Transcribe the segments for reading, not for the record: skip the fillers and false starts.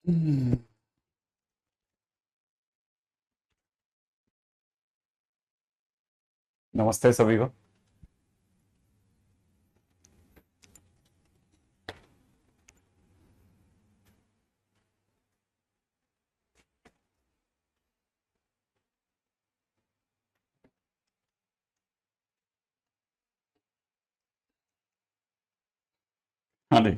हम्म, नमस्ते सभी को। हाँ जी।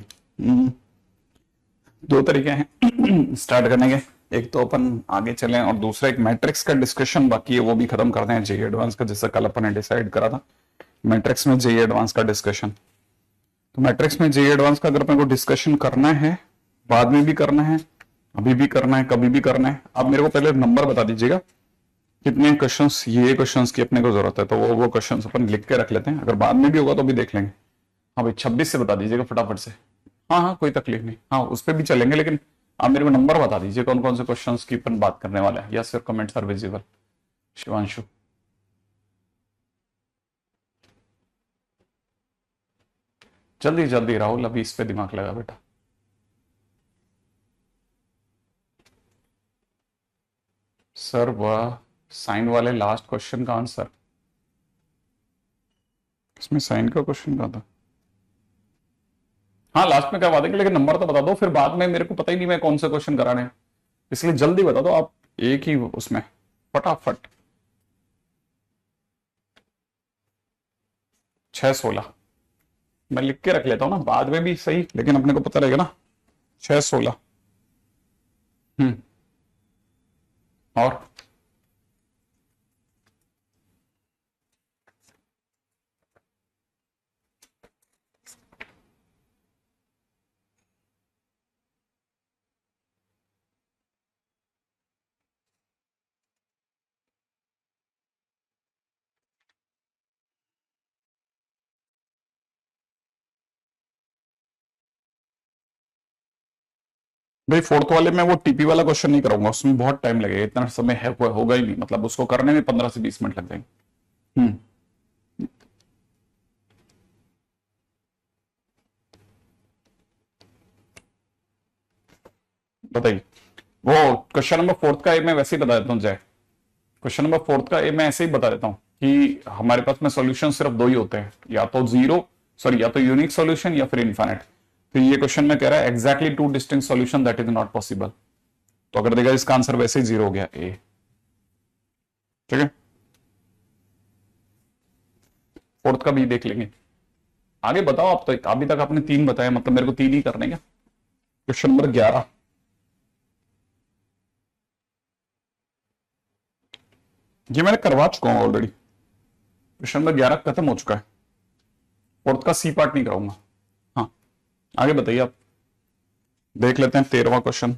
दो तरीके हैं स्टार्ट करने के। एक तो अपन आगे चलें और दूसरा एक मैट्रिक्स का डिस्कशन बाकी है, वो भी खत्म करते हैं जेई एडवांस का, जैसा कल अपन ने डिसाइड करा था। मैट्रिक्स में जेई एडवांस का डिस्कशन, तो मैट्रिक्स में जेई एडवांस का अगर अपन को डिस्कशन करना है, बाद में भी करना है, अभी भी करना है, कभी भी करना है, आप मेरे को पहले नंबर बता दीजिएगा कितने क्वेश्चंस, ये क्वेश्चंस की अपने को जरूरत है, तो वो क्वेश्चंस अपन लिख के रख लेते हैं, अगर बाद में भी होगा तो भी देख लेंगे। हाँ भाई 26 से बता दीजिएगा फटाफट से। हाँ हाँ कोई तकलीफ नहीं, हाँ उस पर भी चलेंगे, लेकिन आप मेरे को नंबर बता दीजिए कौन कौन से क्वेश्चंस की अपन बात करने वाले हैं। Yes your comments are visible. Shivanshu, जल्दी जल्दी राहुल, अभी इस पे दिमाग लगा बेटा। सर वह साइन वाले लास्ट क्वेश्चन का आंसर, इसमें साइन का क्वेश्चन कहा था। हाँ लास्ट में करवा देंगे, लेकिन नंबर तो बता दो, फिर बाद में मेरे को पता ही नहीं मैं कौन से क्वेश्चन कराने हैं, इसलिए जल्दी बता दो आप, एक ही उसमें फटाफट। 6-16 मैं लिख के रख लेता हूँ ना, बाद में भी सही, लेकिन अपने को पता रहेगा ना। 6-16। हम्म। और भाई फोर्थ वाले में वो टीपी वाला क्वेश्चन नहीं कराऊंगा, उसमें बहुत टाइम लगेगा, इतना समय है होगा ही नहीं, मतलब उसको करने में 15 से 20 मिनट लग जाएंगे। हम्म। बताइए। वो क्वेश्चन नंबर फोर्थ का ए मैं वैसे ही बता देता हूँ जय। क्वेश्चन नंबर फोर्थ का ए मैं ऐसे ही बता देता हूँ कि हमारे पास में सॉल्यूशन सिर्फ दो ही होते हैं, या तो जीरो, सॉरी या तो यूनिक सॉल्यूशन या फिर इनफाइनाइट। तो ये क्वेश्चन में कह रहा है exactly two distinct solution that is not possible, तो अगर देखा इसका आंसर वैसे ही जीरो हो गया ए। ठीक है, फोर्थ का भी देख लेंगे। आगे बताओ आप, तो अभी तक आपने तीन बताया, मतलब मेरे को तीन ही करने क्या। क्वेश्चन नंबर 11, ये मैंने करवा चुका हूं ऑलरेडी। क्वेश्चन नंबर 11 खत्म हो चुका है, फोर्थ का सी पार्ट नहीं कराऊंगा। हाँ आगे बताइए आप, देख लेते हैं 13वां क्वेश्चन,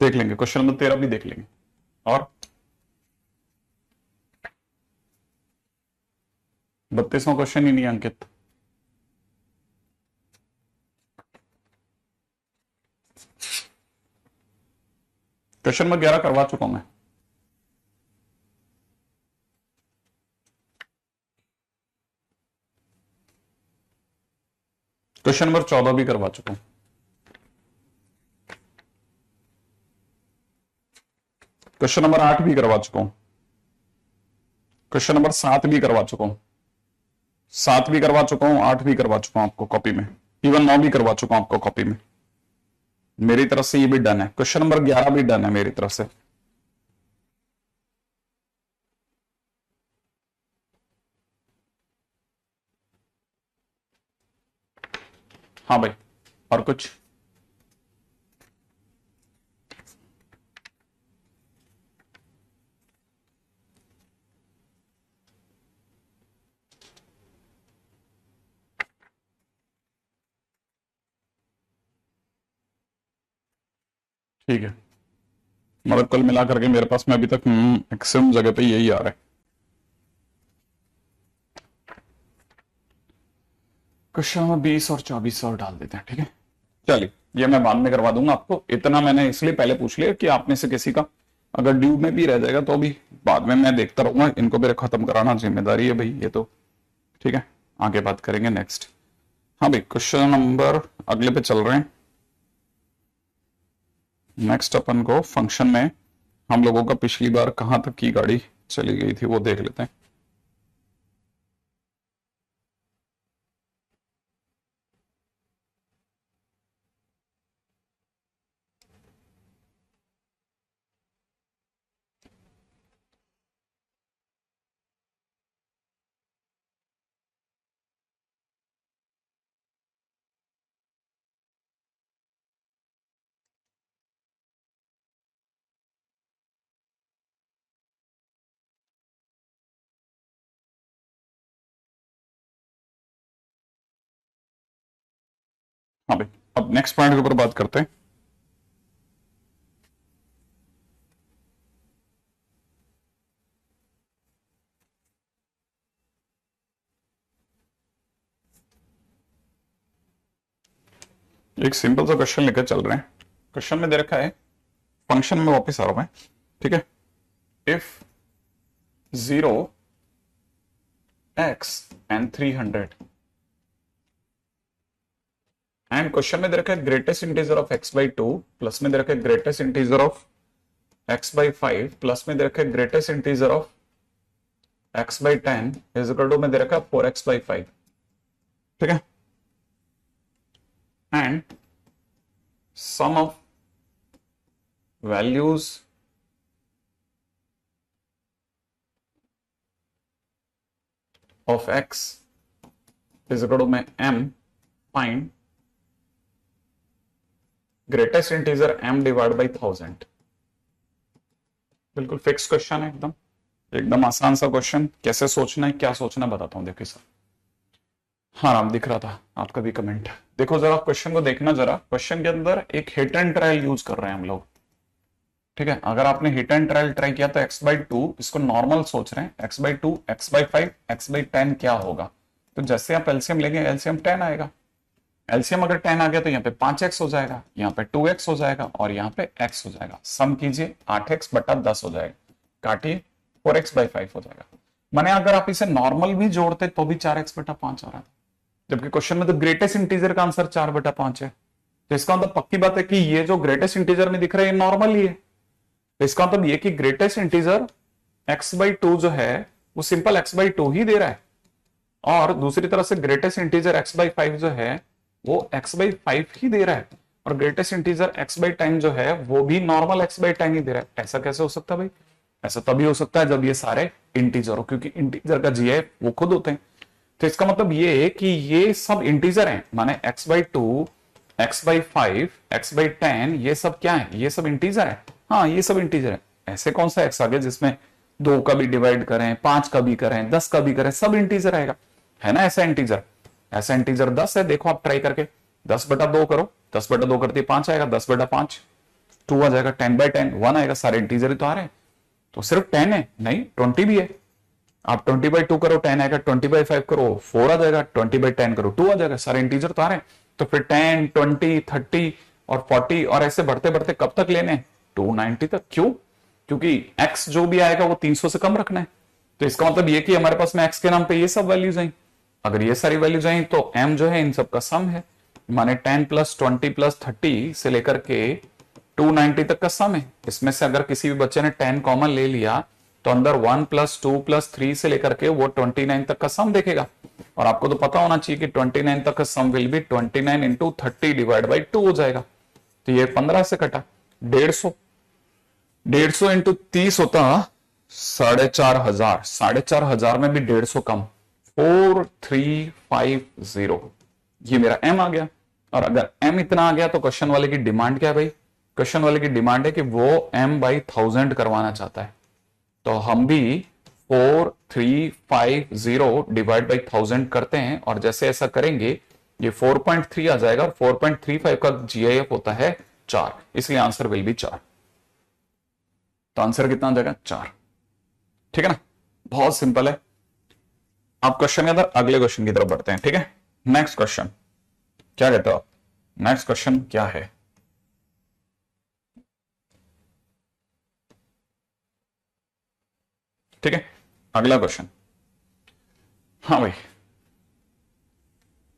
देख लेंगे क्वेश्चन नंबर 13 भी देख लेंगे। और 32वां क्वेश्चन ही नहीं है अंकित। क्वेश्चन नंबर 11 करवा चुका हूं मैं। क्वेश्चन नंबर 14 भी करवा चुका हूं। क्वेश्चन नंबर 8 भी करवा चुका हूं। क्वेश्चन नंबर 7 भी करवा चुका हूं। 7 भी करवा चुका हूं, 8 भी करवा चुका हूं आपको कॉपी में, इवन 9 भी करवा चुका हूं आपको कॉपी में। मेरी तरफ से ये भी डन है, क्वेश्चन नंबर 11 भी डन है मेरी तरफ से। हाँ भाई, और कुछ। ठीक है, मतलब कल मिला करके मेरे पास में अभी तक मैक्सिमम जगह पे यही आ रहा है। क्वेश्चन नंबर 20 और 24 और डाल देते हैं, ठीक है। चलिए, ये मैं बाद में करवा दूंगा आपको, इतना मैंने इसलिए पहले पूछ लिया कि आप में से किसी का अगर ड्यू में भी रह जाएगा तो भी बाद में मैं देखता रहूंगा, इनको मेरे खत्म कराना जिम्मेदारी है भाई ये तो। ठीक है, आगे बात करेंगे नेक्स्ट। हाँ भाई, क्वेश्चन नंबर अगले पे चल रहे हैं। नेक्स्ट अपन को फंक्शन में हम लोगों का पिछली बार कहां तक की गाड़ी चली गई थी वो देख लेते हैं। हाँ भाई, अब नेक्स्ट पॉइंट के ऊपर बात करते हैं। एक सिंपल सा क्वेश्चन लेकर चल रहे हैं। क्वेश्चन में दे रखा है, फंक्शन में वापस आ रहा हूं मैं, ठीक है। If 0x and 300 and question में दे रखा है greatest integer of x/2 plus में दे रखा है greatest integer of x/5 plus में दे रखा है greatest integer of x/10 is equal to में दे रखा है 4x/5, ठीक है। And sum of values of x is equal to में m, find greatest integer m divide by 1000। बिल्कुल फिक्स क्वेश्चन है, एकदम एकदम आसान सा क्वेश्चन। कैसे सोचना है, क्या सोचना है बताता हूं। देखिए सर, हाँ राम दिख रहा था आपका भी कमेंट। देखो जरा क्वेश्चन को देखना, जरा क्वेश्चन के अंदर एक हिट एंड ट्रायल यूज कर रहे हैं हम लोग, ठीक है। अगर आपने हिट एंड ट्रायल ट्राई किया तो x/2 इसको नॉर्मल सोच रहे हैं, x/2 x/5 x/10 क्या होगा। तो जैसे आप एलसीएम लेंगे, एलसीएम 10 आएगा। एलसीएम अगर 10 आ गया तो यहाँ पे 5x हो जाएगा, यहाँ पे 2x हो जाएगा और यहाँ पे x हो जाएगा। सम कीजिए 8x बटा 10 हो जाएगा, काटिए 4x/5 हो जाएगा। माने अगर आप इसे नॉर्मल भी जोड़ते तो भी 4x बटा 5 आ रहा था, जबकि क्वेश्चन में तो ग्रेटेस्ट इंटीजर का आंसर 4 बटा 5 है। तो इसका मतलब पक्की बात है कि ये जो ग्रेटेस्ट इंटीजर में दिख रहा है ये नॉर्मल ही है। तो इसका मतलब ये कि ग्रेटेस्ट इंटीजर x/2 जो है वो सिंपल x/2 ही दे रहा है, और दूसरी तरफ से ग्रेटेस्ट इंटीजर x/5 जो है वो x/5 ही दे रहा है, और ग्रेटेस्ट इंटीजर x/10 जो है वो भी नॉर्मल x/10 ही दे रहा है। ऐसा कैसे हो सकता है भाई? ऐसा तभी हो सकता है जब ये सारे इंटीजर हो, क्योंकि इंटीजर का जीएफ वो खुद होते हैं। तो इसका मतलब ये है कि ये सब इंटीजर हैं, माने x/2 x/5 x/10 ये सब क्या है? ये सब इंटीजर है। हाँ ये सब इंटीजर है। ऐसे कौन सा x आ गया जिसमें 2 का भी डिवाइड करें, 5 का भी करें, 10 का भी करें, सब इंटीजर आएगा, है ना। ऐसा इंटीजर, ऐसा इंटीजर 10 है। देखो आप ट्राई करके 10 बटा 2 करो, 10 बटा 2 करते 5 आएगा, 10 बटा 5 2 आ जाएगा, 10/10 1 आएगा। सारे इंटीजर ही तो आ रहे हैं। तो सिर्फ 10 है नहीं, 20 भी है। आप 20/2 करो 10 आएगा, 20/5 करो 4 आ जाएगा, 20/10 करो 2 आ जाएगा। सारे इंटीजर तो आ रहे हैं। तो फिर 10 20 30 और 40 और ऐसे बढ़ते बढ़ते कब तक लेने? 290 तक। क्यों? क्योंकि x जो भी आएगा वो 300 से कम रखना है। तो इसका मतलब ये कि हमारे पास में x के नाम पे ये सब वैल्यूज आई। अगर ये सारी वैल्यूज आई तो m जो है इन सब का सम है, माने 10 + 20 + 30 से लेकर के 290 तक का सम है। इसमें से अगर किसी भी बच्चे ने 10 कॉमन ले लिया तो अंदर 1 + 2 + 3 से लेकर के वो 29 तक का सम देखेगा। और आपको तो पता होना चाहिए कि 29 तक का सम विल बी 29 × 30 डिवाइड बाई 2 हो जाएगा। तो ये 15 से कटा 150, 150 × 30 होता 4,500, 4,500 में भी 150 कम 4350। ये मेरा m आ गया। और अगर m इतना आ गया तो क्वेश्चन वाले की डिमांड क्या है भाई? क्वेश्चन वाले की डिमांड है कि वो m/1000 करवाना चाहता है। तो हम भी 4350 डिवाइड बाई 1000 करते हैं, और जैसे ऐसा करेंगे ये 4.3 आ जाएगा, और 4.35 का जीआईएफ होता है 4, इसलिए आंसर विल बी 4। तो आंसर कितना आ जाएगा? 4। ठीक है ना, बहुत सिंपल है। आप क्वेश्चन के अंदर अगले क्वेश्चन की तरफ बढ़ते हैं, ठीक है। नेक्स्ट क्वेश्चन क्या कहते हो आप? नेक्स्ट क्वेश्चन क्या है? ठीक है, अगला क्वेश्चन। हाँ भाई,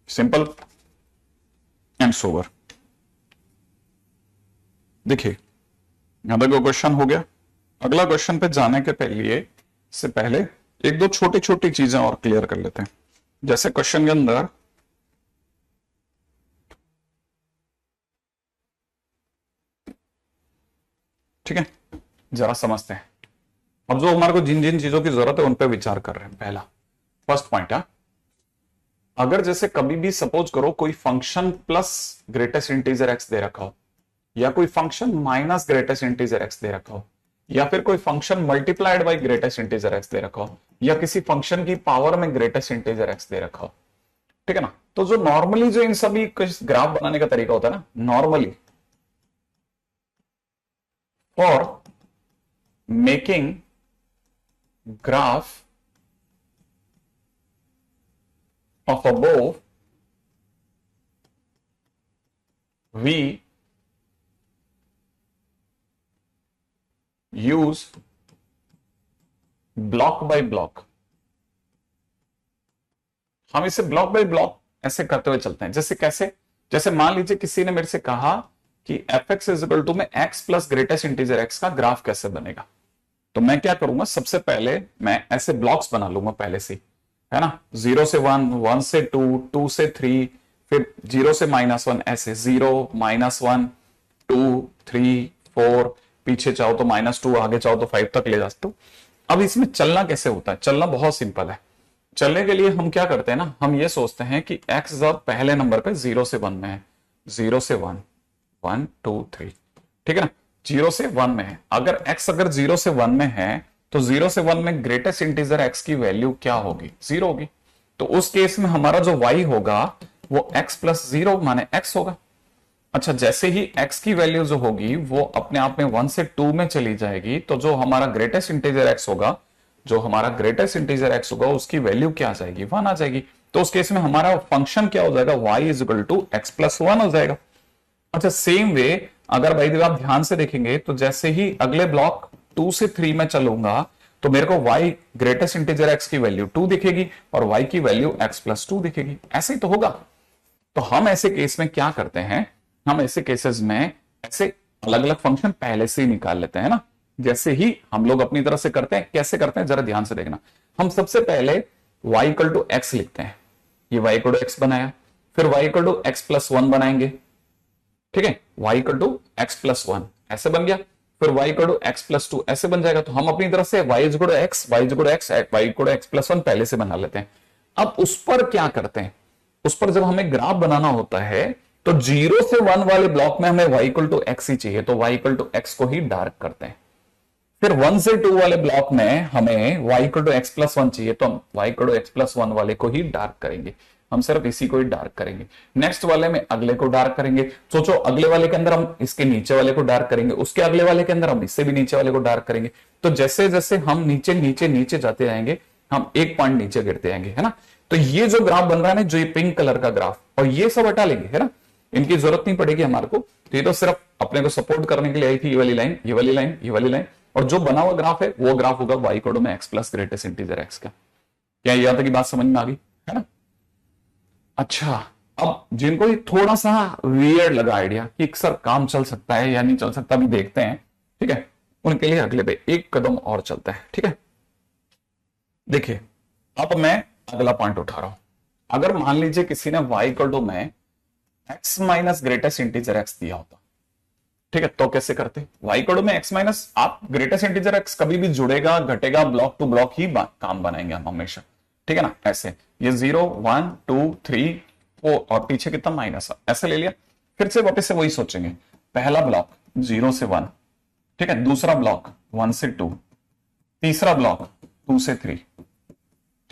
सिंपल एंड सोबर। देखिए यहां तक क्वेश्चन हो गया। अगला क्वेश्चन पे जाने के पहले से पहले एक दो छोटी छोटी चीजें और क्लियर कर लेते हैं। जैसे क्वेश्चन के अंदर ठीक है, जरा समझते हैं। अब जो हमारे को जिन जिन चीजों की जरूरत है उन पे विचार कर रहे हैं। पहला फर्स्ट पॉइंट है, अगर जैसे कभी भी सपोज करो कोई function plus greatest integer x दे रखा हो, या कोई function minus greatest integer x दे रखा हो, या फिर कोई function multiplied by greatest integer x दे रखा हो, या किसी फंक्शन की पावर में ग्रेटेस्ट इंटीजर एक्स दे रखा हो, ठीक है ना। तो जो नॉर्मली जो इन सभी ग्राफ बनाने का तरीका होता है ना, normally for making graph of above we use block bye block. हम इसे ब्लॉक बाय ब्लॉक ऐसे करते हुए चलते हैं। जैसे कैसे, जैसे मान लीजिए किसी ने मेरे से कहा कि f x is equal to में x plus greatest integer x का ग्राफ कैसे बनेगा, तो मैं क्या करूंगा, सबसे पहले मैं ऐसे ब्लॉक्स बना लूंगा पहले से, है ना। 0 से 1, 1 से 2, 2 से 3, फिर 0 से -1, ऐसे 0, -1, 2, 3, 4, पीछे चाहो तो -2, आगे चाहो तो 5 तक ले जा सकते हो। अब इसमें चलना कैसे होता है, चलना बहुत सिंपल है। चलने के लिए हम क्या करते हैं ना, हम ये सोचते हैं कि x जब पहले नंबर पे 0 से 1 में है, 0 से 1, 1 2 3, ठीक है ना, 0 से 1 में है। अगर x अगर 0 से 1 में है तो 0 से 1 में ग्रेटेस्ट इंटीजर x की वैल्यू क्या होगी, 0 होगी। तो उस केस में हमारा जो y होगा वो x प्लस 0 माने x होगा। अच्छा, जैसे ही x की वैल्यू जो होगी वो अपने आप में 1 से 2 में चली जाएगी, तो जो हमारा ग्रेटेस्ट इंटीजर x होगा, जो हमारा ग्रेटेस्ट इंटीजर x होगा उसकी वैल्यू क्या आ जाएगी, 1 आ जाएगी। तो उस केस में हमारा फंक्शन क्या हो जाएगा, y is equal to x plus 1 हो जाएगा। अच्छा, सेम वे अगर भाई आप ध्यान से देखेंगे तो जैसे ही अगले ब्लॉक 2 से 3 में चलूंगा तो मेरे को y ग्रेटेस्ट इंटीजर x की वैल्यू 2 दिखेगी और y की वैल्यू x प्लस 2 दिखेगी। ऐसे ही तो होगा। तो हम ऐसे केस में क्या करते हैं, हम ऐसे केसेस में ऐसे अलग अलग फंक्शन पहले से ही निकाल लेते हैं ना। जैसे ही हम लोग अपनी तरफ से करते हैं, कैसे करते हैं जरा ध्यान से देखना। हम सबसे पहले y इक्वल टू एक्स लिखते हैं, ये y इक्वल टू एक्स बनाया, फिर y equal to x plus 1 बनाएंगे, ठीक है, y equal to x plus 1 ऐसे बन गया, फिर y equal to x plus 2 ऐसे बन जाएगा। तो हम अपनी तरफ से y equal to x, y equal to x, y equal to x plus 1 पहले से बना लेते हैं। अब उस पर क्या करते हैं, उस पर जब हमें ग्राफ बनाना होता है तो 0 से 1 वाले ब्लॉक में हमें y इक्वल टू एक्स ही चाहिए, तो y इक्वल टू एक्स को ही डार्क करते हैं। फिर 1 से 2 वाले ब्लॉक में हमें y equal to x plus 1 चाहिए, तो हम y equal to x plus 1 वाले को ही डार्क करेंगे। हम सिर्फ इसी को ही डार्क करेंगे। नेक्स्ट वाले में अगले को डार्क करेंगे। सोचो, अगले वाले के अंदर हम इसके नीचे वाले को डार्क करेंगे, उसके अगले वाले के अंदर हम इससे भी नीचे वाले को डार्क करेंगे। तो जैसे जैसे हम नीचे नीचे नीचे जाते जाएंगे, हम एक पॉइंट नीचे गिरते जाएंगे, है ना। तो ये जो ग्राफ बन रहा है ना, जो ये पिंक कलर का ग्राफ, और ये सब हटा लेंगे, है ना, इनकी जरूरत नहीं पड़ेगी हमारे को। तो ये तो सिर्फ अपने को सपोर्ट करने के लिए आई थी, ये वाली लाइन, ये वाली लाइन, ये वाली लाइन, और जो बना हुआ ग्राफ है वो ग्राफ होगा y इक्वल टू में x plus greatest integer x का। क्या यहां तक की बात समझ में आ गई, है ना। अच्छा, अब जिनको ये थोड़ा सा वियर्ड लगा आइडिया कि सर काम चल सकता है या नहीं चल सकता, भी देखते हैं, ठीक है, उनके लिए अगले पे एक कदम और चलता है, ठीक है। देखिए, अब मैं अगला पॉइंट उठा रहा हूं। अगर मान लीजिए किसी ने y इक्वल टू में x minus greatest integer x दिया होता, ठीक है, तो कैसे करते, y इक्वल टू में x माइनस, आप ग्रेटेस्ट इंटीजर x कभी भी जुड़ेगा घटेगा, ब्लॉक टू ब्लॉक ही काम बनाएंगे हम हमेशा, ठीक है ना। ऐसे ये 0 1 2 3 4 और पीछे कितना माइनस, ऐसे ले लिया। फिर से वापस से वही सोचेंगे, पहला ब्लॉक 0 से 1, ठीक है, दूसरा ब्लॉक 1 से 2, तीसरा ब्लॉक 2 से 3,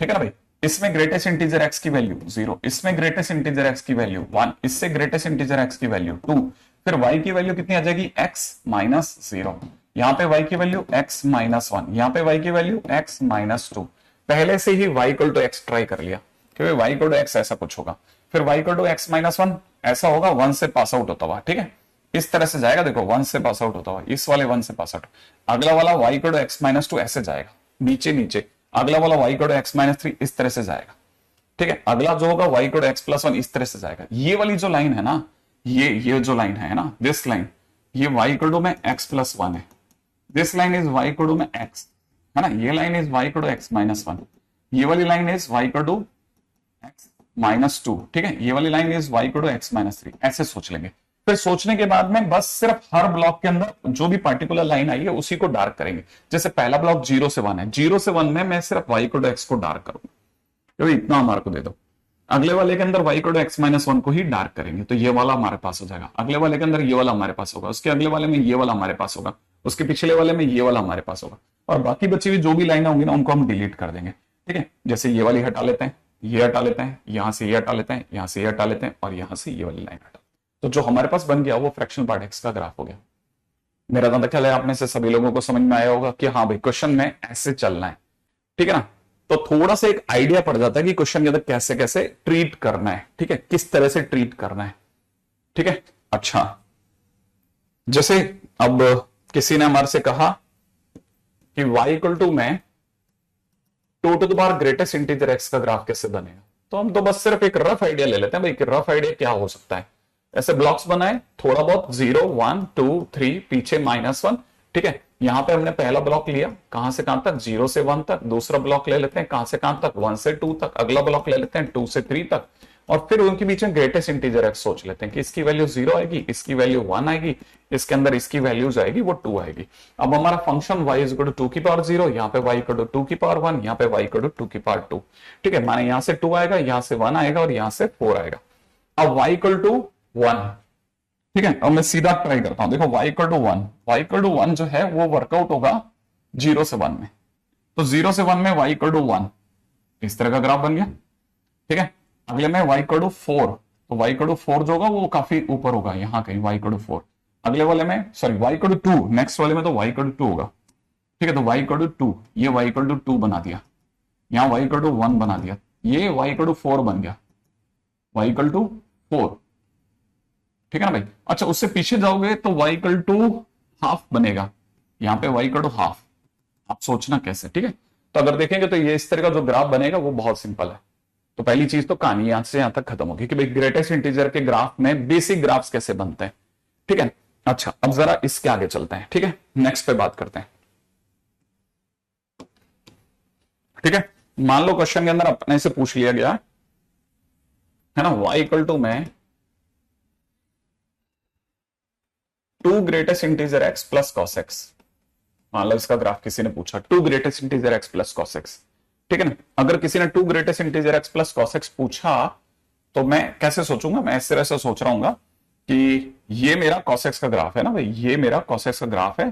ठीक है ना भाई। इसमें ग्रेटेस्ट इंटीजर x की वैल्यू 0, इसमें ग्रेटेस्ट इंटीजर x की वैल्यू 1, इससे ग्रेटेस्ट इंटीजर x की वैल्यू 2, फिर y की वैल्यू कितनी आ जाएगी, x माइनस 0, यहां पे y की वैल्यू x माइनस 1, यहां पे y की वैल्यू x माइनस 2। पहले से ही y equal to x try कर लिया, क्योंकि y इक्वल टू एक्स ऐसा कुछ होगा, फिर y equal to x minus 1 ऐसा होगा, 1 से पास आउट होता हुआ, ठीक है, इस तरह से जाएगा। देखो 1 से पास आउट होता हुआ, इस वाले 1 से पास आउट, अगला वाला y equal to x minus 2 ऐसे जाएगा नीचे नीचे, अगला वाला y equal to x minus 3 इस तरह से जाएगा, ठीक है, अगला जो होगा y equal to x plus 1 इस तरह से जाएगा। ये वाली जो लाइन है ना, ये जो लाइन है ना, दिस लाइन, ये y इक्वल टू में x प्लस 1 है, this line is y equal to में x, है ना, ये line is y equal to x minus 1, ये वाली line is y equal to x minus 2, ठीक है, ये वाली line is y equal to x minus 3, ऐसे सोच लेंगे। फिर सोचने के बाद में बस सिर्फ हर ब्लॉक के अंदर जो भी पर्टिकुलर लाइन आई है उसी को डार्क करेंगे। जैसे पहला ब्लॉक 0 से 1 है, 0 से 1 में मैं सिर्फ y इक्वल टू x को डार्क करूंगा, तो इतना हमारे को दे दो। अगले वाले के अंदर y equal to x minus 1 को ही डार्क करेंगे, तो ये वाला हमारे पास हो जाएगा। अगले वाले के अंदर ये वाला हमारे पास होगा, उसके अगले वाले में ये वाला हमारे पास होगा, उसके पिछले वाले में ये वाला हमारे पास होगा, और बाकी बची हुई जो भी लाइन होंगी ना उनको हम डिलीट कर देंगे, ठीक है। जैसे ये वाली हटा लेते हैं, ये हटा लेते हैं, यहां से ये हटा लेते हैं, यहां से ये हटा लेते हैं, और यहां से ये वाली लाइन हटा, तो जो हमारे पास बन गया वो फ्रैक्शनल पार्ट x का ग्राफ हो गया। मेरा तो ख्याल है आप में से सभी लोगों को समझ में आया होगा कि हाँ भाई क्वेश्चन में ऐसे चलना है, ठीक है ना। तो थोड़ा सा एक आइडिया पड़ जाता है कि क्वेश्चन के अंदर कैसे कैसे ट्रीट करना है, ठीक है, किस तरह से ट्रीट करना है, ठीक है। अच्छा, जैसे अब किसी ने हमारे से कहा कि y इक्वल टू में 2 to the power greatest integer x का ग्राफ कैसे बनेगा, तो हम तो बस सिर्फ एक रफ आइडिया ले लेते हैं भाई, रफ आइडिया क्या हो सकता है। ऐसे ब्लॉक्स बनाए, थोड़ा बहुत 0 1 2 3 पीछे -1, ठीक है। यहां पे हमने पहला ब्लॉक लिया, कहां से कहां तक, 0 से 1 तक। दूसरा ब्लॉक ले लेते हैं कहां से कहां तक, 1 से 2 तक। अगला ब्लॉक ले लेते हैं 2 से 3 तक, और फिर उनके बीच में ग्रेटेस्ट इंटीजर x सोच लेते हैं कि इसकी वैल्यू 0 आएगी, इसकी वैल्यू 1 आएगी, इसके अंदर इसकी वैल्यू आएगी वो 2 आएगी। अब हमारा फंक्शन y इक्वल टू 2 की पावर 0, यहाँ पे y इक्वल टू 2 की पावर 1, यहाँ पे y इक्वल टू 2 की पावर 2, ठीक है। माने यहां से 2 आएगा, यहां से 1 आएगा, और यहां से 4 आएगा। अब y इक्वल टू 1, ठीक है। अब मैं सीधा ट्राई करता हूं, देखो y equal to 1, y equal to 1 जो है वो वर्कआउट होगा 0 से 1 में, तो 0 से 1 में y इक्वल टू 1, इस तरह का ग्राफ बन गया, ठीक है। अगले में y इक्वल टू 4, तो y इक्वल टू 4 जो होगा वो काफी ऊपर होगा, यहां कहीं y इक्वल टू 4। अगले वाले में sorry y equal to 2, next वाले में तो y इक्वल टू 2 होगा, ठीक है। तो y इक्वल टू 2, ये y इक्वल टू 2 बना दिया, यहां y इक्वल टू 1 बना दिया, ये y इक्वल टू 4 बन गया, y इक्वल टू 4, ठीक है ना भाई। अच्छा, उससे पीछे जाओगे तो y इक्वल टू हाफ बनेगा, यहां पे y इक्वल टू हाफ। आप सोचना कैसे, ठीक है। तो अगर देखेंगे तो ये इस तरह का जो ग्राफ बनेगा वो बहुत सिंपल है। तो पहली चीज तो कहानी यहां से यहां तक खत्म होगी कि भाई ग्रेटेस्ट इंटीजर के ग्राफ में बेसिक ग्राफ्स कैसे बनते हैं, ठीक है। अच्छा, अब जरा इसके आगे चलते हैं, ठीक है, नेक्स्ट पे बात करते हैं, ठीक है। मान लो क्वेश्चन के अंदर अपने से पूछ लिया गया है ना, y इक्वल टू में 2 greatest integer x plus cos x, मान लो इसका ग्राफ किसी ने पूछा 2 greatest integer x plus cos x, ठीक है ना। अगर किसी ने 2 greatest integer x plus cos x पूछा तो मैं कैसे सोचूंगा, मैं इस तरह से सोच रहा हूं कि ये मेरा cos x का ग्राफ है ना भाई, ये मेरा cos x का ग्राफ है,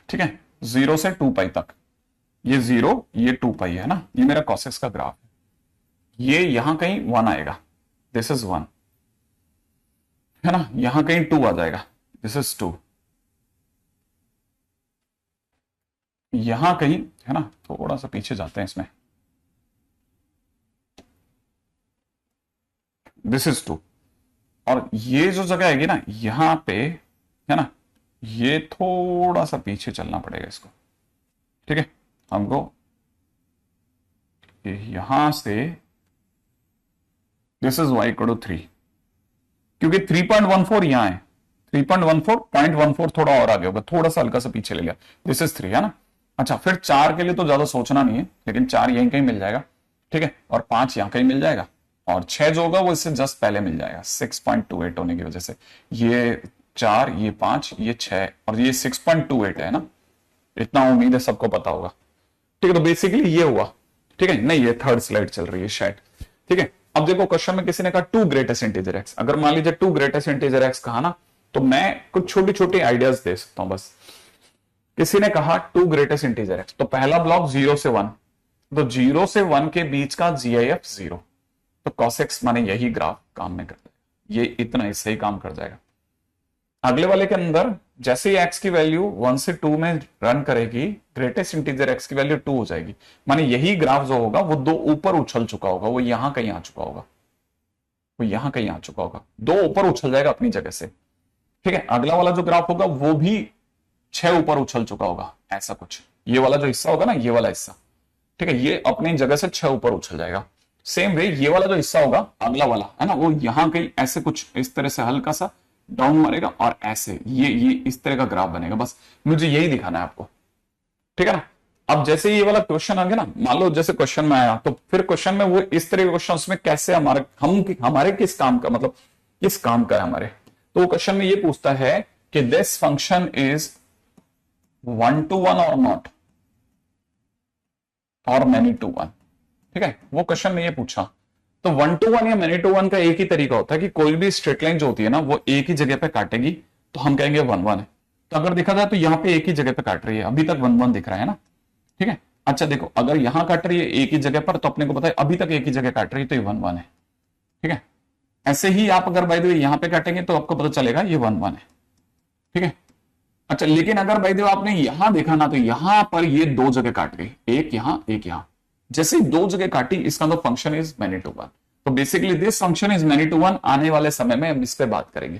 ठीक है, 0 से 2 पाई तक, ये 0 ये 2 पाई है ना, ये मेरा cos x का ग्राफ है। ये यहां कहीं 1 आएगा, दिस इज 1, है ना, यहां कहीं 2 आ जाएगा, दिस इज 2, यहां कहीं, है ना, थोड़ा सा पीछे जाते हैं इसमें, दिस इज 2, और ये जो जगह आएगी ना यहां पे, है ना, ये थोड़ा सा पीछे चलना पड़ेगा इसको, ठीक है। हमको यहां से this is y equal to 3, क्योंकि 3.14 यहां है, 3.14 थोड़ा और आगे होगा, थोड़ा सा हल्का सा पीछे ले गया, दिस इज 3, है ना। अच्छा, फिर 4 के लिए तो ज्यादा सोचना नहीं है, लेकिन 4 यहीं कहीं मिल जाएगा, ठीक है, और 5 यहां कहीं मिल जाएगा, और 6 जो होगा वो इससे जस्ट पहले मिल जाएगा 6.28 होने की वजह से, ये 4 ये 5 ये 6 और ये 6.28 है ना, इतना उम्मीद है सबको पता होगा, ठीक है। तो बेसिकली ये हुआ, ठीक है, नहीं ये थर्ड स्लाइड चल रही है शायद, ठीक है। अब देखो क्वेश्चन में किसी ने कहा 2 ग्रेटेस्ट इंटीजर x, अगर मान लीजिए 2 ग्रेटेस्ट इंटीजर x कहा ना, तो मैं कुछ छोटी छोटी आइडियाज दे सकता हूं बस। किसी ने कहा 2 ग्रेटेस्ट इंटीजर x, तो पहला ब्लॉक 0 से 1, तो 0 से 1 के बीच का GIF 0, तो cos x माने यही ग्राफ काम में करता है, ये इतना इससे ही काम कर जाएगा। अगले वाले के अंदर जैसे ही x की वैल्यू 1 से 2 में रन करेगी, ग्रेटेस्ट इंटीजर x की वैल्यू 2 हो जाएगी, माने यही ग्राफ जो होगा वो 2 ऊपर उछल चुका होगा, वो यहां कहीं आ चुका होगा, वो यहां कहीं आ चुका होगा, 2 ऊपर उछल जाएगा अपनी जगह से, ठीक है। अगला वाला जो ग्राफ होगा वो भी 6 ऊपर उछल चुका होगा, ऐसा कुछ, ये वाला जो हिस्सा होगा ना, ये वाला हिस्सा, ठीक है, ये अपनी जगह से 6 ऊपर उछल जाएगा। सेम वे ये वाला जो हिस्सा होगा अगला वाला, है ना, वो यहां कहीं ऐसे कुछ इस तरह से हल्का सा डाउन मारेगा और ऐसे ये इस तरह का ग्राफ बनेगा। बस मुझे यही दिखाना है आपको, ठीक है ना। अब जैसे ये वाला क्वेश्चन आ गया ना, मान लो जैसे क्वेश्चन में आया, तो फिर क्वेश्चन में वो इस तरह के क्वेश्चन में कैसे हमारे किस काम का, मतलब किस काम का है हमारे, तो वो क्वेश्चन में ये पूछता है कि दिस फंक्शन इज 1 to 1 और नॉट और मैनी टू 1, ठीक है। वो क्वेश्चन में ये पूछा, तो 1 to 1 या मैनी टू 1 का एक ही तरीका होता है कि कोई भी स्ट्रेट लाइन जो होती है ना वो एक ही जगह पे काटेगी, तो हम कहेंगे 1 1 है। तो अगर देखा जाए तो यहां पे एक ही जगह पे काट रही है, अभी तक 1 1 दिख रहा है ना, ठीक है। अच्छा देखो, अगर यहां काट रही है एक ही जगह पर, तो अपने को पता है अभी तक एक ही जगह काट रही है, तो ये 1 1 है, ठीक है। ऐसे ही आप अगर बाय द वे यहां पे काटेंगे तो आपको पता चलेगा ये 1 1 है, ठीक है। अच्छा लेकिन अगर बाय द वे आपने यहां देखा ना, तो यहां पर ये दो जगह काट गई, एक यहां एक यहां, जैसे ही दो जगह काटी, इसका तो फंक्शन इज मैनी टू 1। तो basically this function is many to 1, आने वाले समय में हम इस पे बात करेंगे,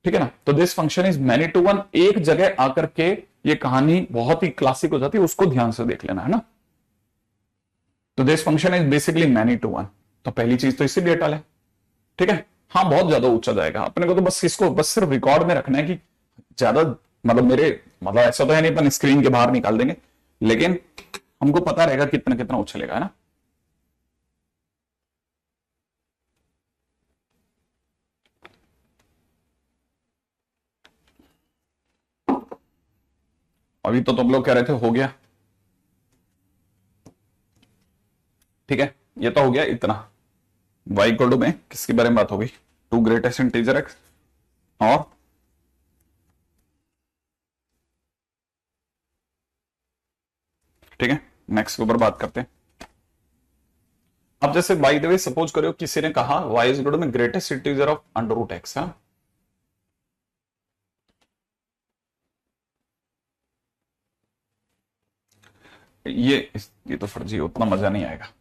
ठीक है ना। तो this function is many to 1, एक जगह आकर के ये कहानी बहुत ही क्लासिक हो जाती है, उसको ध्यान से देख लेना है ना। तो this function is basically many to 1, तो पहली चीज तो इसीलिए टाल है, ठीक है। हाँ बहुत ज्यादा ऊंचा जाएगा, अपने को तो बस इसको बस सिर्फ रिकॉर्ड में रखना है कि ज्यादा, मतलब मतलब ऐसा तो है नहीं अपन स्क्रीन के बाहर निकाल देंगे, लेकिन हमको पता रहेगा कितना कितना उछलेगा, है ना। अभी तो तुम लोग कह रहे थे हो गया, ठीक है। ये तो हो गया इतना। वाई इक्वल टू में किसके बारे में बात होगी, टू ग्रेटेस्ट इंटीजर एक्स और ठीक है, नेक्स्ट के ऊपर बात करते हैं। अब जैसे बाय द वे सपोज करो किसी ने कहा वाई इज इक्वल टू में greatest integer of under root x है, ये तो फर्जी, उतना मजा नहीं आएगा।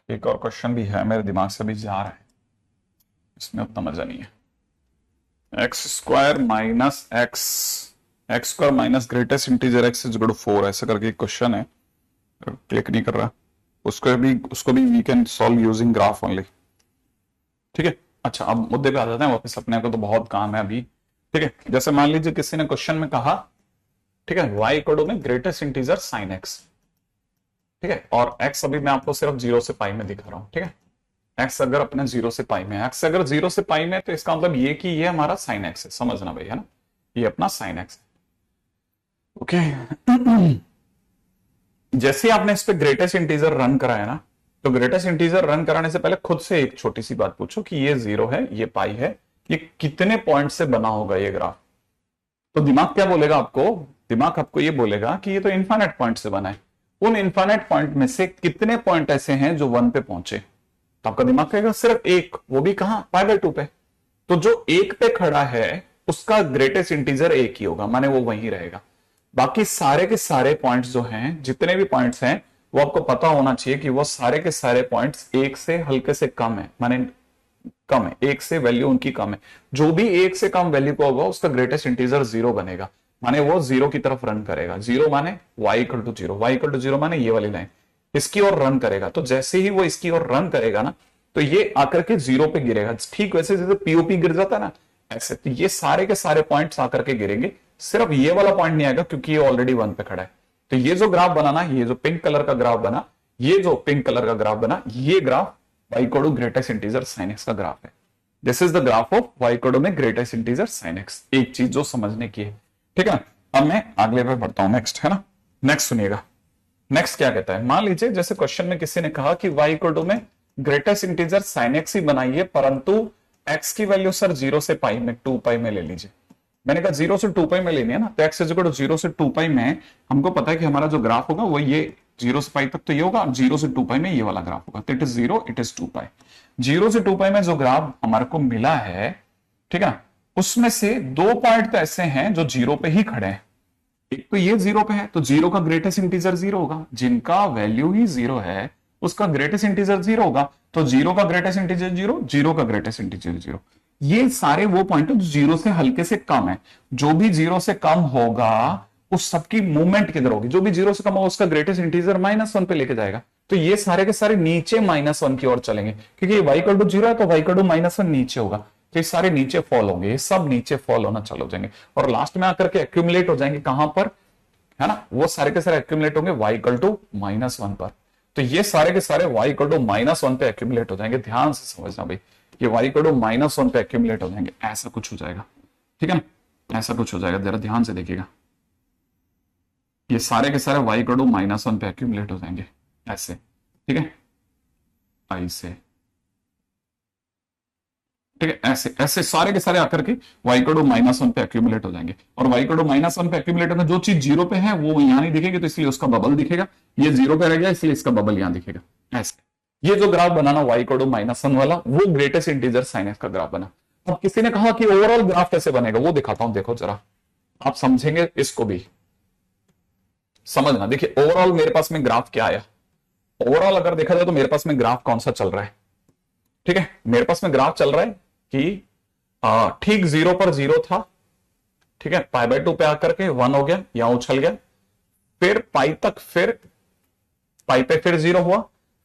एक और क्वेश्चन भी है, मेरे दिमाग से भी जा रहा है, इसमें उतना मजा नहीं है। X square minus x square minus greatest integer x is equal to 4, ऐसा करके एक क्वेश्चन है, क्लिक नहीं कर रहा। उसको भी we can solve using graph only, ठीक है। अच्छा अब मुद्दे पे आ जाते हैं वापस, अपने को तो बहुत काम है अभी, ठीक है। जैसे मान लीजिए किसी ने क्वेश्चन में कहा, ठीक है, वाई इक्वल टू में ग्रेटेस्ट इंटीजर साइन एक्स, ठीक है, और एक्स अभी मैं आपको सिर्फ 0 से पाई में दिखा रहा हूं, ठीक है। एक्स अगर अपने 0 से पाई में, एक्स अगर 0 से पाई में, तो इसका मतलब ये कि ये हमारा साइन एक्स है, समझना भाई, है ना, ये अपना साइन एक्स है, ओके। जैसे आपने इस पे ग्रेटेस्ट इंटीजर रन कराया ना, तो ग्रेटेस्ट इंटीजर रन कराने से पहले खुद से एक छोटी सी बात पूछो कि ये 0 है, ये पाई है, ये कितने पॉइंट से बना होगा ये ग्राफ। तो दिमाग क्या बोलेगा आपको, दिमाग आपको ये बोलेगा कि ये तो इन्फाइनाइट पॉइंट से बना है, उन इन्फाइनाइट पॉइंट में से कितने पॉइंट ऐसे हैं जो 1 पे पहुंचे, तो आपका दिमाग कहेगा सिर्फ एक, वो भी कहां, पाई बाय 2 पे। तो जो एक पे खड़ा है उसका ग्रेटेस्ट इंटीजर एक ही होगा, माने वो वहीं रहेगा। बाकी सारे के सारे पॉइंट्स जो हैं, जितने भी पॉइंट्स हैं, वो आपको पता होना चाहिए कि वो सारे के सारे पॉइंट्स एक से हल्के से कम है, माने कम है, एक से वैल्यू उनकी कम है। जो भी एक से कम वैल्यू का होगा उसका ग्रेटेस्ट इंटीजर 0 बनेगा, माने वो 0 की तरफ रन करेगा। 0 माने y equal to 0, y equal to 0 माने ये वाली लाइन इसकी ओर रन करेगा। तो जैसे ही वो इसकी ओर रन करेगा ना, तो ये आकर के 0 पे गिरेगा, ठीक वैसे जैसे पीओपी गिर जाता है ना, ऐसे। तो ये सारे के सारे पॉइंट्स आकर के गिरेंगे, सिर्फ ये वाला पॉइंट नहीं आएगा क्योंकि ये ऑलरेडी 1 पे खड़ा है। तो ये जो ग्राफ बना ना, ये जो पिंक कलर का ग्राफ बना, ये जो पिंक कलर का ग्राफ बना, ये graph y equal to greatest integer sine x का ग्राफ है। This is the graph of y equal to में ग्रेटेस्ट इंटीजर साइन एक्स। एक चीज जो समझने की है, ठीक है। अब मैं अगले पे बढ़ता हूं, नेक्स्ट, है ना। नेक्स्ट सुनिएगा, नेक्स्ट क्या कहता है। मान लीजिए जैसे क्वेश्चन में किसी ने कहा कि y इक्वल टू में ग्रेटेस्ट इंटीजर साइन एक्स ही बनाइए, परंतु x की वैल्यू सर 0 से पाई में 2 पाई में ले लीजिए। मैंने कहा 0 से 2 पाई में लेनी है ना, तो x इज इक्वल टू 0 से 2 पाई में हमको पता है कि हमारा जो ग्राफ होगा वो ये 0 से पाई तक तो ये होगा, 0 से 2 पाई में ये वाला ग्राफ होगा। तो इट इज 0, इट इज 2 पाई। 0 से 2 पाई में जो ग्राफ हमारे को मिला है, ठीक है, उसमें से 2 पॉइंट तो ऐसे हैं जो 0 पे ही खड़े हैं। एक तो ये 0 पे है, तो 0 का ग्रेटेस्ट इंटीजर 0 होगा, जिनका वैल्यू ही 0 है उसका ग्रेटेस्ट इंटीजर 0 होगा, तो 0 का ग्रेटेस्ट इंटीजर 0, 0 का ग्रेटेस्ट इंटीजर 0। ये सारे वो पॉइंट है जो 0 से हल्के से कम है। जो भी 0 से कम होगा उस सबकी मूवमेंट किधर होगी, जो भी 0 से कम होगा उसका ग्रेटेस्ट इंटीजर -1 पे लेके जाएगा। तो ये सारे के सारे नीचे -1 की ओर चलेंगे, क्योंकि y = 0 है तो y = -1 नीचे होगा, तो ये सारे नीचे फॉल होंगे, ये सब नीचे फॉल होना चालू हो जाएंगे और लास्ट में आकर के एक्यूमुलेट हो जाएंगे कहां पर, है ना, वो सारे के सारे एक्यूमुलेट होंगे y = -1 पर। तो ये सारे के सारे y = -1 पे एक्यूमुलेट हो जाएंगे। ध्यान से समझना भाई, ये y = -1 पे एक्यूमुलेट हो जाएंगे, ऐसा कुछ हो जाएगा, ठीक है ना, ऐसा कुछ हो जाएगा, जरा ध्यान से देखिएगा। ये सारे के सारे y = -1 पे एक्यूमुलेट हो जाएंगे ऐसे, ठीक है, ऐसे, ठीक है, ऐसे ऐसे सारे के सारे आकर के y = -1 पे एक्यूमुलेट हो जाएंगे। और y = -1 पे एक्यूमुलेट होगा, जो चीज 0 पे है वो यहां नहीं दिखेगी, तो इसलिए उसका बबल दिखेगा। ये 0 पे रह गया इसलिए इसका बबल यहां दिखेगा, ऐसे। ये जो ग्राफ बनाना y = -1 वाला, वो ग्रेटेस्ट इंटीजर sin x का ग्राफ बना। अब किसी ने कहा कि ओवरऑल ग्राफ कैसे बनेगा, वो दिखाता हूं, देखो जरा, आप समझेंगे इसको भी समझना। देखिए ओवरऑल मेरे पास में ग्राफ क्या आया, ओवरऑल अगर देखा जाए तो मेरे पास में ग्राफ कौन सा चल रहा है, ठीक है, मेरे पास में ग्राफ चल रहा है कि ठीक 0 पर 0 था, ठीक है, π/2 पे आकर के 1 हो गया, यहां उछल गया, फिर पाई तक, फिर पाई पे फिर 0 हुआ,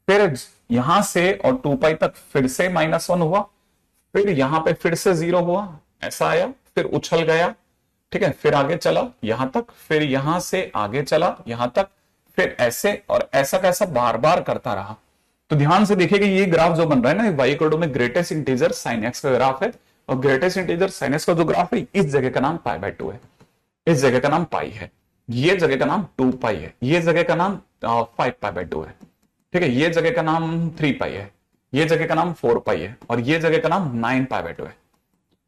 फिर यहां से और 2π तक फिर से -1 हुआ, फिर यहां पे फिर से 0 हुआ, ऐसा आया, फिर उछल गया, ठीक है, फिर आगे चला यहां तक, फिर यहां से आगे चला यहां तक, फिर ऐसे और ऐसा कैसा बार बार करता रहा। तो ध्यान से देखिए कि ये ग्राफ जो बन रहा है ना, y = में ग्रेटेस्ट इंटीजर sin x का ग्राफ है, और ग्रेटेस्ट इंटीजर sin x का जो ग्राफ है, इस जगह का नाम π/2 है, इस जगह का नाम पाई है, ये जगह का नाम 2π है, ये जगह का नाम 5π/2 है, ठीक है, ये जगह का नाम 3π है, ये जगह का नाम 4π है, और ये जगह का नाम 9π/2 है।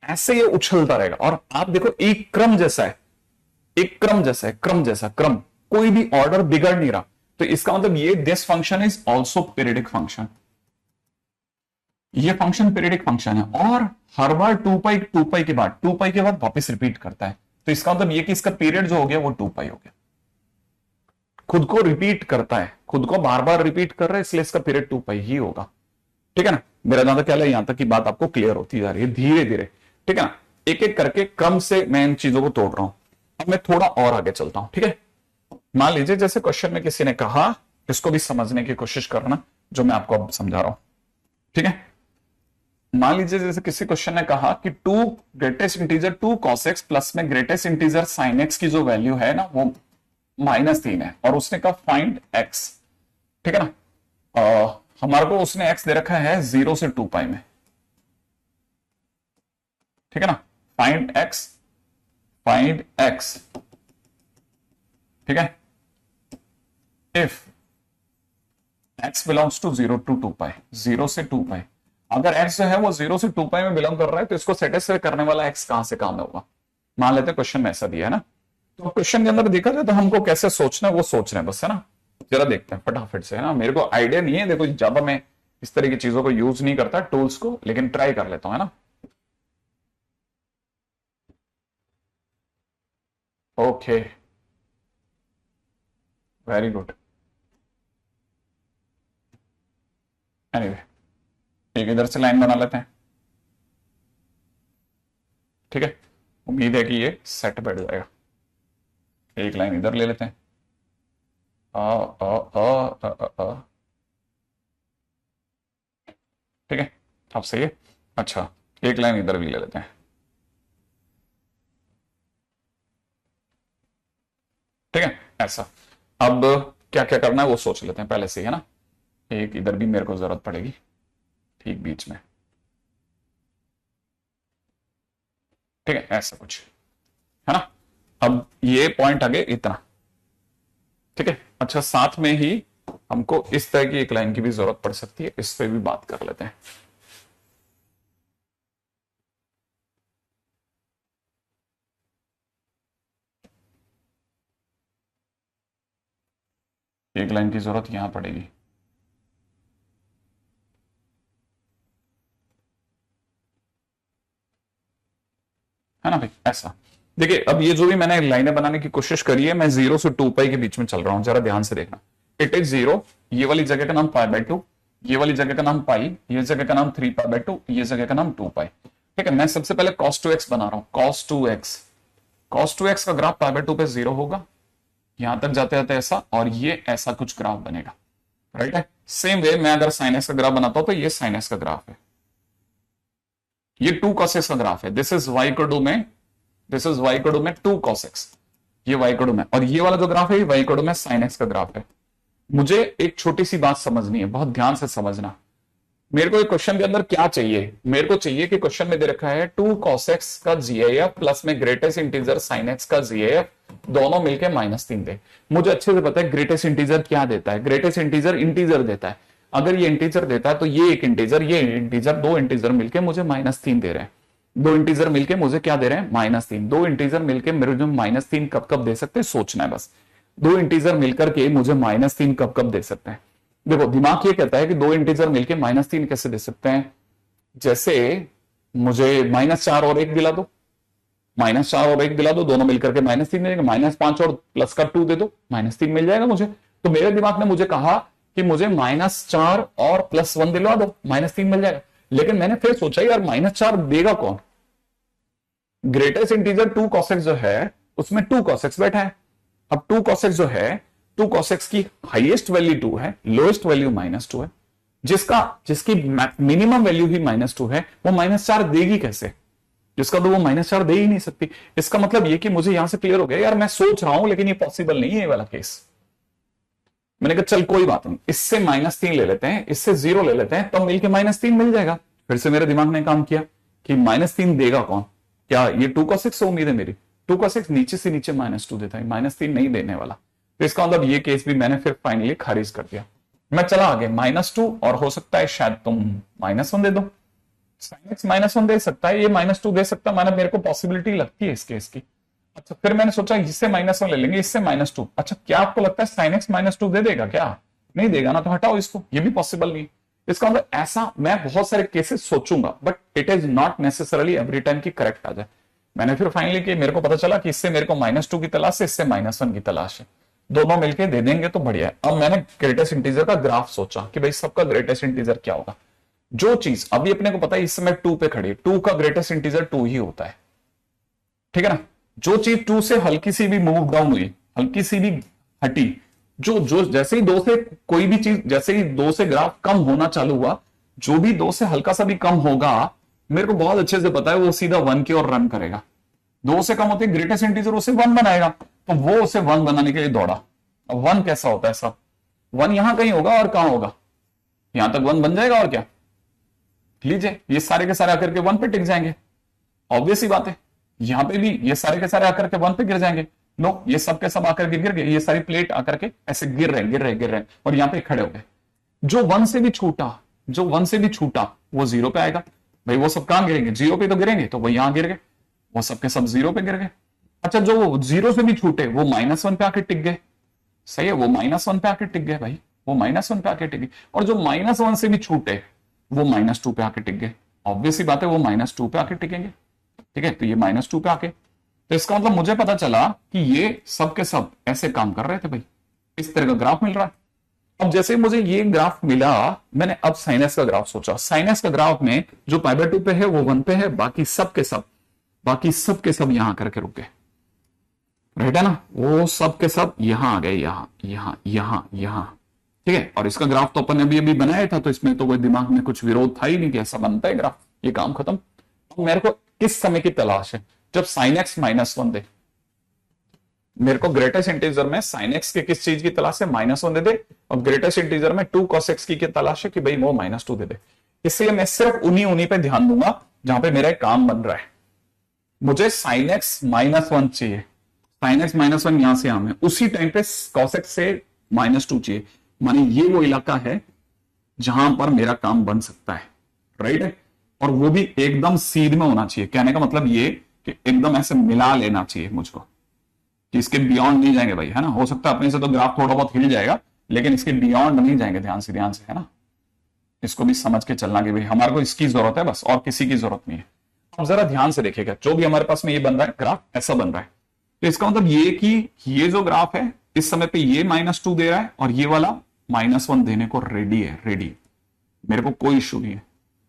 ऐसे ये उछलता रहेगा, और आप देखो एक क्रम जैसा है, एक क्रम जैसा है, क्रम जैसा क्रम, कोई भी ऑर्डर बिगड़ नहीं रहा। तो इसका मतलब ये this function is also periodic function, ये फंक्शन पीरियडिक फंक्शन है, और हर बार 2π के बाद वापस रिपीट करता है। तो इसका मतलब ये कि इसका पीरियड जो हो गया वो 2π हो गया, खुद को रिपीट करता है, खुद को बार बार रिपीट कर रहा है, इसलिए इसका पीरियड 2π ही होगा, ठीक है ना। मेरा ज्यादा ख्याल है यहां तक की बात आपको क्लियर होती जा रही है धीरे धीरे, ठीक है ना, एक एक करके क्रम से मैं इन चीजों को तोड़ रहा हूं। अब मैं थोड़ा और आगे चलता हूं, ठीक है। मान लीजिए जैसे क्वेश्चन में किसी ने कहा, इसको भी समझने की कोशिश करना जो मैं आपको अब समझा रहा हूं, ठीक है। मान लीजिए जैसे किसी क्वेश्चन ने कहा कि greatest integer 2 cos x plus में ग्रेटेस्ट इंटीजर sin x की जो वैल्यू है ना वो -3 है, और उसने कहा फाइंड x, ठीक है ना। हमारे को उसने x दे रखा है 0 से 2π में, ठीक है ना, फाइंड x, ठीक है, if x belongs to 0 to 2π, 0 से 2π, अगर x जो है वो 0 से 2π में बिलोंग कर रहा है तो इसको सेटिस्फाई करने वाला x कहां से कहां में होगा। मान लेते हैं क्वेश्चन में ऐसा दिया है ना, तो क्वेश्चन के अंदर देखा जाए तो हमको कैसे सोचना है वो सोच रहे हैं बस, है ना। जरा देखते हैं फटाफट से, है ना, मेरे को आइडिया नहीं है, देखो ज्यादा मैं इस तरह की चीजों को यूज नहीं करता टूल्स को, लेकिन ट्राई कर लेता हूं, है ना। Okay, very good. एनीवे, एक इधर से लाइन बना लेते हैं, ठीक है, उम्मीद है कि ये सेट बैठ जाएगा। एक लाइन इधर ले लेते हैं, ठीक है, अब सही है। अच्छा, एक लाइन इधर भी ले लेते हैं, ठीक है, ऐसा। अब क्या क्या करना है वो सोच लेते हैं पहले से, है ना। एक इधर भी मेरे को जरूरत पड़ेगी, ठीक बीच में, ठीक है, ऐसा कुछ, है ना। अब ये पॉइंट आगे इतना, ठीक है। अच्छा, साथ में ही हमको इस तरह की एक लाइन की भी जरूरत पड़ सकती है, इस पे भी बात कर लेते हैं। एक लाइन की जरूरत यहां पड़ेगी, है ना भाई, ऐसा। देखिए अब ये जो भी मैंने लाइनें बनाने की कोशिश करी है, मैं 0 से 2π के बीच में चल रहा हूं, जरा ध्यान से देखना। इट इज 0, ये वाली जगह का नाम π/2, ये वाली जगह का नाम पाई, ये जगह का नाम 3π/2, ये जगह का नाम 2π। ठीक है, मैं सबसे पहले cos 2x बना रहा हूं, cos 2x का ग्राफ π/2 पे 0 होगा, यहां तक जाते जाते ऐसा, और ये ऐसा कुछ ग्राफ बनेगा, राइट है। सेम वे मैं अगर sin x का ग्राफ बनाता हूं तो ये sin x का ग्राफ है, ये 2 cos x का ग्राफ है, this is y equal to में 2 cos x, ये y इक्वल टू में, और ये वाला जो ग्राफ है ये y इक्वल टू में sin x का ग्राफ है। मुझे एक छोटी सी बात समझनी है, बहुत ध्यान से समझना। मेरे को एक क्वेश्चन के अंदर क्या चाहिए, मेरे को चाहिए कि क्वेश्चन में दे रखा है 2 cos x का GAF प्लस में ग्रेटेस्ट इंटीजर sin x का GAF, दोनों मिलके -3 दे। मुझे अच्छे से पता है ग्रेटेस्ट इंटीजर क्या देता है, ग्रेटेस्ट इंटीजर देता है। अगर ये इंटीजर देता है तो ये एक इंटीजर, ये इंटीजर, दो इंटीजर मिलके मुझे -3 दे रहे हैं, दो इंटीजर मिलके मुझे क्या दे रहे हैं, -3। दो इंटीजर मिलके मेरे जो -3 कब कब दे सकते हैं, सोचना है बस। दो इंटीजर मिलकर के मुझे -3 कब कब दे सकते हैं। देखो दिमाग ये कहता है कि दो इंटीजर मिलके -3 कैसे दे सकते हैं, जैसे मुझे -4 और 1 दिला दो, -4 और 1 दिला दो, दोनों मिलकर के -3 देगा, -5 और प्लस का 2 दे दो, -3 मिल जाएगा मुझे। तो मेरे दिमाग ने मुझे कहा कि मुझे -4 और +1 दिलवा दो, -3 मिल जाएगा। लेकिन मैंने फिर सोचा यार -4 देगा कौन, ग्रेटेस्ट इंटीजर 2 cos x जो है उसमें 2 cos x बैठा है। अब 2 cos x जो है, 2 cos x की हाईएस्ट वैल्यू 2 है, लोएस्ट वैल्यू -2 है, जिसकी मिनिमम वैल्यू ही -2 है, वो -4 देगी कैसे, जिसका तो वो -4 दे ही नहीं सकती। इसका मतलब ये कि मुझे यहां से क्लियर हो गया यार, मैं सोच रहा हूं लेकिन ये पॉसिबल नहीं है ये वाला केस। मैंने कहा चल कोई बात नहीं, इससे -3 ले लेते हैं, इससे 0 ले लेते हैं, तब मिलके -3 मिल जाएगा। फिर से मेरे दिमाग ने काम किया कि -3 देगा कौन, क्या ये 2 cos x से उम्मीद है मेरी, 2 cos x नीचे से नीचे -2 देता है, -3 नहीं देने वाला। तो इसका मतलब ये केस भी मैंने फिर फाइनली खारिज कर दिया। मैं चला आगे, -2 और हो सकता है शायद तुम -1 दे दो, sin x -1 दे सकता है, ये -2 दे सकता है, मेरे को पॉसिबिलिटी लगती है इस केस की। अच्छा फिर मैंने सोचा इससे -1 ले लेंगे, इससे -2। अच्छा क्या आपको लगता है sin x -2 दे देगा क्या, नहीं देगा ना, तो हटाओ इसको, ये भी पॉसिबल नहीं। इसका मतलब ऐसा मैं बहुत सारे केसेस सोचूंगा, but it is not necessarily every time की करेक्ट आ जाए। मैंने फिर फाइनली कि मेरे को पता चला कि इससे मेरे को -2 की तलाश है, इससे -1 की तलाश है, दोनों मिलके दे देंगे तो बढ़िया है। अब मैंने ग्रेटेस्ट इंटीजर का ग्राफ सोचा कि भाई सबका ग्रेटेस्ट इंटीजर क्या होगा। जो चीज अभी अपने को पता है इस समय 2 पे खड़ी है, 2 का ग्रेटेस्ट इंटीजर 2 ही होता है, ठीक है ना। जो चीज 2 से हल्की सी भी मूव डाउन हुई, हल्की सी भी हटी, जो जैसे ही 2 से कोई भी चीज, जैसे ही 2 से ग्राफ कम होना चालू हुआ, जो भी 2 से हल्का सा भी कम होगा, मेरे को बहुत अच्छे से पता है वो सीधा 1 की ओर रन करेगा। 2 से कम होते ग्रेटेस्ट इंटीजर उसे 1 बनाएगा, तो वो उसे 1 बनाने के लिए दौड़ा। अब 1 कैसा होता है सब, 1 यहां कहीं होगा और कहां होगा, यहां तक 1 बन जाएगा और क्या, लीजिए ये सारे के सारे आकर के 1 पे टिक जाएंगे, ऑब्वियस ही बात है। यहां पे भी ये सारे के सारे आकर के 1 पे गिर जाएंगे, नो ये सब के सब आकर के गिर गए, ये सारी प्लेट आकर के ऐसे गिर रहे और यहां पे खड़े हो गए। जो 1 से भी छूटा वो 0 पे आएगा। भाई वो सब कहां गिरेंगे, 0 पे तो गिरेंगे, तो वो यहां गिर गए, वो सब के सब 0 पे गिर गए। अच्छा जो 0 से भी छूटे वो -1 पे आके टिक गए, सही है, वो -1 पे आके टिक गए भाई, वो -1 पे आके टिक गए। और जो -1 से भी छूटे वो -2 पे आके टिक गए, ऑब्वियस ही बात है वो -2 पे आके टिकेंगे, ठीक है। तो ये -2 पे आके, तो इसका मतलब मुझे पता चला कि ये सब के सब ऐसे काम कर रहे थे भाई, इस तरह का ग्राफ मिल रहा है। अब जैसे मुझे ये ग्राफ मिला, मैंने अब sin x का ग्राफ सोचा। sin x का ग्राफ में जो π/2 पे है वो 1 पे है, बाकी सब के सब यहां करके रुक गए, राइट है ना, वो सब के सब यहां आ गए, यहां, ठीक है। और इसका ग्राफ तो अपन ने अभी बनाया था, तो इसमें तो कोई दिमाग में कुछ विरोध था ही नहीं कि ऐसा बनता है ग्राफ, ये काम खत्म। तो मेरे को किस समय की तलाश है, जब sin x -1 दे। मेरे को ग्रेटेस्ट इंटीजर में sin x के किस चीज की तलाश है, -1 दे दे, और ग्रेटेस्ट इंटीजर में 2 cos x की तलाश है कि भाई वो -2 दे दे। इसलिए मैं सिर्फ उन्हीं पे ध्यान दूंगा जहां पे मेरा काम बन रहा है। मुझे sin x -1 चाहिए, sin x -1 यहां से यहां में, उसी टाइम पे cos x से -2 चाहिए, माने ये वो इलाका है जहां पर मेरा काम बन सकता है, राइट है। और वो भी एकदम सीध में होना चाहिए, कहने का मतलब ये कि एकदम ऐसे मिला लेना चाहिए मुझको, कि इसके बियॉन्ड नहीं जाएंगे भाई, है ना। हो सकता है अपने से तो ग्राफ थोड़ा बहुत हिल जाएगा, लेकिन इसके बियॉन्ड नहीं जाएंगे, ध्यान से है ना। इसको भी समझ के चलना कि भाई हमारे को इसकी जरूरत है बस, और किसी की जरूरत नहीं है। अब जरा ध्यान से देखिएगा, जो भी हमारे पास में ये बन रहा है ग्राफ, ऐसा बन रहा है, तो इसका मतलब ये कि ये जो ग्राफ है इस समय पे ये -2 दे रहा है और ये वाला -1 देने को रेडी है, रेडी, मेरे को कोई इश्यू नहीं है।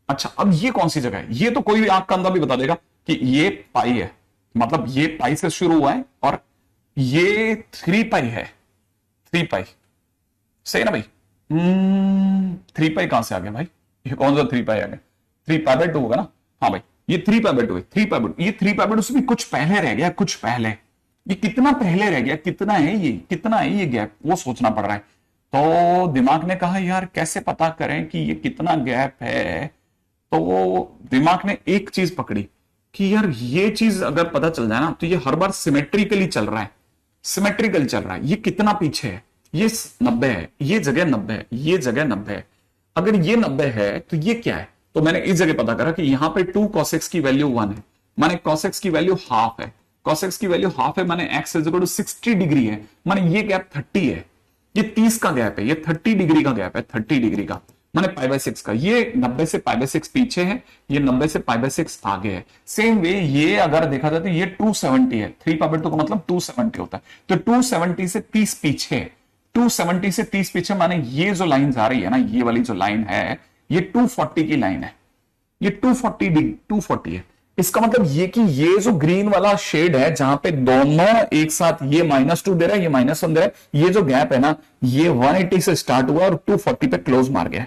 अच्छा, अब ये कौन सी जगह है? ये तो कोई आंख का अंधा भी बता देगा कि ये पाई है, मतलब ये पाई से शुरू हुआ है और ये 3 पाई है, 3 पाई, सही है ना भाई? 3 पाई कहां से आ गया भाई? ये कौन सा 3 पाई आ गया? 3 पाई बाय 2 होगा ना? हाँ भाई, ये 3 पाई बाय 2 है, 3 पाई बाय 2, ये 3 पाई बाय 2 से भी कुछ पहले रह गया, कुछ पहले। ये कितना पहले रह गया, कितना है ये, कितना है ये गैप, वो सोचना पड़ रहा है। तो दिमाग ने कहा यार कैसे पता करें कि ये कितना गैप है? तो दिमाग ने एक चीज पकड़ी कि यार ये चीज अगर पता चल जाए ना तो ये हर बार सिमेट्रिकली चल रहा है, सिमेट्रिकल चल रहा है। ये कितना पीछे है? ये 90 है, ये जगह 90 है, ये जगह 90 है। अगर ये 90 है तो ये क्या है? तो मैंने इस जगह पता करा कि यहां पे 2 cos x की वैल्यू 1 है, माने cos x की वैल्यू हाफ है, cos x की वैल्यू हाफ है, माने x is equal to 60 degree है, माने ये गैप 30 है, ये 30 का गैप है, ये 30 डिग्री का गैप है, 30 डिग्री का, माने π/6 का। ये 90 से π/6 पीछे है, ये 90 से π/6 आगे है। सेम वे ये अगर देखा जाए तो ये 270 है, 3π/2 का मतलब 270 होता है, तो 270 से 30 पीछे, 270 से 30 पीछे, माने ये जो लाइन आ रही है ना, ये वाली जो लाइन है, ये 240 की लाइन है, ये 240 है। इसका मतलब ये कि ये जो ग्रीन वाला शेड है जहां पे दोनों एक साथ, ये -2 दे रहा है, ये -1 दे रहा है, ये जो गैप है ना, ये 180 से स्टार्ट हुआ और 240 पे क्लोज मार गया।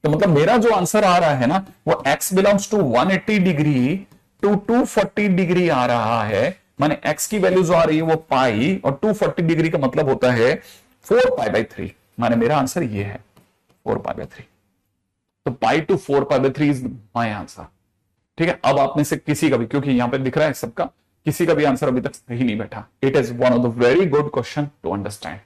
तो मतलब मेरा जो आंसर आ रहा है ना, वो x belongs to 180 degree to 240 degree आ रहा है, माने x की वैल्यू जो आ रही है वो पाई, और 240 डिग्री का मतलब होता है 4π/3, माने मेरा आंसर ये है 4π/3। तो पाई टू 4π/3 इज माय आंसर। ठीक है, अब आप में से किसी का भी, क्योंकि यहां पे दिख रहा है सबका, किसी का भी आंसर अभी तक सही नहीं बैठा। It is one of the very good question to understand,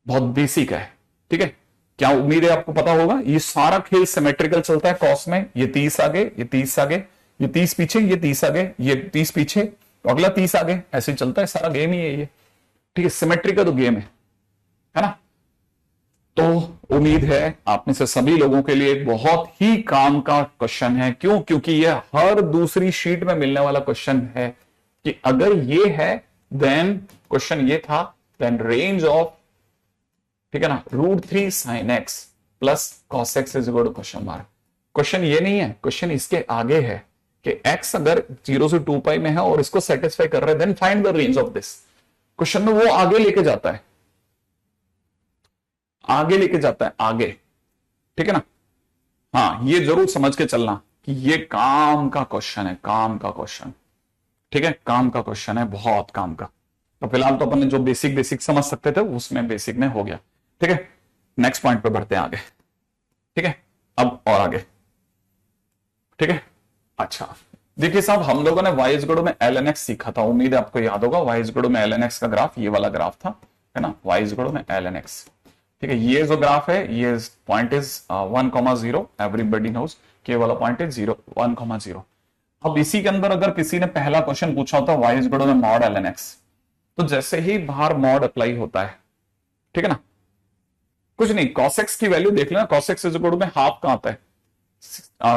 बहुत बेसिक है। ठीक है, क्या उम्मीद है आपको पता होगा? ये सारा खेल सिमेट्रिकल चलता है कॉस में, ये 30 आगे, ये 30 आगे, ये 30 पीछे, ये 30 आगे, ये 30 पीछे, तो अगला 30 आगे, ऐसे चलता है, सारा गेम ही है ये। ठीक है, सिमेट्रिक का तो गेम है ना? तो उम्मीद है आप में से सभी लोगों के लिए एक बहुत ही काम का क्वेश्चन है। क्यों? क्योंकि ये हर दूसरी शीट में मिलने वाला क्वेश्चन है कि अगर ये है, देन क्वेश्चन ये था, देन रेंज ऑफ, ठीक है ना, √3 sin x plus cos x is equal to question mark. Question ये नहीं है, क्वेश्चन इसके आगे है कि x अगर 0 से 2 पाई में है और इसको सेटिस्फाई कर रहा है, then find the range of this. Question में वो आगे लेके जाता है, आगे लेके जाता है, आगे। ठीक है ना? हाँ, ये जरूर समझ के चलना कि ये काम का क्वेश्चन है, काम का क्वेश्चन। ठीक है, काम का क्वेश्चन है, बहुत काम का। तो फिलहाल तो अपन ने जो बेसिक बेसिक समझ सकते थे उसमें बेसिक में हो गया। ठीक है, नेक्स्ट पॉइंट पे बढ़ते हैं आगे। ठीक है, अब और आगे। ठीक है, अच्छा देखिए साहब, हम लोगों ने y इक्वल टू में ln x सीखा था, उम्मीद है आपको याद होगा। y इक्वल टू में ln x का ग्राफ ये वाला ग्राफ था, है ना? y इक्वल टू में ln x। ठीक है, ये जो ग्राफ है, ये पॉइंट इज 1,0, एवरीबॉडी नोज कि वाला पॉइंट इज 1,0। अब इसी के अंदर अगर किसी ने पहला क्वेश्चन पूछा होता y इक्वल टू में मॉड ln x, तो जैसे ही बाहर मॉड अप्लाई होता है, ठीक है ना, कुछ नहीं, cos x की वैल्यू देख लेना, cos x is equal to में हाफ कहां आता है,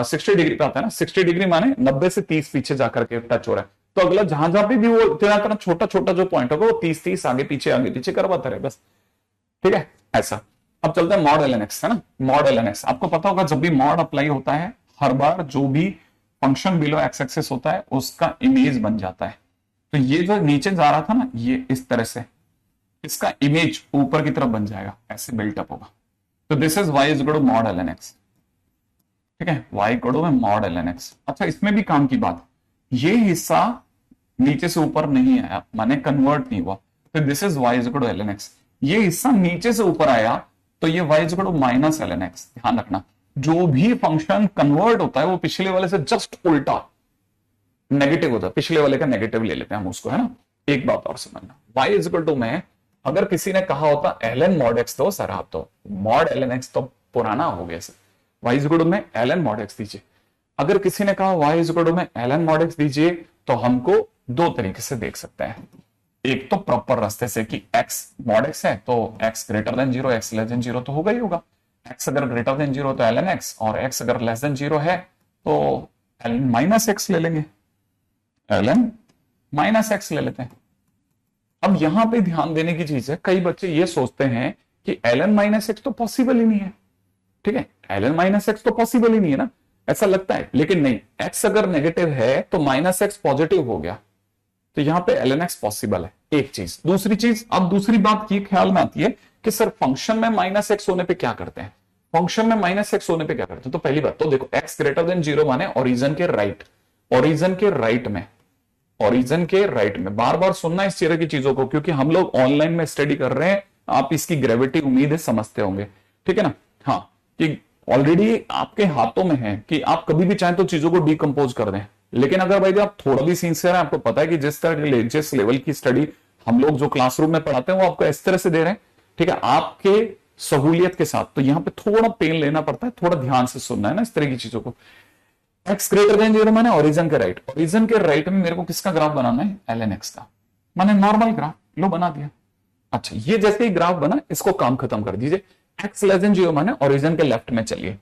60 डिग्री पे आता है ना। 60 डिग्री माने 90 से 30 पीछे जाकर के टच हो रहा है, तो अगला जहां जहां पे भी वो इतना छोटा छोटा जो पॉइंट होगा वो 30 आगे पीछे करवाता रहे बस। ठीक है, ऐसा। अब चलता है मॉड ln x, है ना? मॉड ln x आपको पता होगा, जब भी मॉड अप्लाई होता है, हर बार जो भी फंक्शन बिलो x एक्सिस होता है उसका इमेज बन जाता है। तो ये जो नीचे जा रहा था ना, ये इस तरह से इसका इमेज ऊपर की तरफ बन जाएगा, ऐसे बिल्टअप होगा। तो this is y is equal to mod ln x। ठीक है, y equal to mod ln x। अच्छा, इसमें भी काम की बात, ये हिस्सा नीचे से ऊपर नहीं आया, माने कन्वर्ट नहीं हुआ, तो this is y is equal to ln x। ये हिस्सा नीचे से ऊपर आया तो ये y is equal to minus ln x। ध्यान रखना, जो भी फंक्शन कन्वर्ट होता है वो पिछले वाले से जस्ट उल्टा नेगेटिव होता है, पिछले वाले का नेगेटिव ले लेते हैं हम उसको, है ना? एक बात और समझना, y इज इक्वल टू में अगर किसी ने कहा होता ln mod x, तो सर आप तो mod ln x तो पुराना हो गया sir, y is equal to में ln mod x दीजिए। अगर किसी ने कहा y इज इक्वल टू में ln mod x दीजिए, तो हमको दो तरीके से देख सकते हैं। एक तो प्रॉपर रास्ते से कि x mod x है तो x greater than 0, x less than 0 तो होगा ही होगा। x अगर ग्रेटर देन 0 तो ln x, और x अगर लेस देन 0 है तो ln माइनस x ले लेंगे, ln माइनस x ले लेते हैं। अब यहां पे ध्यान देने की चीज है, कई बच्चे ये सोचते हैं कि ln माइनस एक्स तो पॉसिबल ही नहीं है। ठीक है, ln माइनस एक्स तो पॉसिबल ही नहीं है ना, ऐसा लगता है, लेकिन नहीं, x अगर नेगेटिव है तो माइनस एक्स पॉजिटिव हो गया, तो यहां पे ln x पॉसिबल है, एक चीज। दूसरी चीज, अब दूसरी बात ये ख्याल में आती है कि सर फंक्शन में माइनस एक्स होने पे क्या करते हैं, फंक्शन में माइनस एक्स होने पे क्या करते हैं। तो पहली बात तो देखो, x ग्रेटर देन 0 माने ओरिजिन के राइट, ओरिजिन के राइट में, ओरिजिन के राइट में। बार बार सुनना इस तरह की चीजों को, क्योंकि हम लोग ऑनलाइन में स्टडी कर रहे हैं, आप इसकी ग्रेविटी उम्मीद है समझते होंगे। ठीक है ना, हाँ, कि ऑलरेडी आपके हाथों में है कि आप कभी भी चाहें तो चीजों को डिकम्पोज कर दें, लेकिन अगर भाई आप थोड़ा भी सिंसियर हैं, आपको पता है कि जिस लेवल की स्टडी हम लोग जो क्लासरूम में पढ़ाते हैं वो आपको इस तरह से दे रहे हैं, ठीक है, आपके सहूलियत के साथ, तो यहां पे थोड़ा पेन लेना पड़ता है, थोड़ा ध्यान से सुनना है ना इस तरह की चीजों को। एक्स ग्रेटर देन 0 माने ओरिजिन के राइट, ओरिजिन के राइट में मेरे को किसका ग्राफ बनाना है, ln x का, माने नॉर्मल ग्राफ, लो बना दिया। अच्छा, ये जैसे ही ग्राफ बना, इसको काम खत्म कर दीजिए। x लेस देन 0 माने ओरिजिन के लेफ्ट में चलिए,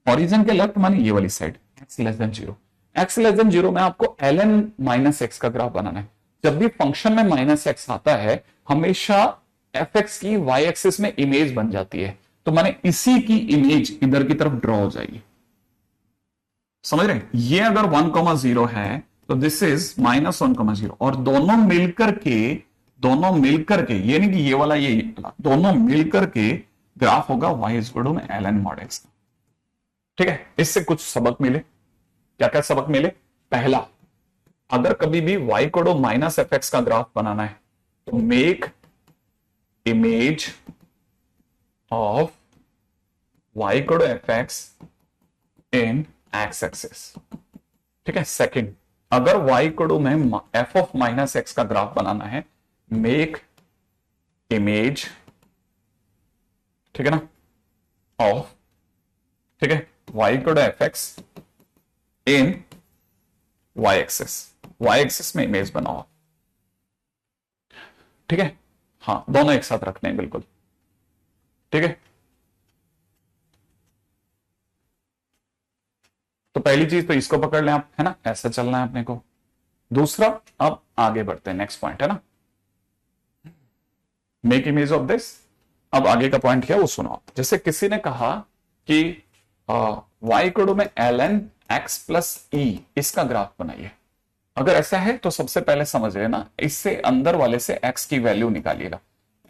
ओरिजिन के लेफ्ट माने ये वाली side, x less than 0, x less than 0 में आपको ln माइनस एक्स का ग्राफ बनाना है। जब भी फंक्शन में माइनस एक्स आता है, हमेशा fx की y एक्सिस में इमेज बन जाती है, तो माने इसी की इमेज इधर की तरफ ड्रॉ हो जाएगी, समझ रहे हैं। ये अगर 1,0 है तो दिस इज -1,0, और दोनों मिलकर के, ये नहीं कि ये वाला ये दोनों मिलकर के ग्राफ होगा y is equal to ln mod x। ठीक है, इससे कुछ सबक मिले, क्या क्या सबक मिले। पहला, अगर कभी भी y equal to minus f x का ग्राफ बनाना है तो make image of y equal to f x in x axis. ठीक है, सेकंड, अगर y इक्वल टू में f ऑफ माइनस एक्स का ग्राफ बनाना है, मेक इमेज, ठीक है ना, ऑफ, ठीक है, y equal to f x in y axis, y axis में इमेज बनाओ। ठीक है, हाँ, दोनों एक साथ रखने हैं बिल्कुल। ठीक है, तो पहली चीज तो इसको पकड़ लें आप, है ना, ऐसा चलना है अपने को। दूसरा, अब आगे बढ़ते हैं, नेक्स्ट पॉइंट है ना, मेक इमेज ऑफ दिस। अब आगे का पॉइंट क्या वो सुनो। जैसे किसी ने कहा कि y इक्वल टू में ln x प्लस e, इसका ग्राफ बनाइए। अगर ऐसा है तो सबसे पहले समझ लेना, इससे अंदर वाले से x की वैल्यू निकालिएगा,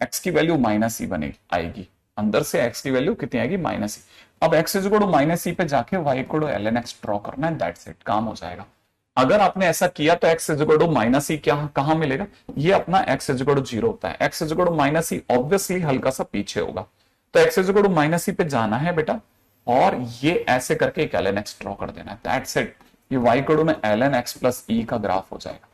x की वैल्यू माइनस ई बनेगी, आएगी अंदर से, x की वैल्यू कितनी आएगी, माइनस ई। अब x is equal to minus e पे जाके y equal to ln x draw करना है, दैट्स इट, काम हो जाएगा। अगर आपने ऐसा किया तो x is equal to minus e क्या कहां मिलेगा, ये अपना x इज इक्वल टू 0 होता है, x is equal to minus e obviously हल्का सा पीछे होगा, तो x is equal to minus e पे जाना है बेटा, और ये ऐसे करके एक ln x ड्रॉ कर देना है, दैट्स इट। ये y इक्वल टू में ln x प्लस e का ग्राफ हो जाएगा।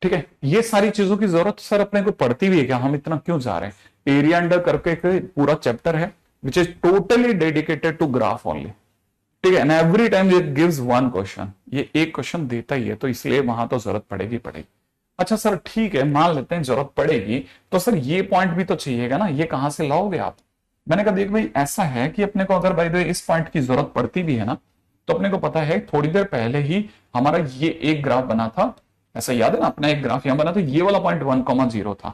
ठीक है, ये सारी चीजों की जरूरत सर अपने को पड़ती भी है क्या, हम इतना क्यों जा रहे हैं। एरिया अंडर करके पूरा चैप्टर है which is totally dedicated to graph only. ठीक है, and every time it gives one question, ये एक क्वेश्चन देता ही है, तो इसलिए वहां तो जरूरत पड़ेगी। अच्छा सर ठीक है, मान लेते हैं जरूरत पड़ेगी, तो सर ये पॉइंट भी तो चाहिएगा ना, ये कहां से लाओगे आप। मैंने कहा देख भाई, ऐसा है कि अपने को अगर भाई इस पॉइंट की जरूरत पड़ती भी है ना, तो अपने को पता है थोड़ी देर पहले ही हमारा ये एक ग्राफ बना था, ऐसा याद है ना, अपना एक ग्राफ यहां बना था, ये वाला पॉइंट 1,0 था।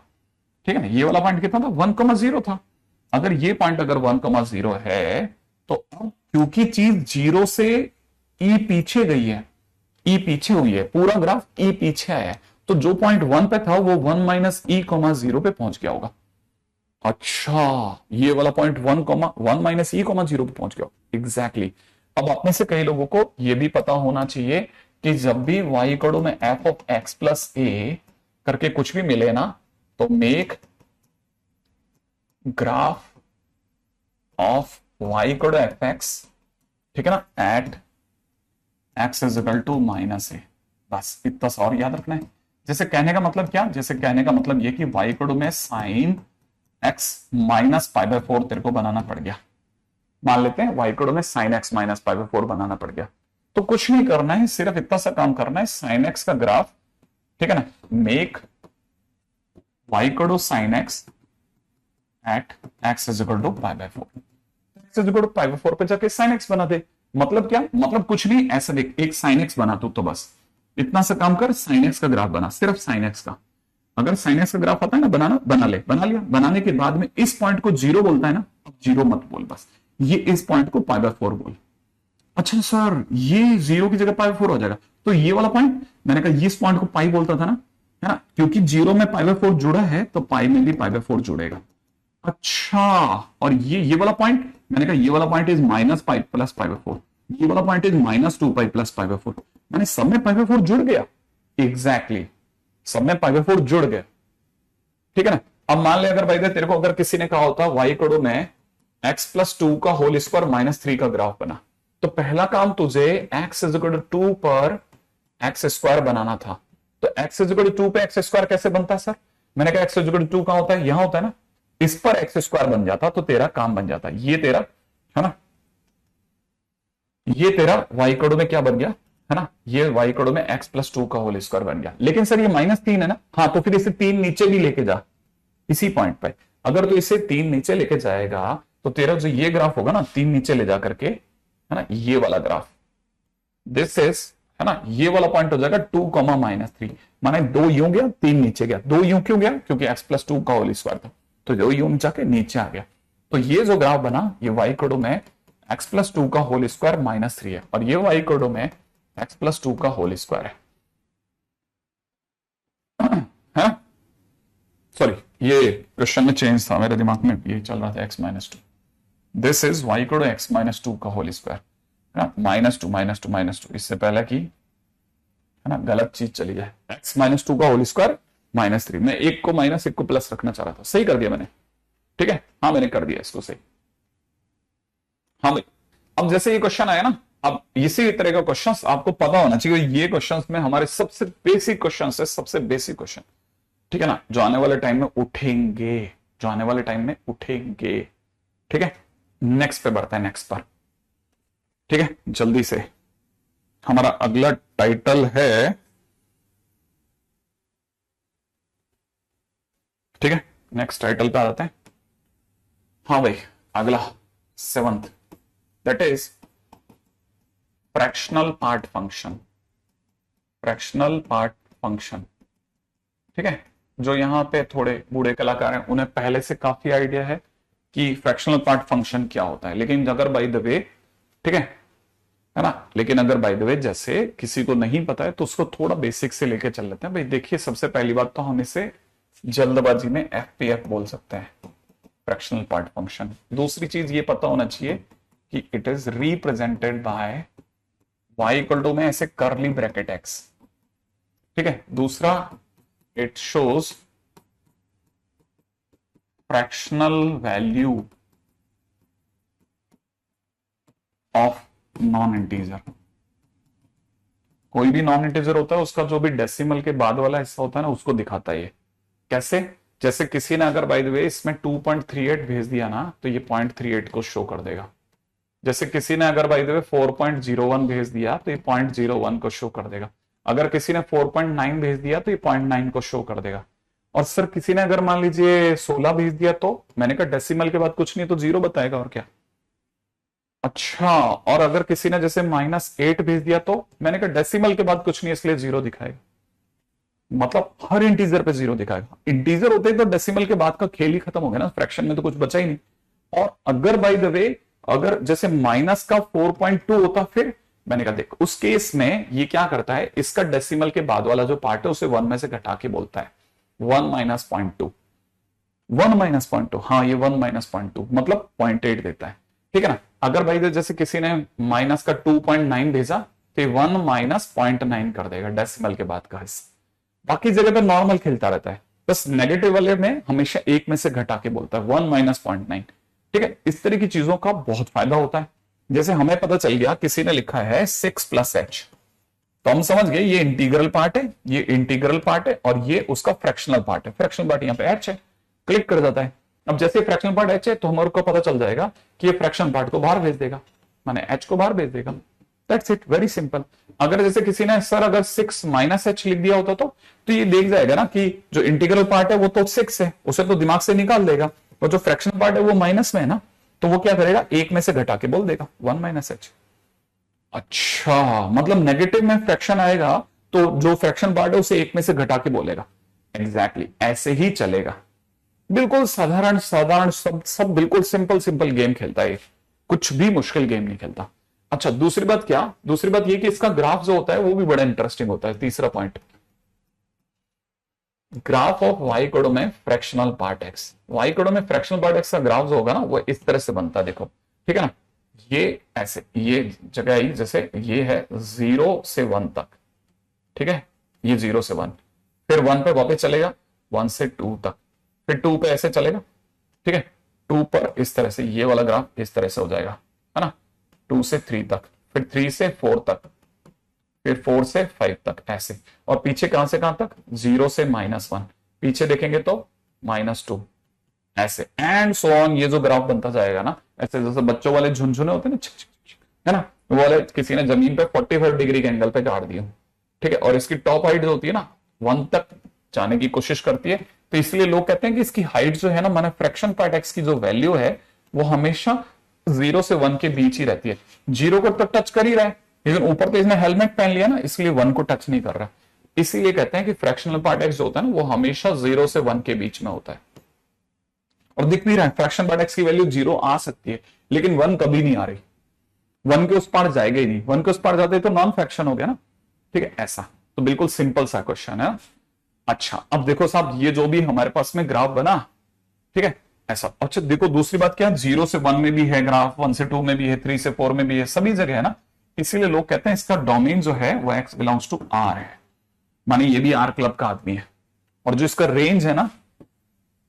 ठीक है ना, ये वाला पॉइंट कितना था, 1,0 था। अगर ये पॉइंट अगर 1,0 है, तो अब क्योंकि चीज 0 से ई पीछे गई है, ई पीछे हुई है, पूरा ग्राफ ई पीछे आया है, तो जो पॉइंट 1 पे था वो 1 माइनस ई 0 पे पहुंच गया होगा। अच्छा, ये वाला पॉइंट 1 माइनस ई 0 पे पहुंच गया, एग्जैक्टली। अब अपने से कई लोगों को यह भी पता होना चाहिए कि जब भी y इक्वल में f of x plus a करके कुछ भी मिले ना, तो make graph of y equal f x, ठीक है ना, at x is equal to minus a. बस इतना सा और याद रखना है। जैसे कहने का मतलब क्या, जैसे कहने का मतलब ये कि y इक्वल में sine x minus pi by 4 तेरे को बनाना पड़ गया, मान लेते हैं y इक्वल में sine x minus pi by 4 बनाना पड़ गया, तो कुछ नहीं करना है, सिर्फ इतना सा काम करना है, साइन x का ग्राफ, ठीक है ना, make y equal sine x at x is equal to pi by 4, x is equal to pi by 4 पे जाके साइन x बना दे। मतलब क्या, मतलब कुछ नहीं, ऐसा देख, एक साइन x बना तू, तो बस इतना सा काम कर, साइन x का ग्राफ बना, सिर्फ साइन x का। अगर sin x का ग्राफ आता है ना बनाना, बना लिया, बनाने के बाद में इस पॉइंट को 0 बोलता है ना, अब 0 मत बोल, बस ये इस पॉइंट को π/4 बोल। अच्छा सर ये 0 की जगह π/4 हो जाएगा, तो ये वाला पॉइंट, मैंने कहा इस पॉइंट को पाई बोलता था ना, है ना, क्योंकि 0 में π/4 जुड़ा है तो पाई में भी π/4 जुड़ेगा। अच्छा, और ये वाला पॉइंट, मैंने कहा ये वाला पॉइंट इज -π + π/4, ये वाला पॉइंट इज -2π + π/4, मैंने सब में π/4 जुड़ गया। एग्जैक्टली, सब में π/4 जुड़ गया, ठीक है ना। अब मान ले अगर भाई तेरे को अगर किसी ने कहा होता y इक्वल में x + 2 का होल स्क्वायर -3 का ग्राफ बना, तो पहला काम तुझे x = 2 पर x² बनाना था। तो x = 2 पे x² कैसे बनता है सर? मैंने कहा x = 2 कहां होता है, यहां होता है ना, इस पर x² बन जाता तो तेरा काम बन जाता। ये तेरा है ना, ये तेरा y इक्वल में क्या बन गया, है ना, ये y इक्वल में x + 2 का होल स्क्वायर बन गया। लेकिन सर ये -3 है ना, हाँ तो फिर इसे 3 नीचे भी लेके जा, इसी पॉइंट पे अगर तो इसे 3 नीचे लेके जाएगा तो तेरा जो ये ग्राफ होगा ना, 3 नीचे ले जा करके, है ना, ये वाला ग्राफ, दिस इज, है ना, ये वाला पॉइंट हो जाएगा 2, -3, माने 2 यूं गया 3 नीचे गया। 2 यूं क्यों गया? क्योंकि x + 2 का होल स्क्वायर था, तो 2 यूं जाके नीचे आ गया। तो ये जो ग्राफ बना, ये y इक्वल में x + 2 का होल स्क्वायर -3 है, और ये y इक्वल में x + 2 का होल स्क्वायर है। सॉरी, ये क्वेश्चन में चेंज था, मेरे दिमाग में ये चल रहा था x - 2, this is y equal x - 2 का होल स्क्वायर, है ना, -2, इससे पहले की, है ना, गलत चीज चली जाए, x - 2 का होल स्क्वायर -3, मैं एक को माइनस एक को प्लस रखना चाह रहा था, सही कर दिया मैंने, ठीक है, हाँ मैंने कर दिया इसको सही। हाँ भाई, अब जैसे ये क्वेश्चन आया ना, अब इसी तरह का क्वेश्चन आपको पता होना चाहिए, ये क्वेश्चन में हमारे सबसे बेसिक क्वेश्चन है, सबसे बेसिक क्वेश्चन, ठीक है ना, जो आने वाले टाइम में उठेंगे, जो आने वाले टाइम में उठेंगे, ठीक है। नेक्स्ट पे बढ़ता है, नेक्स्ट पर, ठीक है, जल्दी से। हमारा अगला टाइटल है, ठीक है, नेक्स्ट टाइटल पे आ जाते हैं। हाँ भाई, अगला 7th, that is fractional part function, fractional part function, ठीक है। जो यहां पे थोड़े बूढ़े कलाकार हैं उन्हें पहले से काफी आइडिया है कि फ्रैक्शनल पार्ट फंक्शन क्या होता है, लेकिन अगर बाय द वे, ठीक है ना, लेकिन अगर बाय द वे जैसे किसी को नहीं पता है तो उसको थोड़ा बेसिक से लेके चल लेते हैं। भाई देखिए, सबसे पहली बात तो हम इसे जल्दबाजी में FPF बोल सकते हैं, फ्रैक्शनल पार्ट फंक्शन। दूसरी चीज ये पता होना चाहिए कि it is represented by y equal to में ऐसे कर्ली ब्रैकेट x, ठीक है। दूसरा, it shows fractional value of non integer. कोई भी नॉन इंटीजर होता है उसका जो भी डेसिमल के बाद वाला हिस्सा होता है ना, उसको दिखाता है ये। कैसे? जैसे किसी ने अगर बाय द वे इसमें 2.38 भेज दिया ना, तो ये 0.38 को शो कर देगा। जैसे किसी ने अगर बाय द वे 4.01 भेज दिया तो ये 0.01 को शो कर देगा। अगर किसी ने 4.9 भेज दिया तो ये 0.9 को शो कर देगा। और सर किसी ने अगर मान लीजिए 16 भेज दिया, तो मैंने कहा डेसिमल के बाद कुछ नहीं तो 0 बताएगा, और क्या। अच्छा, और अगर किसी ने जैसे -8 भेज दिया, तो मैंने कहा डेसिमल के बाद कुछ नहीं इसलिए 0 दिखाएगा। मतलब हर इंटीजर पे 0 दिखाएगा। इंटीजर होते तो डेसिमल के बाद का खेल ही खत्म हो गया ना, फ्रैक्शन में तो कुछ बचा ही नहीं। और अगर बाय द वे अगर जैसे माइनस का 4.2 होता, फिर मैंने कहा देख उस केस में ये क्या करता है, इसका डेसिमल के बाद वाला जो पार्ट है उसे 1 में से घटा के बोलता है 1 - 0.2, 1 - 0.2, हाँ ये 1 - 0.2 मतलब 0.8 देता है, ठीक है ना। अगर भाई जैसे किसी ने माइनस का 2.9 भेजा तो 1 - 0.9 कर देगा डेसिमल के बाद का हिस्सा। बाकी जगह पे नॉर्मल खेलता रहता है, बस नेगेटिव वाले में हमेशा 1 में से घटा के बोलता है 1 - 0.9, ठीक है। इस तरह की चीजों का बहुत फायदा होता है। जैसे हमें पता चल गया किसी ने लिखा है 6 + h, तो हम समझ गए ये इंटीग्रल पार्ट है, ये इंटीग्रल पार्ट है, और ये उसका फ्रैक्शनल पार्ट है। फ्रैक्शनल पार्ट यहाँ पे h है, क्लिक कर जाता है। अब जैसे फ्रैक्शनल पार्ट h है तो हमारे को पता चल जाएगा कि ये फ्रैक्शन पार्ट को बाहर भेज देगा, माने h को बाहर भेज देगा। That's it, very simple. अगर जैसे किसी ने सर अगर 6 - h लिख दिया होता तो ये देख जाएगा ना कि जो इंटीग्रल पार्ट है वो तो 6 है, उसे तो दिमाग से निकाल देगा, और जो फ्रैक्शनल पार्ट है वो माइनस में है ना, तो वो क्या करेगा 1 में से घटा के बोल देगा 1 - h। अच्छा, मतलब नेगेटिव में फ्रैक्शन आएगा तो जो फ्रैक्शन पार्ट है उसे 1 में से घटा के बोलेगा। एग्जैक्टली ऐसे ही चलेगा। बिल्कुल साधारण साधारण सब सब बिल्कुल सिंपल सिंपल गेम खेलता है, कुछ भी मुश्किल गेम नहीं खेलता। अच्छा दूसरी बात क्या, दूसरी बात ये कि इसका ग्राफ जो होता है वो भी बड़ा इंटरेस्टिंग होता है। तीसरा पॉइंट, ग्राफ ऑफ वाई कोडो में फ्रैक्शनल पार्ट एक्स, वाई कोडो में फ्रैक्शनल पार्ट एक्स का ग्राफ जो होगा ना वो इस तरह से बनता है, देखो ठीक है ना, ये ऐसे, ये जगह आई जैसे ये है 0 से 1 तक, ठीक है, ये 0 से 1, फिर 1 पे वापस चलेगा 1 से 2 तक, फिर 2 पे ऐसे चलेगा, ठीक है, 2 पर इस तरह से ये वाला ग्राफ इस तरह से हो जाएगा, है ना, 2 से 3 तक, फिर 3 से 4 तक, फिर 4 से 5 तक ऐसे, और पीछे कहां से कहां तक 0 से -1, पीछे देखेंगे तो -2 ऐसे एंड सो ऑन। ये जो ग्राफ बनता जाएगा ना ऐसे, जैसे बच्चों वाले झुनझुने होते हैं ना, छिक छिक छिक, है ना, वो वाले किसी ने जमीन पे 45 डिग्री के एंगल पे काट दिया, ठीक है, और इसकी टॉप हाइट जो होती है ना 1 तक जाने की कोशिश करती है, तो इसलिए लोग कहते हैं कि इसकी हाइट जो है ना, माने फ्रैक्शन पार्ट एक्स की जो वैल्यू है वो हमेशा 0 से 1 के बीच ही रहती है। 0 को तो टच कर ही रहा है, लेकिन ऊपर तो इसने हेलमेट पहन लिया ना, इसलिए 1 को टच नहीं कर रहा, इसीलिए कहते हैं कि फ्रैक्शनल पार्ट एक्स जो होता है ना वो हमेशा 0 से 1 के बीच में होता है। और दिख भी रहा है फ्रैक्शन पार्ट एक्स की वैल्यू 0 आ सकती है, लेकिन 1 कभी नहीं आ रही, 1 के उस पार जाएगा ही नहीं, 1 के उस पार जाते तो नॉन फ्रैक्शन हो गया ना, ठीक है, ऐसा तो बिल्कुल सिंपल सा क्वेश्चन है। अच्छा अब देखो साहब, ये जो भी हमारे पास में ग्राफ बना, ठीक है, ऐसा। अच्छा देखो दूसरी बात क्या, 0 से 1 में भी है ग्राफ, 1 से 2 में भी है, 3 से 4 में भी है, सभी जगह है ना, इसीलिए लोग कहते हैं इसका डोमेन जो है वो x बिलोंग्स टू R है, माने ये भी R क्लब का आदमी है, और जो इसका रेंज है ना,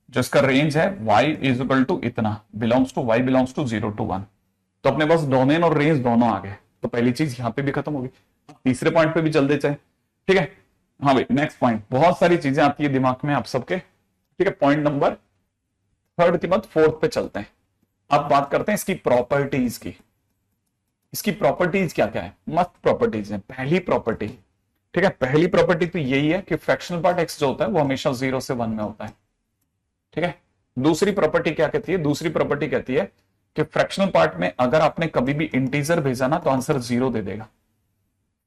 जो इसका रेंज है y इज इक्वल टू इतना, belongs to y belongs to 0 to 1, तो अपने पास डोमेन और रेंज दोनों आ गए, तो पहली चीज यहां पे भी खत्म होगी। तीसरे पॉइंट पे भी चल दे चाहे, ठीक है, हाँ भाई नेक्स्ट पॉइंट, बहुत सारी चीजें आती है दिमाग में आप सबके, ठीक है, पॉइंट नंबर 3 के बाद 4 पे चलते हैं। अब बात करते हैं इसकी प्रॉपर्टीज की, इसकी प्रॉपर्टीज क्या क्या है, मस्त प्रॉपर्टीज है। पहली प्रॉपर्टी, ठीक है, पहली प्रॉपर्टी तो यही है कि फ्रैक्शनल पार्ट एक्स जो होता है वो हमेशा 0 से 1 में होता है, ठीक है। दूसरी प्रॉपर्टी क्या कहती है, दूसरी प्रॉपर्टी कहती है कि फ्रैक्शनल पार्ट में अगर आपने कभी भी इंटीजर भेजा ना तो आंसर 0 दे देगा,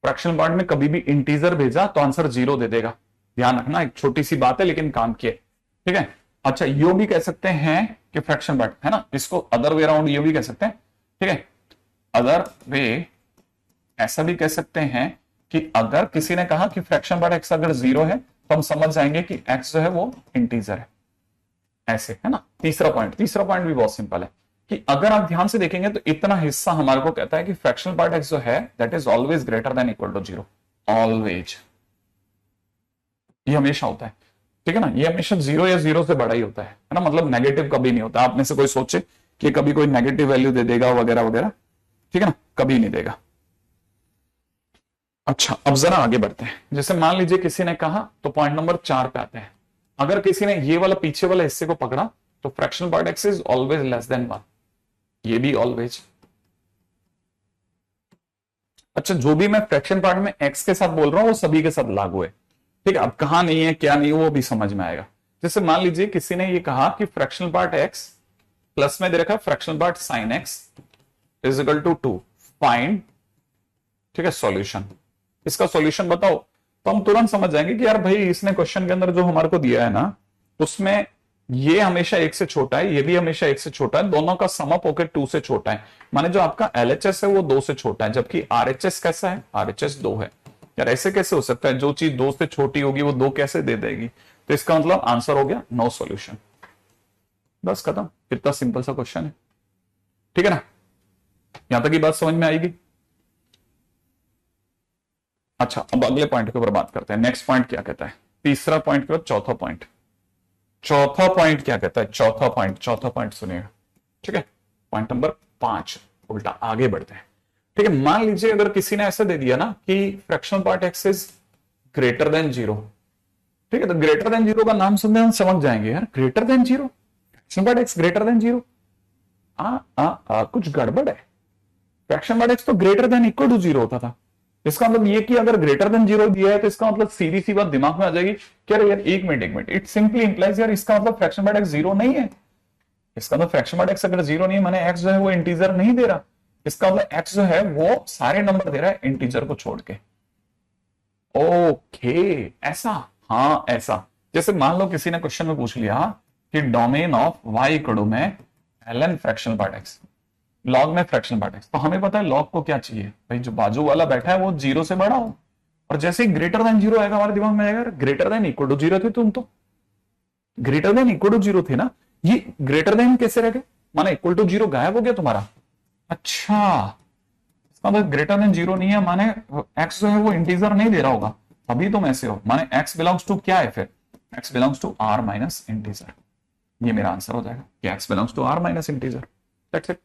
फ्रैक्शनल पार्ट में कभी भी इंटीजर भेजा तो आंसर 0 दे देगा, ध्यान रखना, एक छोटी सी बात है लेकिन काम की है, ठीक है। अच्छा यो भी कह सकते हैं कि फ्रैक्शन पार्ट है ना, इसको अदर वे अराउंड यो भी कह सकते हैं, ठीक है, अदर वे ऐसा भी कह सकते हैं कि अगर किसी ने कहा कि फ्रैक्शन पार्ट एक्स अगर 0 है तो हम समझ जाएंगे कि एक्स जो है वो इंटीजर है, ऐसे, है ना। तीसरा पॉइंट भी बहुत सिंपल है कि अगर आप ध्यान से देखेंगे तो इतना हिस्सा हमारे को कहता है कि फ्रैक्शनल पार्ट एक्स जो है that is always greater than equal to 0, always, ये हमेशा होता है, ठीक है ना, ये हमेशा 0 या 0 से बड़ा ही होता है ना, मतलब नेगेटिव कभी नहीं होता। आप में से कोई सोचे कि कभी कोई नेगेटिव वैल्यू दे देगा वगैरह वगैरह, ठीक है ना, कभी नहीं देगा। अच्छा अब जरा आगे बढ़ते हैं, जैसे मान लीजिए किसी ने कहा, तो पॉइंट नंबर 4 पे आते हैं, अगर किसी ने ये वाला पीछे वाला हिस्से को पकड़ा तो fractional part x is always less than 1, ये भी ऑलवेज। अच्छा जो भी मैं फ्रैक्शन पार्ट में एक्स के साथ बोल रहा हूं वो सभी के साथ लागू है, ठीक है, अब कहां नहीं है क्या नहीं वो भी समझ में आएगा। जैसे मान लीजिए किसी ने ये कहा कि फ्रैक्शनल पार्ट एक्स प्लस में दे रखा fractional part sine x is equal to 2, find, ठीक है, सॉल्यूशन, इसका सॉल्यूशन बताओ, तो हम तुरंत समझ जाएंगे कि यार भाई इसने क्वेश्चन के अंदर जो हमारे को दिया है ना उसमें ये हमेशा 1 से छोटा है, ये भी हमेशा 1 से छोटा है, दोनों का सम अप होकर 2 से छोटा है, माने जो आपका LHS है वो 2 से छोटा है, जबकि RHS कैसा है, RHS 2 है। यार ऐसे कैसे हो सकता है, जो चीज 2 से छोटी होगी वो 2 कैसे दे देगी, तो इसका मतलब आंसर हो गया नो सॉल्यूशन, बस खत्म, कितना सिंपल सा क्वेश्चन है, ठीक है ना, यहां तक की बात समझ में आएगी। अच्छा अब अगले पॉइंट के ऊपर बात करते हैं, नेक्स्ट पॉइंट क्या कहता है, तीसरा पॉइंट के बाद चौथा पॉइंट, चौथा पॉइंट क्या कहता है, चौथा पॉइंट सुनिएगा, ठीक है, पॉइंट नंबर 5, उल्टा आगे बढ़ते हैं, ठीक है। मान लीजिए अगर किसी ने ऐसा दे दिया ना कि fractional part x is greater then 0, ठीक है, तो ग्रेटर देन 0 का नाम सुनते हम समझ जाएंगे यार, greater than 0, fractional part x greater than 0, कुछ गड़बड़ है, फ्रैक्शन पार्ट एक्स तो ग्रेटर देन इक्वल टू 0 होता था, इसका मतलब ये कि अगर ग्रेटर देन 0 दिया है तो इसका मतलब सीधी सी बात दिमाग में आ जाएगी क्या यार, एक मिनट, इट सिंपली इंप्लाइज यार इसका मतलब फ्रैक्शन पार्ट एक्स 0 नहीं है, इसका मतलब फ्रैक्शन पार्ट एक्स अगर 0 नहीं है माने एक्स जो है वो इंटीजर नहीं दे रहा, इसका मतलब एक्स जो है वो सारे नंबर दे रहा है इंटीजर को छोड़ के, ओके ऐसा, हाँ ऐसा, जैसे मान लो किसी ने क्वेश्चन में पूछ लिया कि domain of y equal to में ln fractional part x, log में फ्रैक्शनल पार्ट x, तो हमें पता है लॉग को क्या चाहिए भाई, जो बाजू वाला बैठा है वो 0 से बड़ा हो, और जैसे ही ग्रेटर देन 0 आएगा हमारे दिमाग में आएगा ग्रेटर देन इक्वल टू 0 थे तुम, तो ग्रेटर देन इक्वल टू 0 थे ना, ये ग्रेटर देन कैसे रह गए, माने इक्वल टू 0 गायब हो गया तुम्हारा। अच्छा, इसका मतलब ग्रेटर देन 0 नहीं है, माने x जो है वो इंटीजर नहीं दे रहा होगा, तभी तुम ऐसे हो, माने x बिलोंग्स टू क्या है फिर, x belongs to r minus integer. ये मेरा आंसर हो जाएगा कि x belongs to r minus integer. That's it,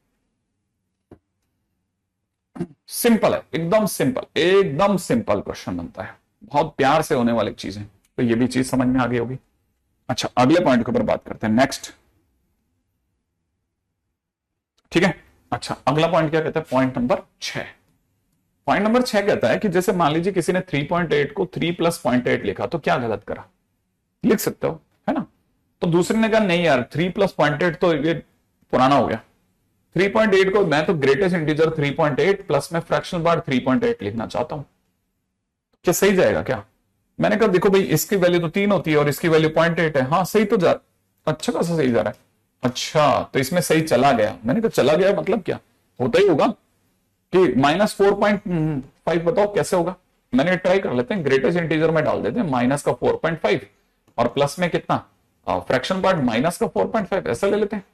simple है, एकदम सिंपल, एकदम सिंपल क्वेश्चन बनता है, बहुत प्यार से होने वाली चीज है, तो ये भी चीज समझ में आ गई होगी। अच्छा, अगले पॉइंट के ऊपर बात करते हैं, नेक्स्ट, ठीक है। अच्छा, अगला पॉइंट क्या कहता है, पॉइंट नंबर 6। पॉइंट नंबर 6 कहता है कि जैसे मान लीजिए किसी ने 3.8 को 3 प्लस 0.8 लिखा, तो क्या गलत करा, लिख सकते हो, है ना। तो दूसरे ने कहा नहीं यार 3 प्लस 0.8 तो ये पुराना हो गया, 3.8 को मैं तो ग्रेटेस्ट इंटीजर 3.8 प्लस में फ्रैक्शनल पार्ट 3.8 लिखना चाहता हूं, क्या सही जाएगा क्या। मैंने कहा देखो भाई इसकी वैल्यू तो 3 होती है और इसकी वैल्यू 0.8 है, हाँ सही तो जा, अच्छा खासा सही जा रहा है। अच्छा, तो इसमें सही चला गया, मैंने कहा चला गया मतलब क्या, होता ही होगा कि -4.5 बताओ कैसे होगा। मैंने ट्राई कर लेते हैं, ग्रेटेस्ट इंटीजर में डाल देते हैं माइनस का 4.5 और प्लस में कितना फ्रैक्शन पार्ट माइनस का 4.5, ऐसा ले लेते हैं,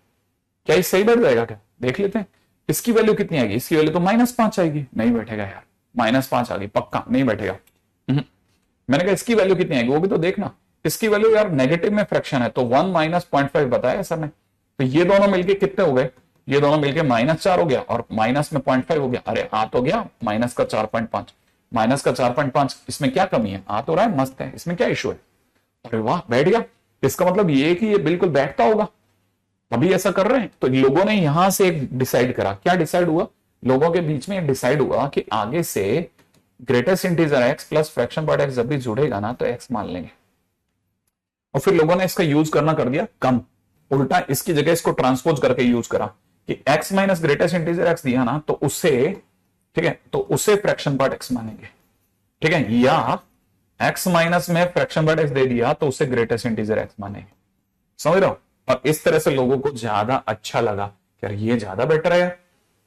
क्या ये सही बैठ जाएगा क्या, देख लेते हैं। इसकी वैल्यू कितनी आएगी, इसकी वैल्यू तो -5 आएगी, नहीं बैठेगा यार, -5 आ गई पक्का नहीं बैठेगा। मैंने कहा इसकी वैल्यू कितनी आएगी वो भी तो देखना, इसकी वैल्यू यार नेगेटिव में फ्रैक्शन है तो 1 माइनस 0.5 बताया सर ने, तो ये दोनों मिलके कितने हो गए, ये दोनों मिलके -4 हो गया और माइनस में 0.5 हो गया, अरे आ तो गया माइनस का 4.5, माइनस का 4.5, इसमें क्या कमी है, आ तो रहा है, मस्त है, इसमें क्या इशू है, अरे वाह बैठ गया। इसका मतलब ये कि ये बिल्कुल बैठता होगा, अभी ऐसा कर रहे हैं। तो लोगों ने यहां से एक डिसाइड करा, क्या डिसाइड हुआ, लोगों के बीच में डिसाइड हुआ कि आगे से greatest integer x plus fraction part x जब भी जुड़ेगा ना तो x मान लेंगे, और फिर लोगों ने इसका यूज करना कर दिया कम, उल्टा इसकी जगह इसको ट्रांसपोज करके यूज करा कि x minus greatest integer x दिया ना तो उससे, ठीक है, तो उससे फ्रैक्शन पार्ट x मानेंगे, ठीक है, या x माइनस में फ्रैक्शन पार्ट x दे दिया तो उससे ग्रेटेस्ट इंटीजर x मानेंगे, समझ रहे हो। और इस तरह से लोगों को ज्यादा अच्छा लगा यार ये ज्यादा बेटर है,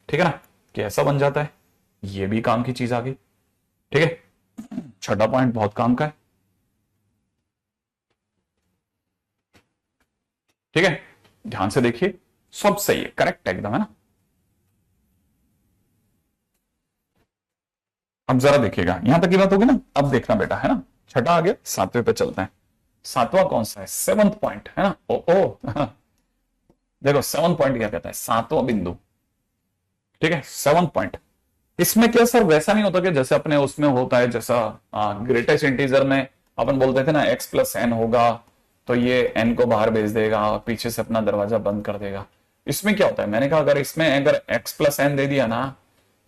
ठीक है ना, कैसा बन जाता है, ये भी काम की चीज आ गई, ठीक है। छठा पॉइंट बहुत काम का है, ठीक है, ध्यान से देखिए, सब सही है, करेक्ट है एकदम, है ना। अब जरा देखिएगा, यहां तक की बात होगी ना, अब देखना बेटा, है ना। छठा आ गया, 7वें पे चलते हैं। 7वां कौन सा है, 7th पॉइंट, है ना। ओ देखो 7th पॉइंट क्या कहता है, 7वां बिंदु, ठीक है, 7th पॉइंट। इसमें क्या सर वैसा नहीं होता कि जैसे अपने उसमें होता है, जैसा ग्रेटेस्ट इंटीजर में अपन बोलते थे ना x प्लस एन होगा तो ये n को बाहर भेज देगा और पीछे से अपना दरवाजा बंद कर देगा। इसमें क्या होता है, मैंने कहा अगर इसमें अगर x प्लस एन दे दिया ना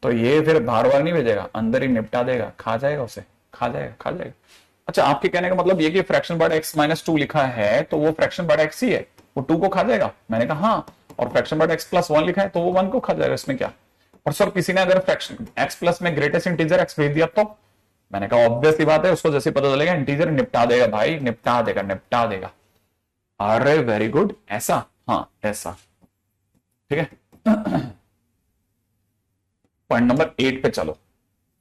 तो ये फिर बाहर बाहर नहीं भेजेगा, अंदर ही निपटा देगा, खा जाएगा उसे, खा जाएगा। अच्छा, आपके कहने का मतलब ये कि फ्रैक्शन पार्ट x माइनस 2 लिखा है तो वो फ्रैक्शन पार्ट x ही है, वो 2 को खा जाएगा। मैंने कहा हाँ, और फ्रैक्शन पार्ट x प्लस 1 लिखा है तो वो 1 को खा जाएगा, इसमें क्या। और सर किसी ने अगर फ्रैक्शन x प्लस में ग्रेटेस्ट इंटीजर x भेज दिया तो मैंने कहा ऑब्वियस सी बात है, उसको जैसे पता चलेगा इंटीजर निपटा देगा भाई, निपटा देगा। अरे वेरी गुड, ऐसा, हाँ ऐसा, ठीक है। पॉइंट नंबर 8 पे चलो,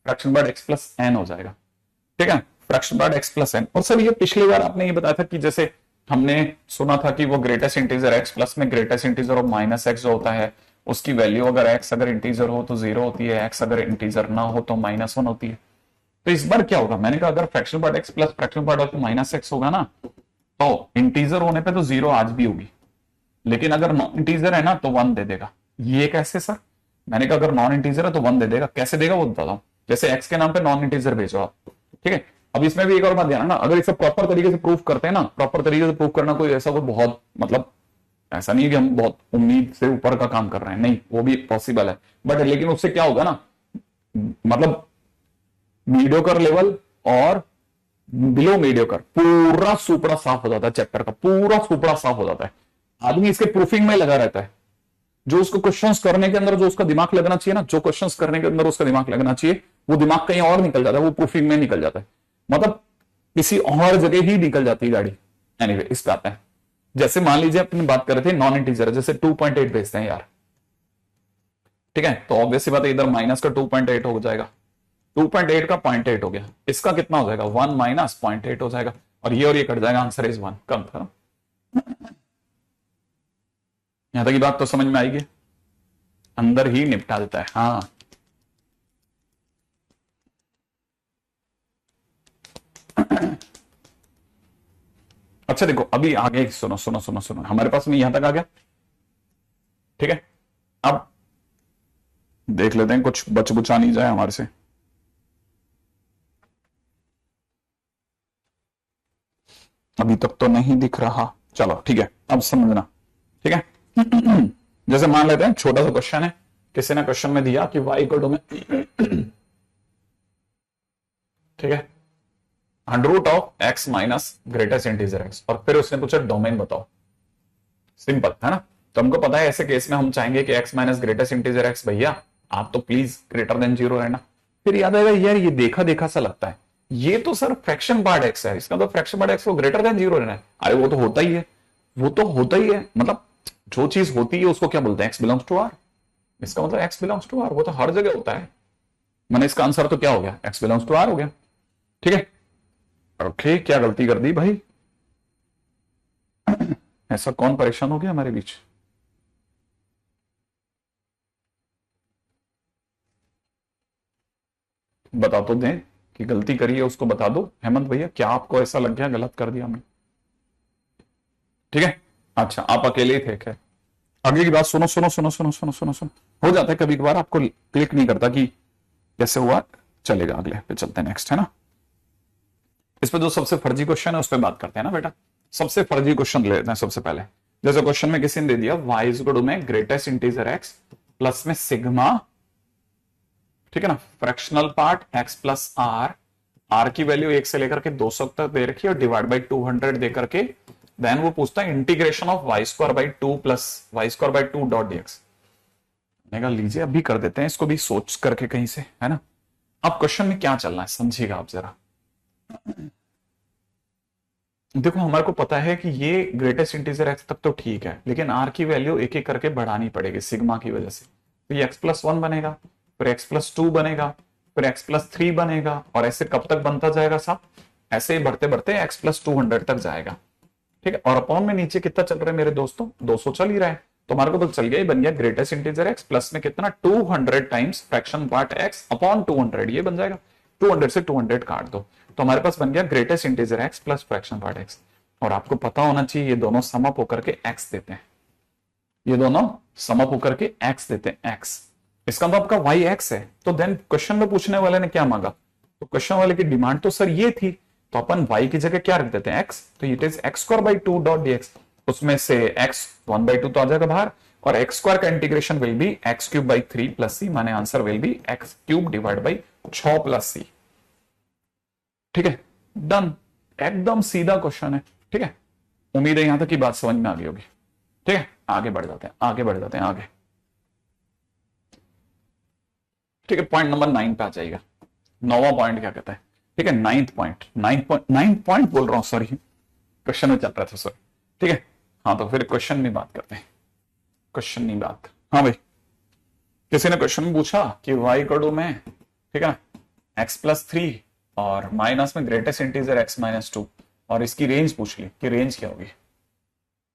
fraction part x plus n हो जाएगा, ठीक है, fraction part x plus n. और सर ये पिछली बार आपने ये बताया था कि जैसे हमने सुना था कि वो ग्रेटेस्ट इंटीजर x प्लस में ग्रेटेस्ट इंटीजर और माइनस x जो होता है उसकी वैल्यू अगर x अगर इंटीजर हो तो 0 होती है, x अगर इंटीजर ना हो तो -1 होती है। तो इस बार क्या होगा, मैंने कहा अगर fraction part x plus fraction part of -x होगा ना तो इंटीजर होने पे तो 0 आज भी होगी, लेकिन अगर नॉन इंटीजर है ना तो 1 दे देगा। ये कैसे सर, मैंने कहा अगर नॉन इंटीजर है तो 1 दे देगा, कैसे देगा वो बताता हूं। जैसे x के नाम पे नॉन इंटीजर भेजो आप, ठीक है। अब इसमें भी एक और बात ध्यान ना, अगर इसे प्रॉपर तरीके से प्रूफ करते हैं ना, प्रॉपर तरीके से प्रूफ करना कोई ऐसा कोई बहुत मतलब ऐसा नहीं है कि हम बहुत उम्मीद से ऊपर का काम कर रहे हैं, नहीं वो भी पॉसिबल है, बट लेकिन उससे क्या होगा ना, मतलब मीडियोकर लेवल और बिलो मीडियोकर पूरा सुपड़ा साफ हो जाता है, चैप्टर का पूरा सुपड़ा साफ हो जाता है। आदमी इसके प्रूफिंग में लगा रहता है, जो उसको क्वेश्चंस करने के अंदर जो उसका दिमाग लगना चाहिए ना, जो क्वेश्चंस करने के अंदर उसका दिमाग लगना चाहिए वो दिमाग कहीं और निकल जाता है, वो प्रूफिंग में निकल जाता है, मतलब किसी और जगह ही निकल जाती है गाड़ी, एनीवे इस पे आते हैं। जैसे मान लीजिए अपनी बात कर रहे थे नॉन इंटीजर, जैसे 2.8 भेजते हैं यार, ठीक है, तो ऑब्वियस सी बात है इधर माइनस का 2.8 हो जाएगा, 2.8 का 0.8 हो गया, इसका कितना हो जाएगा 1 माइनस 0.8 हो जाएगा, और ये कट जाएगा, आंसर इज 1। कंफर्म। यहां तक की बात तो समझ में आएगी, अंदर ही निपटा देता है। हाँ अच्छा देखो अभी आगे सुनो सुनो सुनो सुनो, हमारे पास में यहां तक आ गया, ठीक है। अब देख लेते हैं कुछ बच बुचा नहीं जाए हमारे से। अभी तक तो नहीं दिख रहा, चलो ठीक है, अब समझना, ठीक है। जैसे मान लेते हैं छोटा सा क्वेश्चन है, किसी ने क्वेश्चन में दिया कि y इक्वल टू में ठीक है under root of x minus greatest integer x, और फिर उसने पूछा डोमेन बताओ। सिंपल है ना, तो हमको पता है ऐसे केस में हम चाहेंगे कि x minus greatest integer x, भैया आप तो प्लीज ग्रेटर देन 0 रहना। फिर याद आएगा यार ये देखा देखा सा लगता है, ये तो सर फ्रैक्शन पार्ट x है, इसका तो फ्रैक्शन पार्ट x को ग्रेटर देन 0 रहना है। अरे वो तो होता ही है, वो तो होता ही है, मतलब जो चीज होती है उसको क्या बोलते हैं, x बिलोंग्स टू r, इसका मतलब x बिलोंग्स टू r, वो तो हर जगह होता है। मैंने इसका आंसर तो क्या हो गया, x बिलोंग्स टू r हो गया, ठीक है। ओके क्या गलती कर दी भाई, ऐसा कौन परेशान हो गया हमारे बीच। बता तो दें कि गलती करी है, उसको बता दो हेमंत भैया, क्या आपको ऐसा लग गया गलत कर दिया हमने, ठीक है। अच्छा आप अकेले ही थे, खैर आगे की बात सुनो सुनो सुनो सुनो सुनो सुनो सुनो, हो जाता है कभी कभार आपको क्लिक नहीं करता कि कैसे हुआ, चलेगा अगले पे चलते हैं, नेक्स्ट है ना। इस पे जो सबसे फर्जी क्वेश्चन है उस पर बात करते हैं ना बेटा, सबसे फर्जी क्वेश्चन ले लेते हैं सबसे पहले। जैसे क्वेश्चन में किसी ने दे दिया y इज इक्वल टू में ग्रेटेस्ट इंटीजर x प्लस में सिग्मा, ठीक है ना, fractional part x plus r की वैल्यू 1 से लेकर के 200 तक दे रखी है और डिवाइड बाई 200 दे करके, देन वो पूछता है integration of y square by 2 plus y square by 2 dot dx। लीजिए अभी कर देते हैं इसको भी सोच करके कहीं से, है ना। अब क्वेश्चन में क्या चलना है समझिएगा आप जरा, देखो हमारे को पता है कि ये ग्रेटेस्ट इंटीजर x तक तो ठीक है, लेकिन r की वैल्यू एक एक करके बढ़ानी पड़ेगी सिग्मा की वजह से, तो ये x प्लस 1 बनेगा, फिर x प्लस 2 बनेगा, फिर x प्लस 3 बनेगा, और ऐसे कब तक बनता जाएगा साहब, ऐसे ही बढ़ते बढ़ते x प्लस 200 तक जाएगा, ठीक है। और अपॉन में नीचे कितना चल रहा है मेरे दोस्तों, 200 चल ही रहा है, तो हमारे को तो चल गया ही, बन गया ग्रेटेस्ट इंटीजर x प्लस में कितना 200 times fraction part x upon 200, ये बन जाएगा, 200 से 200 काट दो, तो हमारे पास बन गया greatest integer x plus fraction part x। और आपको पता होना चाहिए ये दोनों सम अप होकर के x देते हैं, ये दोनों सम अप होकर के x देते हैं, x इसका मतलब आपका y x है। तो देन क्वेश्चन में पूछने वाले ने क्या मांगा, तो क्वेश्चन वाले की डिमांड तो सर ये थी, तो अपन y की जगह क्या रख देते हैं x, तो it is x square by 2 dot dx, उसमें से x 1/2 तो आ जाएगा बाहर, और x स्क्वायर का integration will be x cube by 3 plus c, माने answer will be x cube divide by 6 plus c, ठीक है डन, एकदम सीधा क्वेश्चन है, ठीक है। उम्मीद है यहां तक की बात समझ में आ गई होगी, ठीक है। आगे बढ़ जाते हैं, आगे बढ़ जाते हैं आगे, ठीक है। पॉइंट नंबर 9 पे आ जाएगा, 9वां पॉइंट क्या कहता है, ठीक है, 9th पॉइंट बोल रहा हूं, सॉरी क्वेश्चन में चल रहा था सॉरी, ठीक है। हाँ तो फिर क्वेश्चन में बात करते हैं, क्वेश्चन नहीं बात, हाँ भाई किसी ने क्वेश्चन में पूछा कि y इक्वल टू में, ठीक है ना, x प्लस 3 और माइनस में ग्रेटेस्ट इंटीजर x माइनस 2, और इसकी रेंज पूछ ली कि रेंज क्या होगी,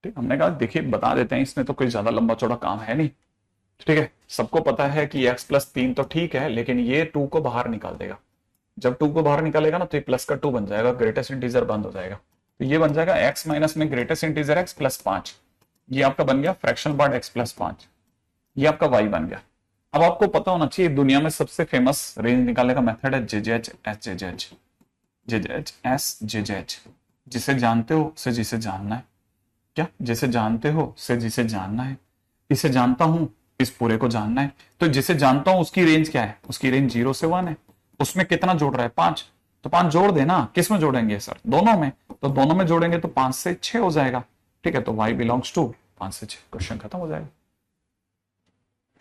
ठीक। हमने कहा देखिए बता देते हैं, इसमें तो कोई ज्यादा लंबा चौड़ा काम है नहीं, ठीक है। सबको पता है कि x प्लस 3 तो ठीक है, लेकिन ये 2 को बाहर निकाल देगा, जब 2 को बाहर निकालेगा ना तो ये प्लस का 2 बन जाएगा, ग्रेटेस्ट इंटीजर बंद हो जाएगा, तो ये बन जाएगा x माइनस में ग्रेटेस्ट इंटीजर x प्लस 5, ये आपका बन गया फ्रैक्शन पार्ट x प्लस 5, ये आपका y बन गया। अब आपको पता होना चाहिए दुनिया में सबसे फेमस रेंज निकालने का मेथड है JJH SJJH, JJH SJJH, जिसे जानते हो उसे जिसे जानना है, क्या जिसे जानते हो उसे जिसे जानना है, इसे जानता हूं इस पूरे को जानना है, तो जिसे जानता हूं उसकी रेंज क्या है, उसकी रेंज 0 से 1 है, उसमें कितना जोड़ रहा है 5, तो 5 जोड़ देना, किस में जोड़ेंगे सर, दोनों में, तो दोनों में जोड़ेंगे तो 5 से 6 हो जाएगा, ठीक है। तो y बिलोंग्स टू 5 से 6, क्वेश्चन खत्म हो जाएगा,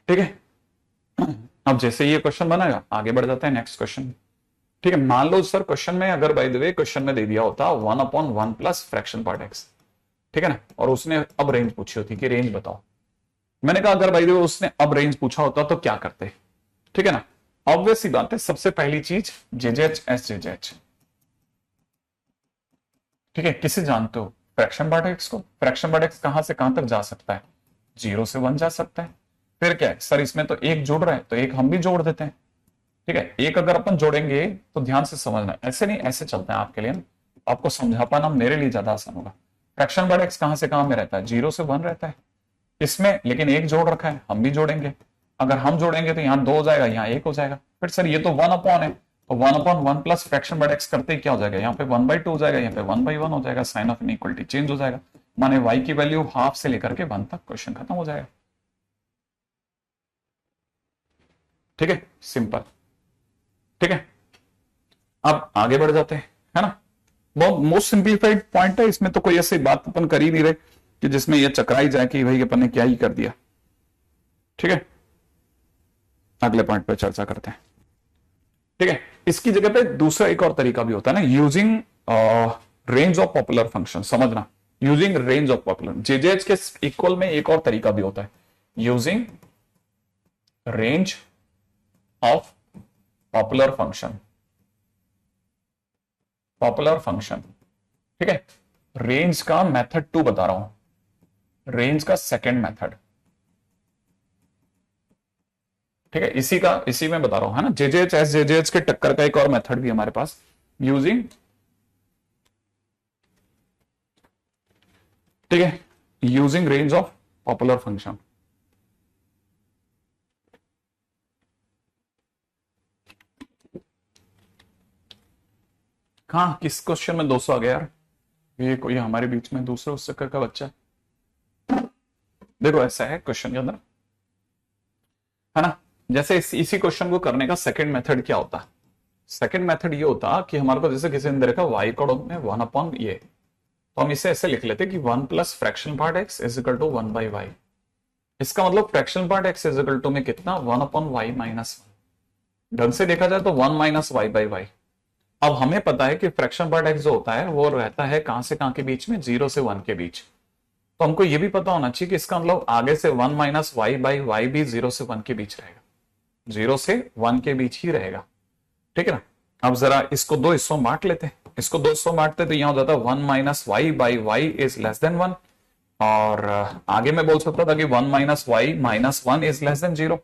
ठीक है। अब जैसे ये क्वेश्चन बनेगा आगे बढ़ जाते हैं नेक्स्ट क्वेश्चन, ठीक है, मान लो सर क्वेश्चन में अगर बाय द वे क्वेश्चन में दे दिया होता 1/1 प्लस फ्रैक्शन पार्ट एक्स, ठीक है ना, और उसने अब रेंज पूछी होती कि रेंज बताओ, मैंने कहा अगर बाय द वे उसने अब रेंज पूछा होता तो क्या करते, ठीक है ना। ऑब्वियस सी बात है, सबसे पहली चीज जेजेएच एस जेजेएच, ठीक है, किसे जानते हो, फ्रैक्शन पार्ट एक्स को। फ्रैक्शन पार्ट एक्स कहां से कहां तक जा सकता है, 0 से 1 जा सकता है। फिर क्या है सर, इसमें तो एक जुड़ रहा है तो एक हम भी जोड़ देते हैं, ठीक है। एक अगर अपन जोड़ेंगे तो ध्यान से समझना, ऐसे नहीं ऐसे चलते हैं आपके लिए, आपको समझा पाना मेरे लिए ज्यादा आसान होगा। फ्रैक्शन पार्ट एक्स कहां से कहां में रहता है, 0 से 1 रहता है इसमें, लेकिन एक जोड़ रखा है, हम भी जोड़ेंगे। अगर हम जोड़ेंगे तो यहाँ 2 हो जाएगा, यहाँ 1 हो जाएगा। फिर सर ये तो 1/1 है, तो 1/1 प्लस फ्रैक्शन पार्ट एक्स करते ही क्या हो जाएगा, यहाँ पे 1/2 हो जाएगा, यहाँ पे 1/1 हो जाएगा, साइन ऑफ इनइक्वालिटी चेंज हो जाएगा, माने y की वैल्यू हाफ से लेकर के 1 तक, क्वेश्चन खत्म हो जाएगा। ठीक है, सिंपल। ठीक है, अब आगे बढ़ जाते हैं, है ना। बहुत मोस्ट सिंप्लीफाइड पॉइंट है, इसमें तो कोई ऐसी बात अपन कर ही नहीं रहे कि जिसमें यह चकराई जाए कि भाई अपन ने क्या ही कर दिया। ठीक है, अगले पॉइंट पे चर्चा करते हैं। ठीक है, इसकी जगह पे दूसरा एक और तरीका भी होता है ना, using range of popular function. समझना, यूजिंग रेंज ऑफ पॉपुलर, जेजेएच के इक्वल में एक और तरीका भी होता है, using range of popular function. Popular function, ठीक है, रेंज का मेथड 2 बता रहा हूं, रेंज का सेकंड मेथड। ठीक है, इसी में बता रहा हूं, है ना। जेजेएच एस जेजेएच के टक्कर का एक और मेथड भी हमारे पास, यूजिंग, ठीक है, using range of popular function. कहा किस क्वेश्चन में 200 आ गया यार, ये कोई हमारे बीच में दूसरे उस चक्कर का बच्चा है। देखो ऐसा है क्वेश्चन के अंदर, है ना, जैसे इसी क्वेश्चन को करने का सेकंड मेथड क्या होता है, सेकंड मेथड ये होता कि हमारे को जैसे किसी ने देखा y कोड में 1/, ये तो हम इसे ऐसे लिख लेते कि 1 plus fraction part x is equal to 1/y। इसका मतलब fraction part x is equal to में कितना, 1/y माइनस 1। ढंग से देखा जाए तो 1 माइनस y/y। अब हमें पता है कि फ्रैक्शन पार्ट x जो होता है वो रहता है कहां से कहां के बीच में, 0 से 1 के बीच। तो हमको ये भी पता होना चाहिए कि इसका मतलब आगे से 1 माइनस y/y भी 0 से 1 के बीच रहेगा, 0 से 1 के बीच ही रहेगा। ठीक है ना। अब जरा इसको दो हिस्सों बांट लेते हैं, इसको दो हिस्सों बांटते तो यहां हो जाता है 1 minus y/y is less then 1, और आगे मैं बोल सकता था कि 1 minus y minus 1 is less then 0।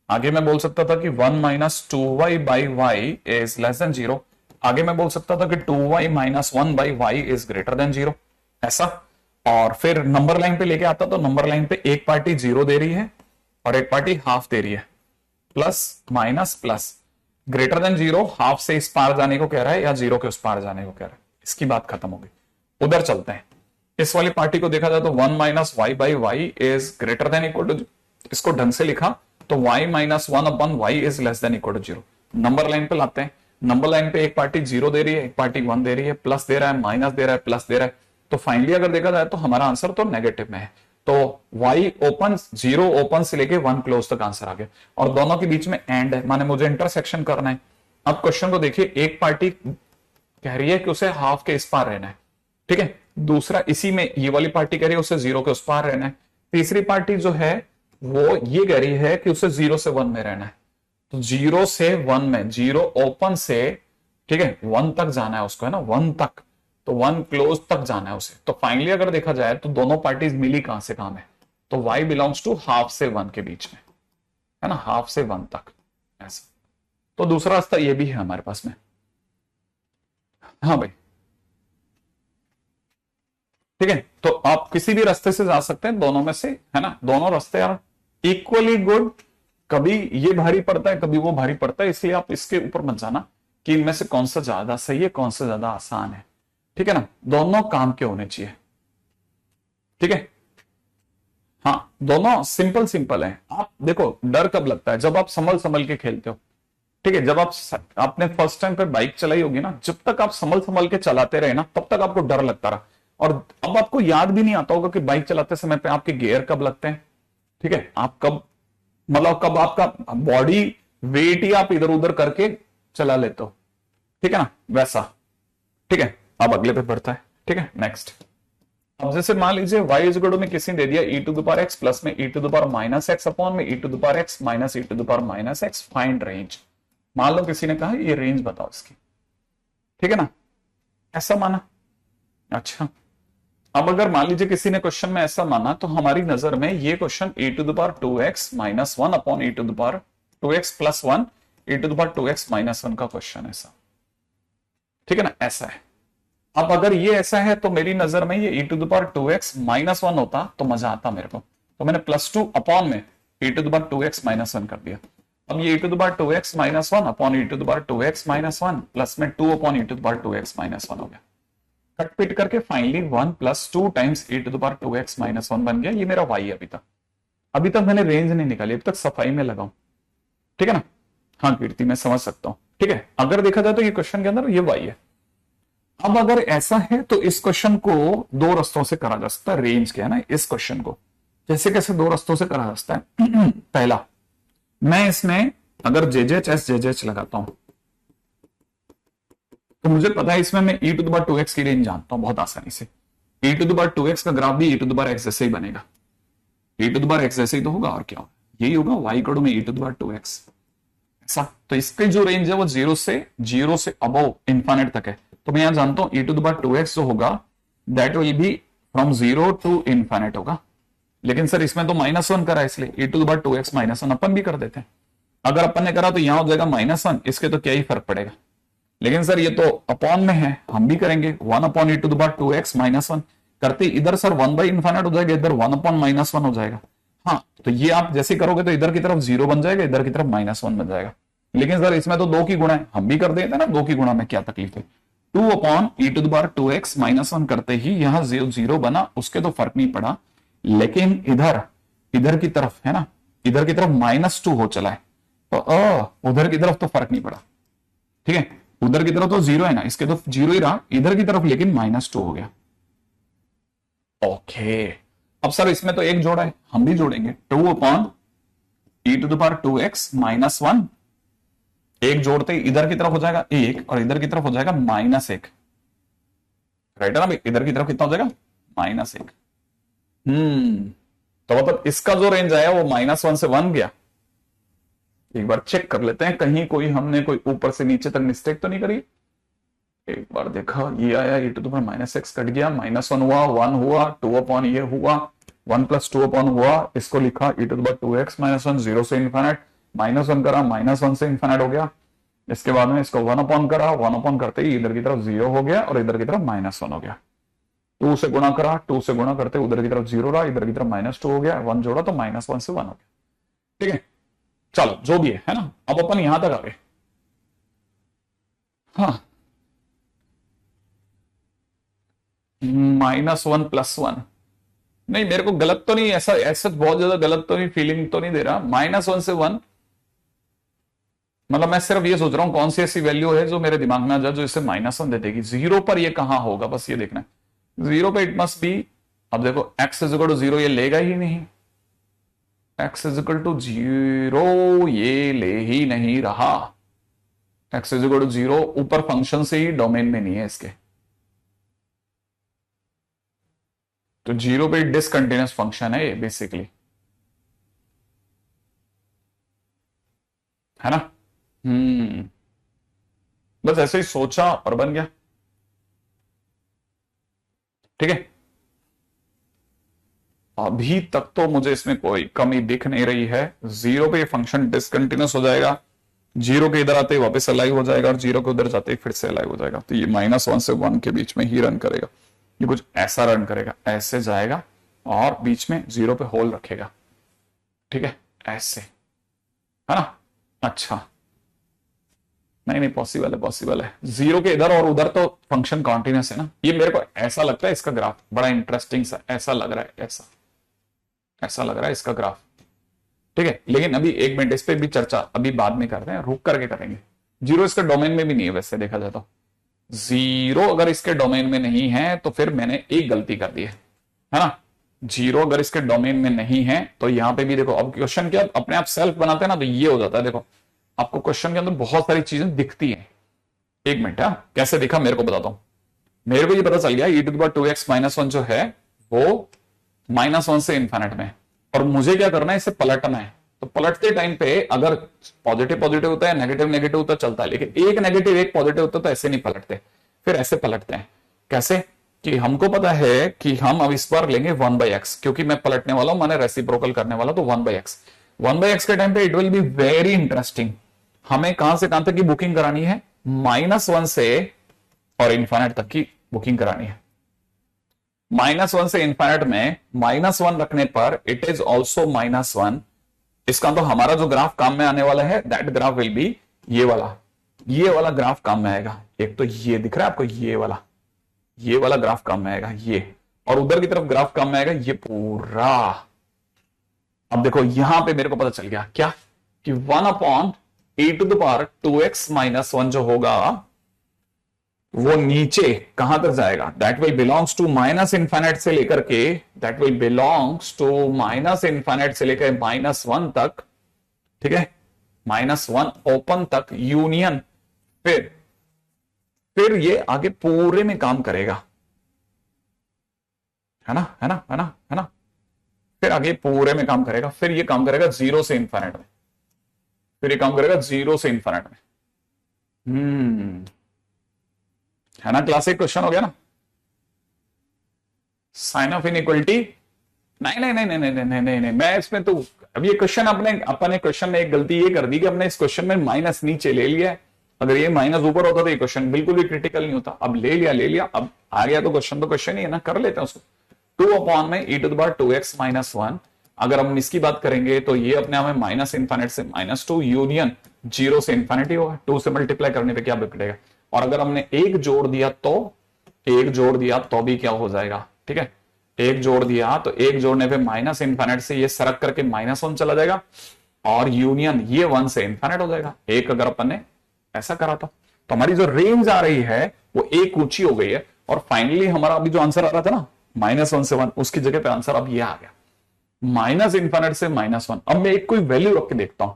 आगे मैं बोल सकता था कि 1 minus 2y/y is less then 0। आगे मैं बोल सकता था कि 2y minus 1/y is greater then 0, ऐसा। और फिर नंबर लाइन पे लेके आता तो नंबर लाइन पे एक पार्टी 0 दे रही है और एक पार्टी हाफ दे रही है, plus minus plus, greater than 0 half से इस पार जाने को कह रहा है या 0 के उस पार जाने को कह रहा है। इसकी बात खत्म हो गई, उधर चलते हैं। इस वाली पार्टी को देखा जाए तो 1 minus y/y is greater than equal to, इसको ढंग से लिखा तो y minus 1/y is less than equal to 0। Number line पे लाते हैं, नंबर लाइन पे एक पार्टी 0 दे रही है, एक पार्टी 1 दे रही है, प्लस दे रहा है, माइनस दे रहा है, प्लस दे रहा है। तो फाइनली अगर देखा जाए तो हमारा आंसर तो नेगेटिव में है, तो y ओपन 0 ओपन से लेके 1 क्लोज तक आंसर आ गया, और दोनों के बीच में एंड है, माने मुझे इंटरसेक्शन करना है। अब क्वेश्चन को देखिए, एक पार्टी कह रही है कि उसे हाफ के इस पार रहना है, ठीक है, दूसरा इसी में ये वाली पार्टी कह रही है उसे 0 के उस पार रहना है, तीसरी पार्टी जो है वो ये कह रही है कि उसे 0 से 1 में रहना है। तो 0 से 1 में, 0 ओपन से, ठीक है, 1 तक जाना है उसको, है ना, 1 तक, तो 1 क्लोज तक जाना है उसे। तो फाइनली अगर देखा जाए तो दोनों पार्टीज मिली कहां से कहां में, तो y बिलोंग्स टू हाफ से 1 के बीच में, है ना, हाफ से 1 तक, ऐसा। तो दूसरा रास्ता ये भी है हमारे पास में। हाँ भाई, ठीक है, तो आप किसी भी रास्ते से जा सकते हैं, दोनों में से, है ना, दोनों रास्ते यार इक्वली गुड। कभी ये भारी पड़ता है, कभी वो भारी पड़ता है, इसलिए आप इसके ऊपर मत जाना कि इनमें से कौन सा ज्यादा सही है, कौन सा ज्यादा आसान है। ठीक है ना, दोनों काम के होने चाहिए। ठीक है, हाँ, दोनों सिंपल सिंपल है। आप देखो डर कब लगता है, जब आप संभल संभल के खेलते हो। ठीक है, जब आपने फर्स्ट टाइम पे बाइक चलाई होगी ना, जब तक आप संभल संभल के चलाते रहे ना, तब तक आपको डर लगता रहा, और अब आपको याद भी नहीं आता होगा कि बाइक चलाते समय पे आपके गियर कब लगते हैं। ठीक है, आप कब, मतलब कब आपका बॉडी वेट ही आप इधर उधर करके चला लेते हो। ठीक है ना, वैसा। ठीक है, अब अगले पे बढ़ता है। ठीक है, नेक्स्ट। अब जैसे मान लीजिए y इज इक्वल टू में किसी ने दे दिया e to the power x plus में e to the power minus x upon में e to the power x minus e to the power minus x, find range. मान लो किसी ने कहा ये रेंज बताओ इसकी। ठीक है ना, ऐसा माना। अच्छा, अब अगर मान लीजिए किसी ने क्वेश्चन में ऐसा माना, तो हमारी नजर में ये question e to the power 2x minus 1 upon e to the power 2x plus 1 e to the power 2x minus 1 का क्वेश्चन है ऐसा। ठीक है ना, ऐसा है। अब अगर ये ऐसा है तो मेरी नजर में ये e to the power 2x minus 1 होता तो मजा आता मेरे को, तो मैंने प्लस 2 अपॉन में e to the power 2x minus 1 कर दिया। अब ये e to the power 2x minus 1 upon e to the power 2x minus 1 plus में 2 upon e to the power 2x minus 1 हो गया। कट पिट करके finally 1 plus 2 times e to the power 2x minus 1 बन गया। ये मेरा y है। अभी तक मैंने रेंज नहीं निकाली, अभी तक सफाई में लगाऊं। ठीक है ना, हाँ कीर्ति मैं समझ सकता हूं। ठीक है, अगर देखा जाए तो ये क्वेश्चन के अंदर ये y है। अब अगर ऐसा है तो इस क्वेश्चन को दो रस्तों से करा जा सकता है। रेंज क्या है ना, इस क्वेश्चन को कैसे कैसे दो रस्तों से करा जा सकता है। पहला, मैं इसमें अगर JJHS लगाता हूं तो मुझे पता है इसमें मैं e to the power 2x की रेंज जानता हूं बहुत आसानी से। e to the power 2x का ग्राफ भी e to the power x जैसे ही बनेगा। e to the power x जैसे ही तो होगा, और क्या होगा, यही होगा y इक्वल में e to the power 2x ऐसा। तो इसकी जो रेंज है वो जीरो से अबव इंफिनिट तक है। तो मैं यहां जानता हूं e to the power 2x जो होगा that will be from 0 to infinite होगा। लेकिन सर इसमें तो -1 करा, इसलिए e to the power 2x -1 अपन भी कर देते हैं। अगर अपन ने करा तो यहां हो जाएगा -1, इसके तो क्या ही फर्क पड़ेगा। लेकिन सर ये तो अपॉन में है, हम भी करेंगे 1 upon e to the power 2x -1 करते इधर सर 1 बाई इंफिनिट हो जाएगा, इधर 1 अपॉन -1 हो जाएगा। हाँ, तो ये आप जैसे करोगे तो इधर की तरफ 0 बन जाएगा, इधर की तरफ -1 बन जाएगा। लेकिन सर इसमें तो 2 की गुणा है, हम भी कर देते हैं ना 2 की गुणा में, क्या तकलीफ है। 2 upon e to the power 2x -1 करते ही यहां 0 बना, उसके तो फर्क नहीं पड़ा। लेकिन इधर की तरफ है ना, इधर की तरफ -2 हो चला है, तो उधर की तरफ तो फर्क नहीं पड़ा। ठीक है, उधर की तरफ तो 0 है ना, इसके तो 0 ही रहा, इधर की तरफ लेकिन -2 हो गया। ओके, अब सर इसमें तो एक जोड़ा है, हम भी जोड़ेंगे 2 upon e to the power 2x -1। एक जोड़ते ही इधर की तरफ हो जाएगा 1 और इधर की तरफ हो जाएगा -1। राइट है ना भाई, इधर की तरफ कितना हो जाएगा -1। तो मतलब इसका जो रेंज आया वो -1 से 1 गया। एक बार चेक कर लेते हैं कहीं हमने कोई ऊपर से नीचे तक मिस्टेक तो नहीं करी। एक बार देखा, ये आया e to the power -x cut गया, -1 हुआ, 1 हुआ, 2 अपॉन ये हुआ, 1 प्लस 2 अपॉन हुआ, इसको लिखा e to the power 2x -1, 0 से इंफिनिट, -1 करा, -1 से इंफिनिट हो गया। इसके बाद में इसको 1 अपॉन करा, 1 अपॉन करते ही इधर की तरफ 0 हो गया और इधर की तरफ -1 हो गया। 2 से गुणा करा, 2 से गुणा करते उधर की तरफ 0 रहा, इधर की तरफ -2 हो गया, 1 जोड़ा तो -1 से 1 हो गया। ठीक है, चलो जो भी है ना, अब अपन यहां तक आ गए। हाँ, -1 + 1 नहीं, मेरे को गलत तो नहीं, ऐसा बहुत ज्यादा गलत तो नहीं, फीलिंग तो नहीं दे रहा। -1 से 1 मतलब मैं सिर्फ ये सोच रहा हूं कौन सी ऐसी वैल्यू है जो मेरे दिमाग में आ जाए जो इसे -1 दे देगी। 0 पर ये कहां होगा, बस ये देखना है। 0 पे इट मस्ट बी, अब देखो x = 0 ये लेगा ही नहीं, x = 0 ये ले ही नहीं रहा। x = 0 ऊपर फंक्शन से ही डोमेन में नहीं है इसके, तो 0 पे डिसकंटिन्यूअस फंक्शन है ये बेसिकली, है ना। बस ऐसे ही सोचा और बन गया। ठीक है, अभी तक तो मुझे इसमें कोई कमी दिख नहीं रही है। 0 पे फंक्शन डिसकंटिन्यूअस हो जाएगा, 0 के इधर आते ही वापस अलाइव हो जाएगा और 0 के उधर जाते ही फिर से अलाइव हो जाएगा। तो ये -1 से 1 के बीच में ही रन करेगा। ये कुछ ऐसा रन करेगा, ऐसे जाएगा और बीच में 0 पे होल रखेगा। ठीक है, ऐसे, है ना। अच्छा, नहीं पॉसिबल है। 0 के इधर और उधर तो फंक्शन कॉन्टिन्यूस है ना। ये मेरे को ऐसा लगता है, इसका ग्राफ बड़ा इंटरेस्टिंग सा ऐसा लग रहा है, ऐसा लग रहा है इसका ग्राफ। ठीक है, लेकिन अभी 1 मिनट इस पे भी चर्चा अभी बाद में करते हैं, रुक करके करेंगे। 0 इसके डोमेन में भी नहीं है वैसे देखा जाए तो। 0 अगर इसके डोमेन में नहीं है तो फिर मैंने एक गलती कर दी है ना। 0 अगर इसके डोमेन में नहीं है तो यहां पे भी देखो, अब क्वेश्चन क्या अपने आप सेल्फ बनाते हैं ना, तो ये हो जाता है। देखो आपको क्वेश्चन के अंदर बहुत सारी चीजें दिखती हैं। एक मिनट, कैसे दिखा मेरे को बताता हूं। मेरे को ये पता चल गया e⁻2x - 1 जो है वो -1 से इन्फिनिट में, और मुझे क्या करना है, इसे पलटना है। तो पलटते टाइम पे अगर पॉजिटिव पॉजिटिव होता है, नेगेटिव नेगेटिव होता चलता है, लेकिन एक नेगेटिव एक पॉजिटिव होता तो ऐसे नहीं पलटते, फिर ऐसे पलटते हैं। कैसे कि हमको पता है कि हम अब इस पर लेंगे 1/x, क्योंकि मैं पलटने वाला हूं, मैंने रेसिप्रोकल करने वाला, तो 1/x। 1/x के टाइम पे it will be very interesting. हमें कहां से कहां तक की बुकिंग करानी है, -1 से और इन्फिनिट तक की बुकिंग करानी है। -1 से इन्फिनिट में -1 रखने पर इट इज ऑल्सो -1। इसका तो हमारा जो ग्राफ काम में आने वाला है, दैट ग्राफ विल बी ये वाला ग्राफ काम में आएगा। एक तो ये दिख रहा है आपको, ये वाला ग्राफ काम में आएगा ये, और उधर की तरफ ग्राफ काम में आएगा ये पूरा। अब देखो यहां पे मेरे को पता चल गया क्या, कि 1/e⁻2x - 1 जो होगा वो नीचे कहां तक जाएगा, that will belongs to -infinite से लेकर के, that will belongs to -infinite से लेकर -1 तक, ठीक है, -1 ओपन तक यूनियन, फिर ये आगे पूरे में काम करेगा, है ना, है ना, है ना, है ना। फिर आगे पूरे में काम करेगा, फिर ये काम करेगा 0 से इन्फिनिट में, फिर ये काम करेगा 0 से इन्फिनिट में। है ना, क्लासिक क्वेश्चन हो गया ना। साइन ऑफ इनइक्वलिटी, नहीं नहीं नहीं नहीं नहीं नहीं नहीं नहीं, मैं इसमें तो अब ये क्वेश्चन अपने क्वेश्चन में एक गलती ये कर दी कि हमने इस क्वेश्चन में माइनस नीचे ले लिया है। अगर ये माइनस ऊपर होता तो ये क्वेश्चन बिल्कुल भी क्रिटिकल नहीं होता। अब ले लिया, अब आ गया तो क्वेश्चन ही है ना, कर लेते हैं उसको। 2/e⁻2x - 1, अगर हम इसकी बात करेंगे तो ये अपने आप में -इन्फिनिट से -2 यूनियन 0 से इन्फिनिटी होगा। 2 से मल्टीप्लाई करने पे क्या बिगड़ेगा, और अगर हमने एक जोड़ दिया तो भी क्या हो जाएगा, ठीक है, एक जोड़ दिया तो एक जोड़ने पे -इन्फिनिट से ये सरक करके -1 चला जाएगा, और यूनियन ये 1 से इन्फिनिट हो जाएगा। एक अगर अपन ने ऐसा करा तो हमारी जो रेंज आ रही है वो एक ऊंची हो गई है, और फाइनली हमारा अभी जो आंसर आ रहा था ना -1 से 1, उसकी जगह पे आंसर अब ये आ गया -इन्फिनिट से -1। अब मैं एक कोई वैल्यू रख के देखता हूं,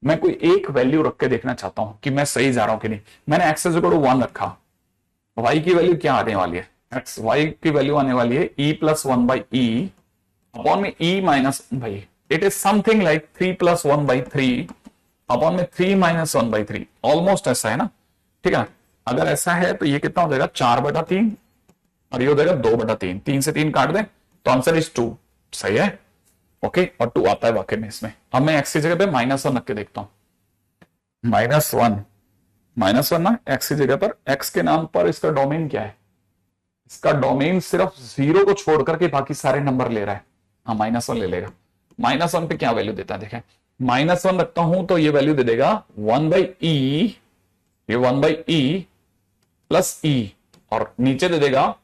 मैं कोई एक वैल्यू रख के देखना चाहता हूं कि मैं सही जा रहा हूं कि नहीं। मैंने x = 1 रखा, y की वैल्यू क्या आने वाली है, y की वैल्यू आने वाली है e+1/e अपॉन में e माइनस, भाई it is something like 3+1/3 upon में 3 - 1/3, ऑलमोस्ट ऐसा है ना, ठीक है। अगर ऐसा है तो ये कितना हो जाएगा 4/3, और ये हो जाएगा 2/3, 3 से 3 काट दें तो आंसर इज 2, सही है, ओके। और 2 आता है वाकई में इसमें। अब मैं x की जगह पे -1 रख के देखता हूं, -1 ना, x की जगह पर, x के नाम पर इसका डोमेन क्या है, इसका डोमेन सिर्फ 0 को छोड़ करके बाकी सारे नंबर ले रहा है। हाँ, -1 ले लेगा। -1 पे क्या वैल्यू देता है, देखें, -1 रखता हूं तो ये वैल्यू दे देगा 1/e, ये 1/e प्लस e, और नीचे दे देगा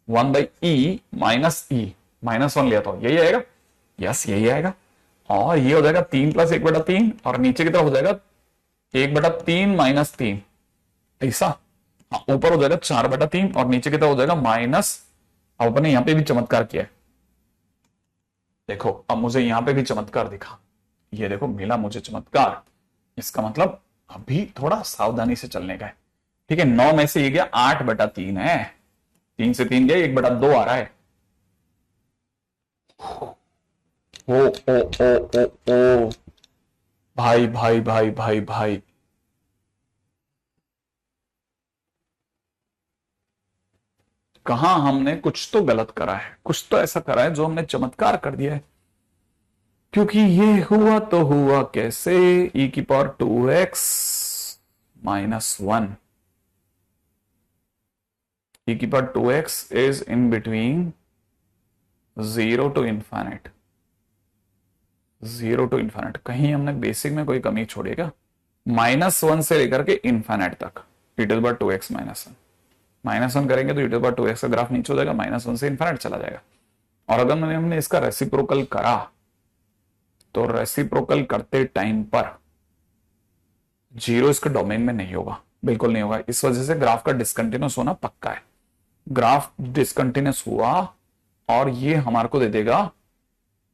1/e माइनस e, -1 लिया तो यही आएगा, यस यही आएगा। और ये हो जाएगा 3 + 1/3, और नीचे की तरफ हो जाएगा 1/3 - 3, ऐसा। हाँ, ऊपर हो जाएगा 4/3 और नीचे की तरफ हो जाएगा माइनस। अब अपने यहां पे भी चमत्कार किया है, देखो अब मुझे यहां पे भी चमत्कार दिखा, ये देखो मिला मुझे चमत्कार। इसका मतलब अभी थोड़ा सावधानी से चलने का है, ठीक है। 9 में से ये गया 8/3 है, 3 से 3 गया 1/2 आ रहा है। ओ भाई भाई भाई भाई भाई, कहां हमने कुछ तो गलत करा है, कुछ तो ऐसा करा है जो हमने चमत्कार कर दिया है। क्योंकि ये हुआ तो हुआ कैसे, e⁻2x - 1, e⁻2x is in between 0 to infinite, 0 to infinite. कहीं हमने बेसिक में कोई कमी छोड़ी क्या, -1 से लेकर के इन्फिनिट तक e⁻2x - 1, -1 करेंगे तो e⁻2x का ग्राफ नीचे हो जाएगा, -1 से इन्फिनिट चला जाएगा। और अगर हमने इसका रेसिप्रोकल करा तो रेसिप्रोकल करते टाइम पर 0 इसके डोमेन में नहीं होगा, बिल्कुल नहीं होगा। इस वजह से ग्राफ का डिसकंटिन्यूस होना पक्का है। ग्राफ डिसकंटिन्यूस हुआ और ये हमारे को दे देगा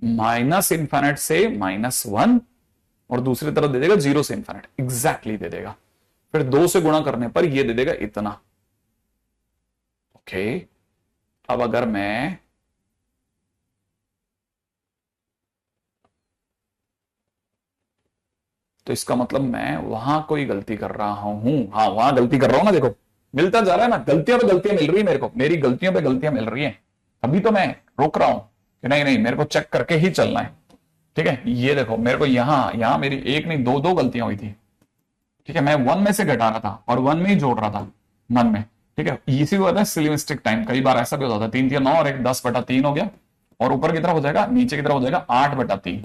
-इन्फिनिट से -1, और दूसरी तरफ दे देगा 0 से इन्फिनिट, एग्जैक्टली दे देगा। फिर 2 से गुणा करने पर ये दे देगा इतना। ओके, अब अगर मैं तो इसका मतलब मैं वहां कोई गलती कर रहा हूं। हाँ, वहां गलती कर रहा हूं ना, देखो मिलता जा रहा है ना, गलतियों पे गलतियां मिल रही है मेरे को, मेरी गलतियों पे गलतियां मिल रही है। अभी तो मैं रोक रहा हूं कि नहीं नहीं, मेरे को चेक करके ही चलना है। ठीक है, ये देखो मेरे को यहां मेरी एक नहीं दो दो गलतियां हुई थी। ठीक है, मैं 1 में से घटा रहा था और 1 में ही जोड़ रहा था मन में। ठीक है, इसी को कहते हैं सिली मिस्टेक टाइम। कई बार ऐसा भी होता था 3 3 9 और एक 10/3 हो गया, और ऊपर की तरफ हो जाएगा, नीचे की तरफ हो जाएगा 8/3।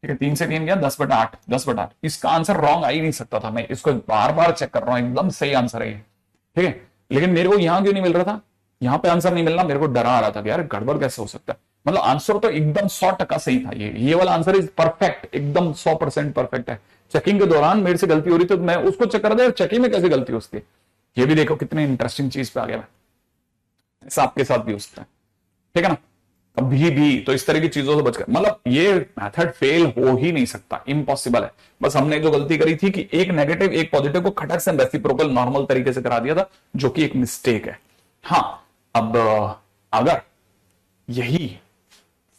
ठीक है, 3 से 3 गया 10/8, 10/8। इसका आंसर रॉन्ग आ ही नहीं सकता था, मैं इसको बार बार चेक कर रहा हूं, एकदम सही आंसर है ये। ठीक है, लेकिन मेरे को यहां क्यों नहीं मिल रहा था, यहां पे आंसर नहीं मिलना, मेरे को डरा आ रहा था कि यार गड़बड़ कैसे हो सकता है। मतलब आंसर तो एकदम 100% सही था, ये वाला आंसर इज परफेक्ट, एकदम 100% परफेक्ट है। चेकिंग के दौरान मेरे से गलती हो रही, तो मैं उसको चेक कर रहा था चेकिंग में कैसे गलती हो सकती है। ये भी देखो कितनी इंटरेस्टिंग चीज पे आ गया मैं, ऐसा आपके साथ भी हो सकता है। ठीक है ना, कभी भी तो इस तरह की चीजों से बचकर, मतलब ये मेथड फेल हो ही नहीं सकता, इम्पॉसिबल है। बस हमने जो गलती करी थी कि एक नेगेटिव एक पॉजिटिव को खटक से रेसिप्रोकल नॉर्मल तरीके से करा दिया था, जो कि एक मिस्टेक है। हाँ, अब अगर यही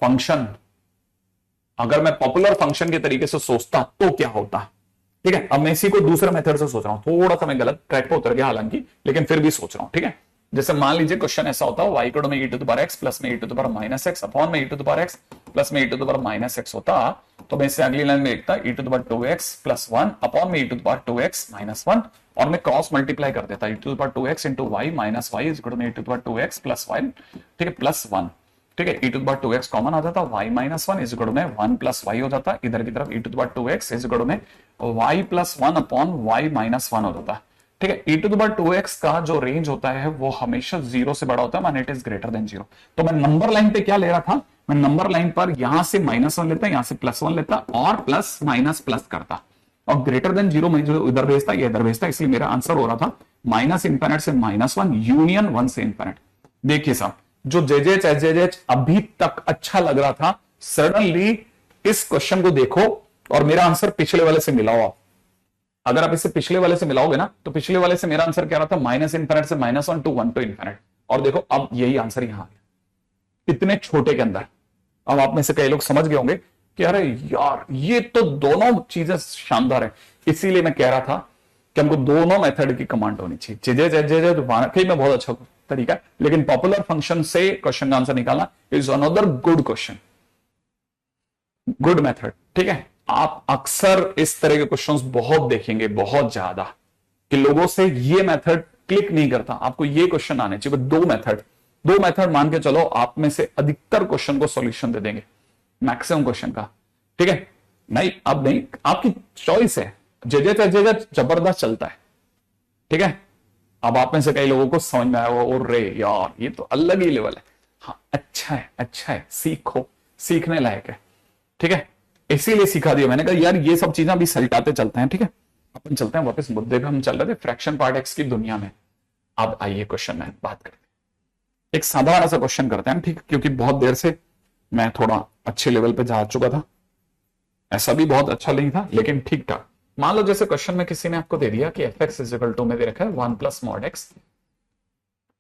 फंक्शन अगर मैं पॉपुलर फंक्शन के तरीके से सोचता तो क्या होता। ठीक है, अब मैं इसी को दूसरे मेथड से सोच रहा हूं, थोड़ा सा मैं गलत ट्रैक पे उतर गया हालांकि, लेकिन फिर भी सोच रहा हूं। ठीक है, जैसे मान लीजिए क्वेश्चन ऐसा होता है, y में e⁻x प्लस में e⁻−x अपॉन में e⁻x प्लस में e⁻−x होता, तो मैं इससे अगली लाइन में लिखता e⁻2x प्लस 1 अपॉन में e⁻2x माइनस 1, और मैं क्रॉस मल्टीप्लाई कर देता e⁻2x into y minus y is equal to e⁻2x plus 1। ठीक है, प्लस 1। ठीक है, e⁻2x कॉमन आ जाता, y minus 1 is equal to 1 plus y हो जाता, इधर की तरफ e⁻2x is equal to y plus 1 upon y minus 1 हो जाता। ठीक है, e⁻2x का जो रेंज होता है वो हमेशा 0 से बड़ा होता है, माने इट इज ग्रेटर देन 0। तो मैं नंबर लाइन पे क्या ले रहा था, मैं नंबर लाइन पर यहां से -1 लेता, यहां से +1 लेता और प्लस माइनस प्लस करता, और ग्रेटर देन 0 में जो इधर भेजता ये इधर भेजता, इसलिए मेरा आंसर हो रहा था माइनस इंफिनिट से -1 यूनियन 1 से इंफिनिट। देखिए साहब, जो जेजेच एचजेजेच अभी तक अच्छा लग रहा था, सडनली इस क्वेश्चन को देखो और मेरा आंसर पिछले वाले से मिलाओ आप। अगर आप इसे पिछले वाले से मिलाओगे ना, तो पिछले वाले से मेरा आंसर क्या रहा था, माइनस इंफिनिट से -1 टू 1 टू इंफिनिट, और देखो अब यही आंसर यहां आ गया इतने छोटे के अंदर। अब आप में से कई लोग समझ गए होंगे कि अरे यार ये तो दोनों चीजें शानदार है, इसीलिए मैं कह रहा था कि हमको दोनों मेथड की कमांड होनी चाहिए। जेजे तो वाकई में बहुत अच्छा तरीका है, लेकिन पॉपुलर फंक्शन से क्वेश्चन का आंसर निकालना is another good question, good method. ठीक है, आप अक्सर इस तरह के क्वेश्चंस बहुत देखेंगे, बहुत ज्यादा, कि लोगों से ये मेथड क्लिक नहीं करता। आपको ये क्वेश्चन आने चाहिए, दो मेथड मान के चलो, आप में से अधिकतर क्वेश्चन को सॉल्यूशन दे देंगे, मैक्सिमम क्वेश्चन का। ठीक है, नहीं अब नहीं, आपकी चॉइस है, जे जबरदस्त चलता है। ठीक है, अब आप में से कई लोगों को समझ में आया वो, और रे यार ये तो अलग ही लेवल है। हाँ, अच्छा है, सीखो, सीखने लायक है। ठीक है, इसीलिए सिखा दिया मैंने, कहा यार ये सब चीजें अभी सलटाते चलते हैं। ठीक है, अपन चलते हैं वापस मुद्दे पे, हम चल रहे थे फ्रैक्शन पार्ट एक्स की दुनिया में। अब आइए क्वेश्चन में बात करते हैं, एक साधारण सा क्वेश्चन करते हैं। ठीक है, क्योंकि बहुत देर से मैं थोड़ा अच्छे लेवल पे जा चुका था, ऐसा भी बहुत अच्छा नहीं था लेकिन ठीक ठाक। मान लो जैसे क्वेश्चन में किसी ने आपको दे दिया कि fx इज इक्वल टू में दे रखा है 1 प्लस मॉड एक्स।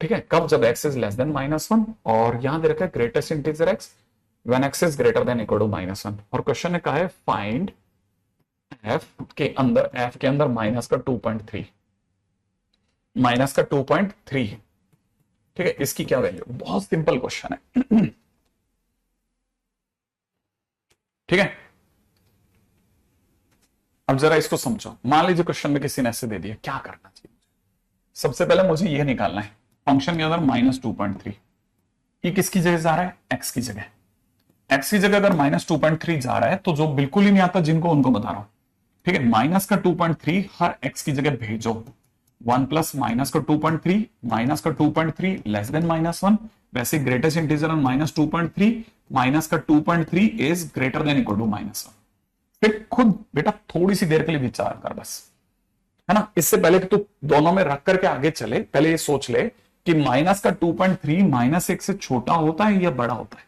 ठीक है, कब, जब x इज लेस देन -1, और यहां दे रखा है greatest integer x when x is greater than equal to -1, और क्वेश्चन ने कहा है फाइंड f के अंदर माइनस का 2.3, माइनस का 2.3। ठीक है, इसकी क्या वैल्यू, बहुत सिंपल क्वेश्चन है। ठीक है, अब जरा इसको समझो। मान लीजिए क्वेश्चन में किसी ने ऐसे दे दिया, क्या करना चाहिए। सबसे पहले मुझे यह निकालना है, फंक्शन के अंदर -2.3, ये किसकी जगह जा रहा है, x की जगह। x की जगह अगर -2.3 जा रहा है, तो जो बिल्कुल ही नहीं आता जिनको, उनको बता रहा हूं। ठीक है, माइनस का 2.3 हर x की जगह भेजो। 1 प्लस माइनस का 2.3, माइनस का 2.3 लेस देन -1, वैसे ग्रेटेस्ट इंटीजर -2.3, माइनस का 2.3 is greater than equal to -1। फिर खुद बेटा थोड़ी सी देर के लिए विचार कर बस, है ना। इससे पहले कि तू दोनों में रख करके आगे चले, पहले ये सोच ले कि माइनस का 2.3 -1 से छोटा होता है या बड़ा होता है।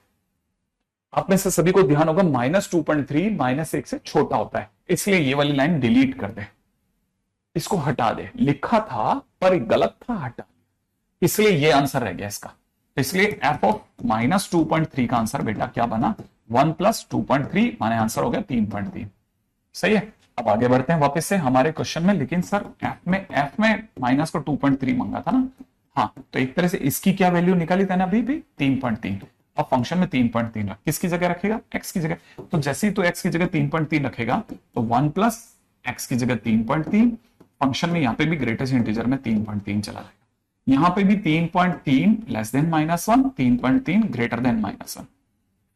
आप में से सभी को ध्यान होगा -2.3 -1 से छोटा होता है, इसलिए ये वाली लाइन डिलीट कर दे। इसको हटा दे, लिखा था पर गलत था, हटा, इसलिए ये आंसर रह गया इसका। इसलिए एफ ऑफ -2.3 का आंसर बेटा क्या बना, 1 + 2.3, माने आंसर हो गया 3.3। सही है। अब आगे बढ़ते हैं वापस से हमारे क्वेश्चन में, लेकिन सर एफ में माइनस को 2.3 मांगा था ना। हाँ, तो एक तरह से इसकी क्या वैल्यू निकाली था ना अभी भी, 3.3। अब फंक्शन में 3.3 रख, किसकी जगह रखेगा, एक्स की जगह। तो जैसे ही तो एक्स की जगह 3.3 रखेगा तो 1 + एक्स की जगह 3.3, फंक्शन में यहाँ पे भी ग्रेटेस्ट इंटीजर में 3.3 चला जाएगा, यहां पे भी 3.3 लेस देन -1, 3.3 ग्रेटर देन -1।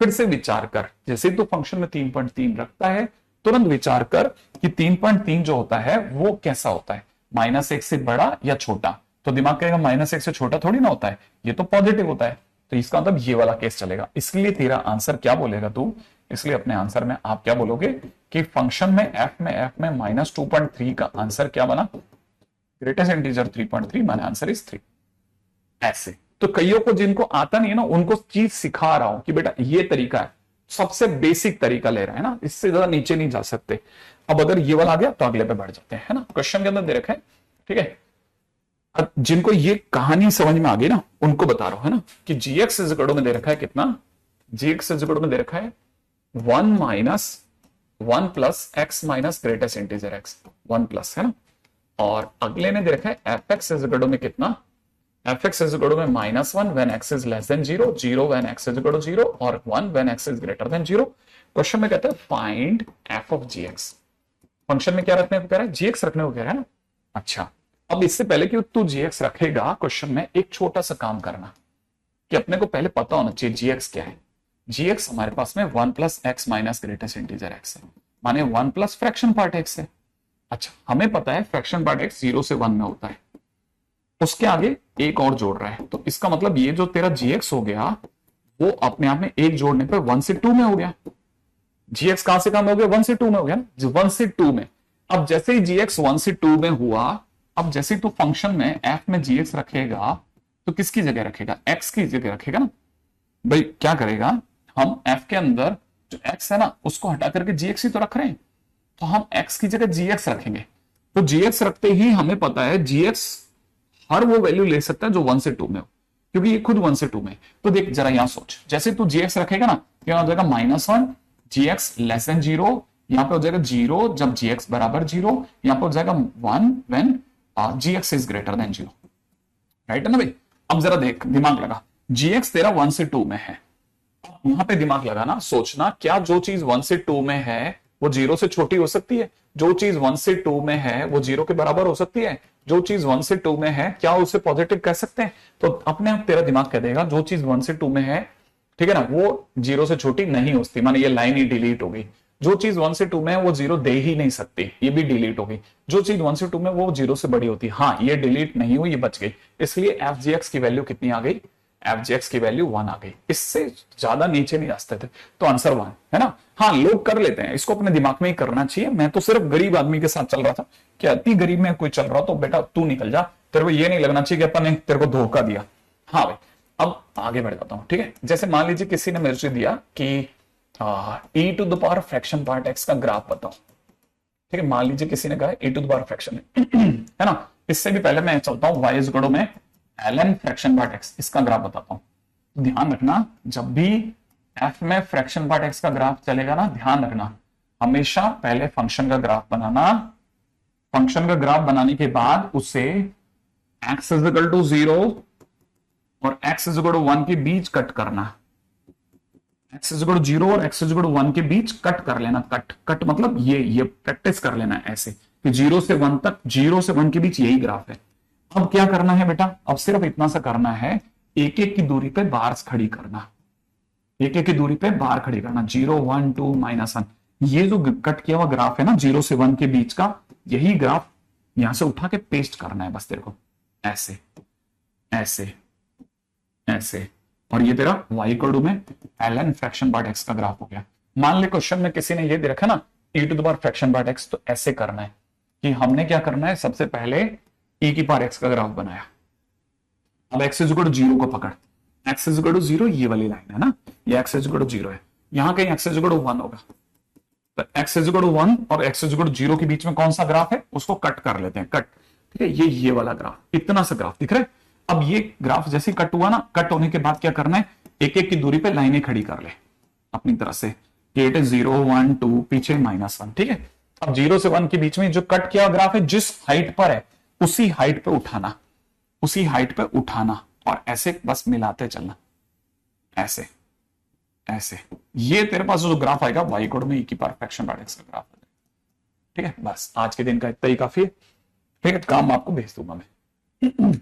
फिर से विचार कर, जैसे तो फंक्शन में 3.3 रखता है, तुरंत विचार कर कि 3.3 जो होता है वो कैसा होता है, -1 से बड़ा या छोटा। तो दिमाग कहेगा -1 से छोटा थोड़ी ना होता है, ये तो पॉजिटिव होता है, तो इसका मतलब ये वाला केस चलेगा। इसलिए तेरा आंसर क्या बोलेगा तू, इसलिए अपने आंसर में आप क्या बोलोगे कि फंक्शन में एफ में -2.3 का आंसर क्या बना, ग्रेटेस्ट इंटीजर 3.3, माने आंसर इज 3। ऐसे तो कईयों को जिनको आता नहीं है ना, उनको चीज सिखा रहा हूं कि बेटा ये तरीका है, सबसे बेसिक तरीका ले रहा है ना, इससे ज्यादा नीचे नहीं जा सकते। अब अगर ये वाला आ गया तो अगले पे बढ़ जाते हैं, है ना, क्वेश्चन के अंदर दे रखा है, ठीक है। अब जिनको ये कहानी समझ में आ गई ना, उनको बता रहा हूं, है ना, कि gx इज इक्वल में दे रखा है कितना, gx इज इक्वल में दे रखा है 1 - 1 + x - greatest integer x, 1 plus, है ना। और अगले ने दे रखा है fx इज इक्वल में कितना, fx इज इक्वल में -1 when x is less then 0, 0 when x is equal 0 और 1 when x is greater then 0। Question में कहता है find f of gx। Function में क्या रखने को कह रहा है, gx रखने को कह रहा है ना। अच्छा, अब इससे पहले कि तू gx रखेगा क्वेश्चन में, एक छोटा सा काम करना कि अपने को पहले पता होना चाहिए gx क्या है। gx हमारे पास में 1 + x - ग्रेटेस्ट इंटीजर x है, माने 1 + फ्रैक्शन पार्ट x है। अच्छा, हमें पता है फ्रैक्शन पार्ट x 0 से 1 में होता है, उसके आगे एक और जोड़ रहा है, तो इसका मतलब ये जो तेरा gx हो गया वो अपने आप में एक जोड़ने पे 1 से 2 में हो गया। gx कहां से कहां में हो गया, 1 से 2 में हो गया ना, 1 से 2 में। अब जैसे ही gx 1 से 2 में हुआ, अब जैसे तो फंक्शन में f में gx रखेगा तो किसकी जगह रखेगा, x की जगह रखेगा ना। भाई क्या करेगा, हम f के अंदर जो x है ना उसको हटा करके gx ही तो रख रहे हैं, तो हम x की जगह gx रखेंगे। तो gx रखते ही हमें पता है gx हर वो वैल्यू ले सकता है जो 1 से 2 में हो, क्योंकि ये खुद 1 से 2 में। तो देख जरा यहां सोच, जैसे तू gx रखेगा ना, यहां हो जाएगा -1 gx लेस देन 0, यहां पे हो जाएगा 0 जब gx बराबर 0, यहां पे हो जाएगा 1 when gx is greater then 0, right है ना भाई। अब जरा देख, दिमाग लगा, gx तेरा 1 से 2 में है, यहां पे दिमाग लगाना, सोचना क्या जो चीज 1 से 2 में है वो 0 से छोटी हो सकती है, जो चीज 1 से 2 में है वो 0 के बराबर हो सकती है, जो चीज 1 से 2 में है क्या उसे पॉजिटिव कह सकते हैं। तो अपने आप तेरा दिमाग कह देगा जो चीज 1 से 2 में है, ठीक है ना, वो 0 से छोटी नहीं हो सकती, माने ये लाइन ही डिलीट हो गई। जो चीज 1 से 2 में है वो 0 दे ही नहीं सकती, ये भी डिलीट हो गई। जो चीज 1 से 2 में वो 0 से बड़ी होती, हाँ ये डिलीट नहीं हुई, ये बच गई। इसलिए fgx की वैल्यू कितनी आ गई, fgx की वैल्यू 1 आ गई, इससे ज्यादा नीचे नहीं आ सकते थे, तो आंसर 1 है ना। हाँ लोग कर लेते हैं, इसको अपने दिमाग में ही करना चाहिए। मैं तो सिर्फ गरीब आदमी के साथ चल रहा था कि अति गरीब में कोई चल रहा तो बेटा तू निकल जा, तेरे को ये नहीं लगना चाहिए कि अपन ने तेरे को धोखा दिया। हाँ भाई, अब आगे बढ़ जाता हूं, ठीक है। जैसे मान लीजिए किसी ने मेरे से दिया कि e⁻ फ्रैक्शन पार्ट x का ग्राफ बताओ, ठीक है। मान लीजिए किसी ने कहा e⁻ फ्रैक्शन है ना। इससे भी पहले मैं चलता हूं y इज इक्वल में ln फ्रैक्शन पार्ट x, इसका ग्राफ बताता हूं। तो ध्यान रखना, जब भी f में फ्रैक्शन पार्ट x का ग्राफ चलेगा ना, ध्यान रखना हमेशा पहले फंक्शन का ग्राफ बनाना, फंक्शन का ग्राफ बनाने के बाद उसे x इज इक्वल टू 0 और x इज इक्वल टू 1 के बीच कट करना, x इज इक्वल टू 0 और x इज इक्वल टू 1 के बीच कट कर लेना। कट मतलब ये प्रैक्टिस कर लेना ऐसे कि 0 से 1 तक, 0 से 1 के बीच यही ग्राफ है। अब क्या करना है बेटा, अब सिर्फ इतना सा करना है, एक एक की दूरी पे बार्स खड़ी करना, एक एक की दूरी पे बार खड़ी करना, 0 1 2 -1। ये जो कट किया हुआ ग्राफ है ना 0 से 1 के बीच का, यही ग्राफ यहां से उठा के पेस्ट करना है बस तेरे को, ऐसे ऐसे ऐसे। और ये तेरा y इक्वल टू में ln फ्रैक्शन पार्ट x का ग्राफ हो गया। मान ले क्वेश्चन में किसी ने ये दे रखा ना e⁻ फ्रैक्शन पार्ट x, तो ऐसे करना है कि हमने क्या करना है, सबसे पहले e⁻x का ग्राफ बनाया। अब x इज इक्वल टू 0 को पकड़, x इज इक्वल टू 0 ये वाली लाइन है ना, ये x इज इक्वल टू 0 है, यहां कहीं x इज इक्वल टू 1 होगा, तो x इज इक्वल टू 1 और x इज इक्वल टू 0 के बीच में कौन सा ग्राफ है उसको कट कर लेते हैं, कट। ठीक है, ये वाला ग्राफ, इतना सा ग्राफ दिख रहा है। अब ये ग्राफ जैसे कट हुआ ना, कट होने के बाद क्या करना है, एक एक की दूरी पे लाइनें खड़ी कर ले अपनी तरफ से। ये 0 1 2 पीछे -1। ठीक है, अब 0 से 1 के बीच में जो कट किया ग्राफ है जिस हाइट पर है उसी हाइट पे उठाना, उसी हाइट पे उठाना और ऐसे बस मिलाते चलना, ऐसे ऐसे। ये तेरे पास जो ग्राफ आएगा वाई कोड में e की परफेक्शन रेडिक्स का ग्राफ है। ठीक है, बस आज के दिन का इतना ही काफी है। ठीक है, काम आपको भेज दूंगा मैं।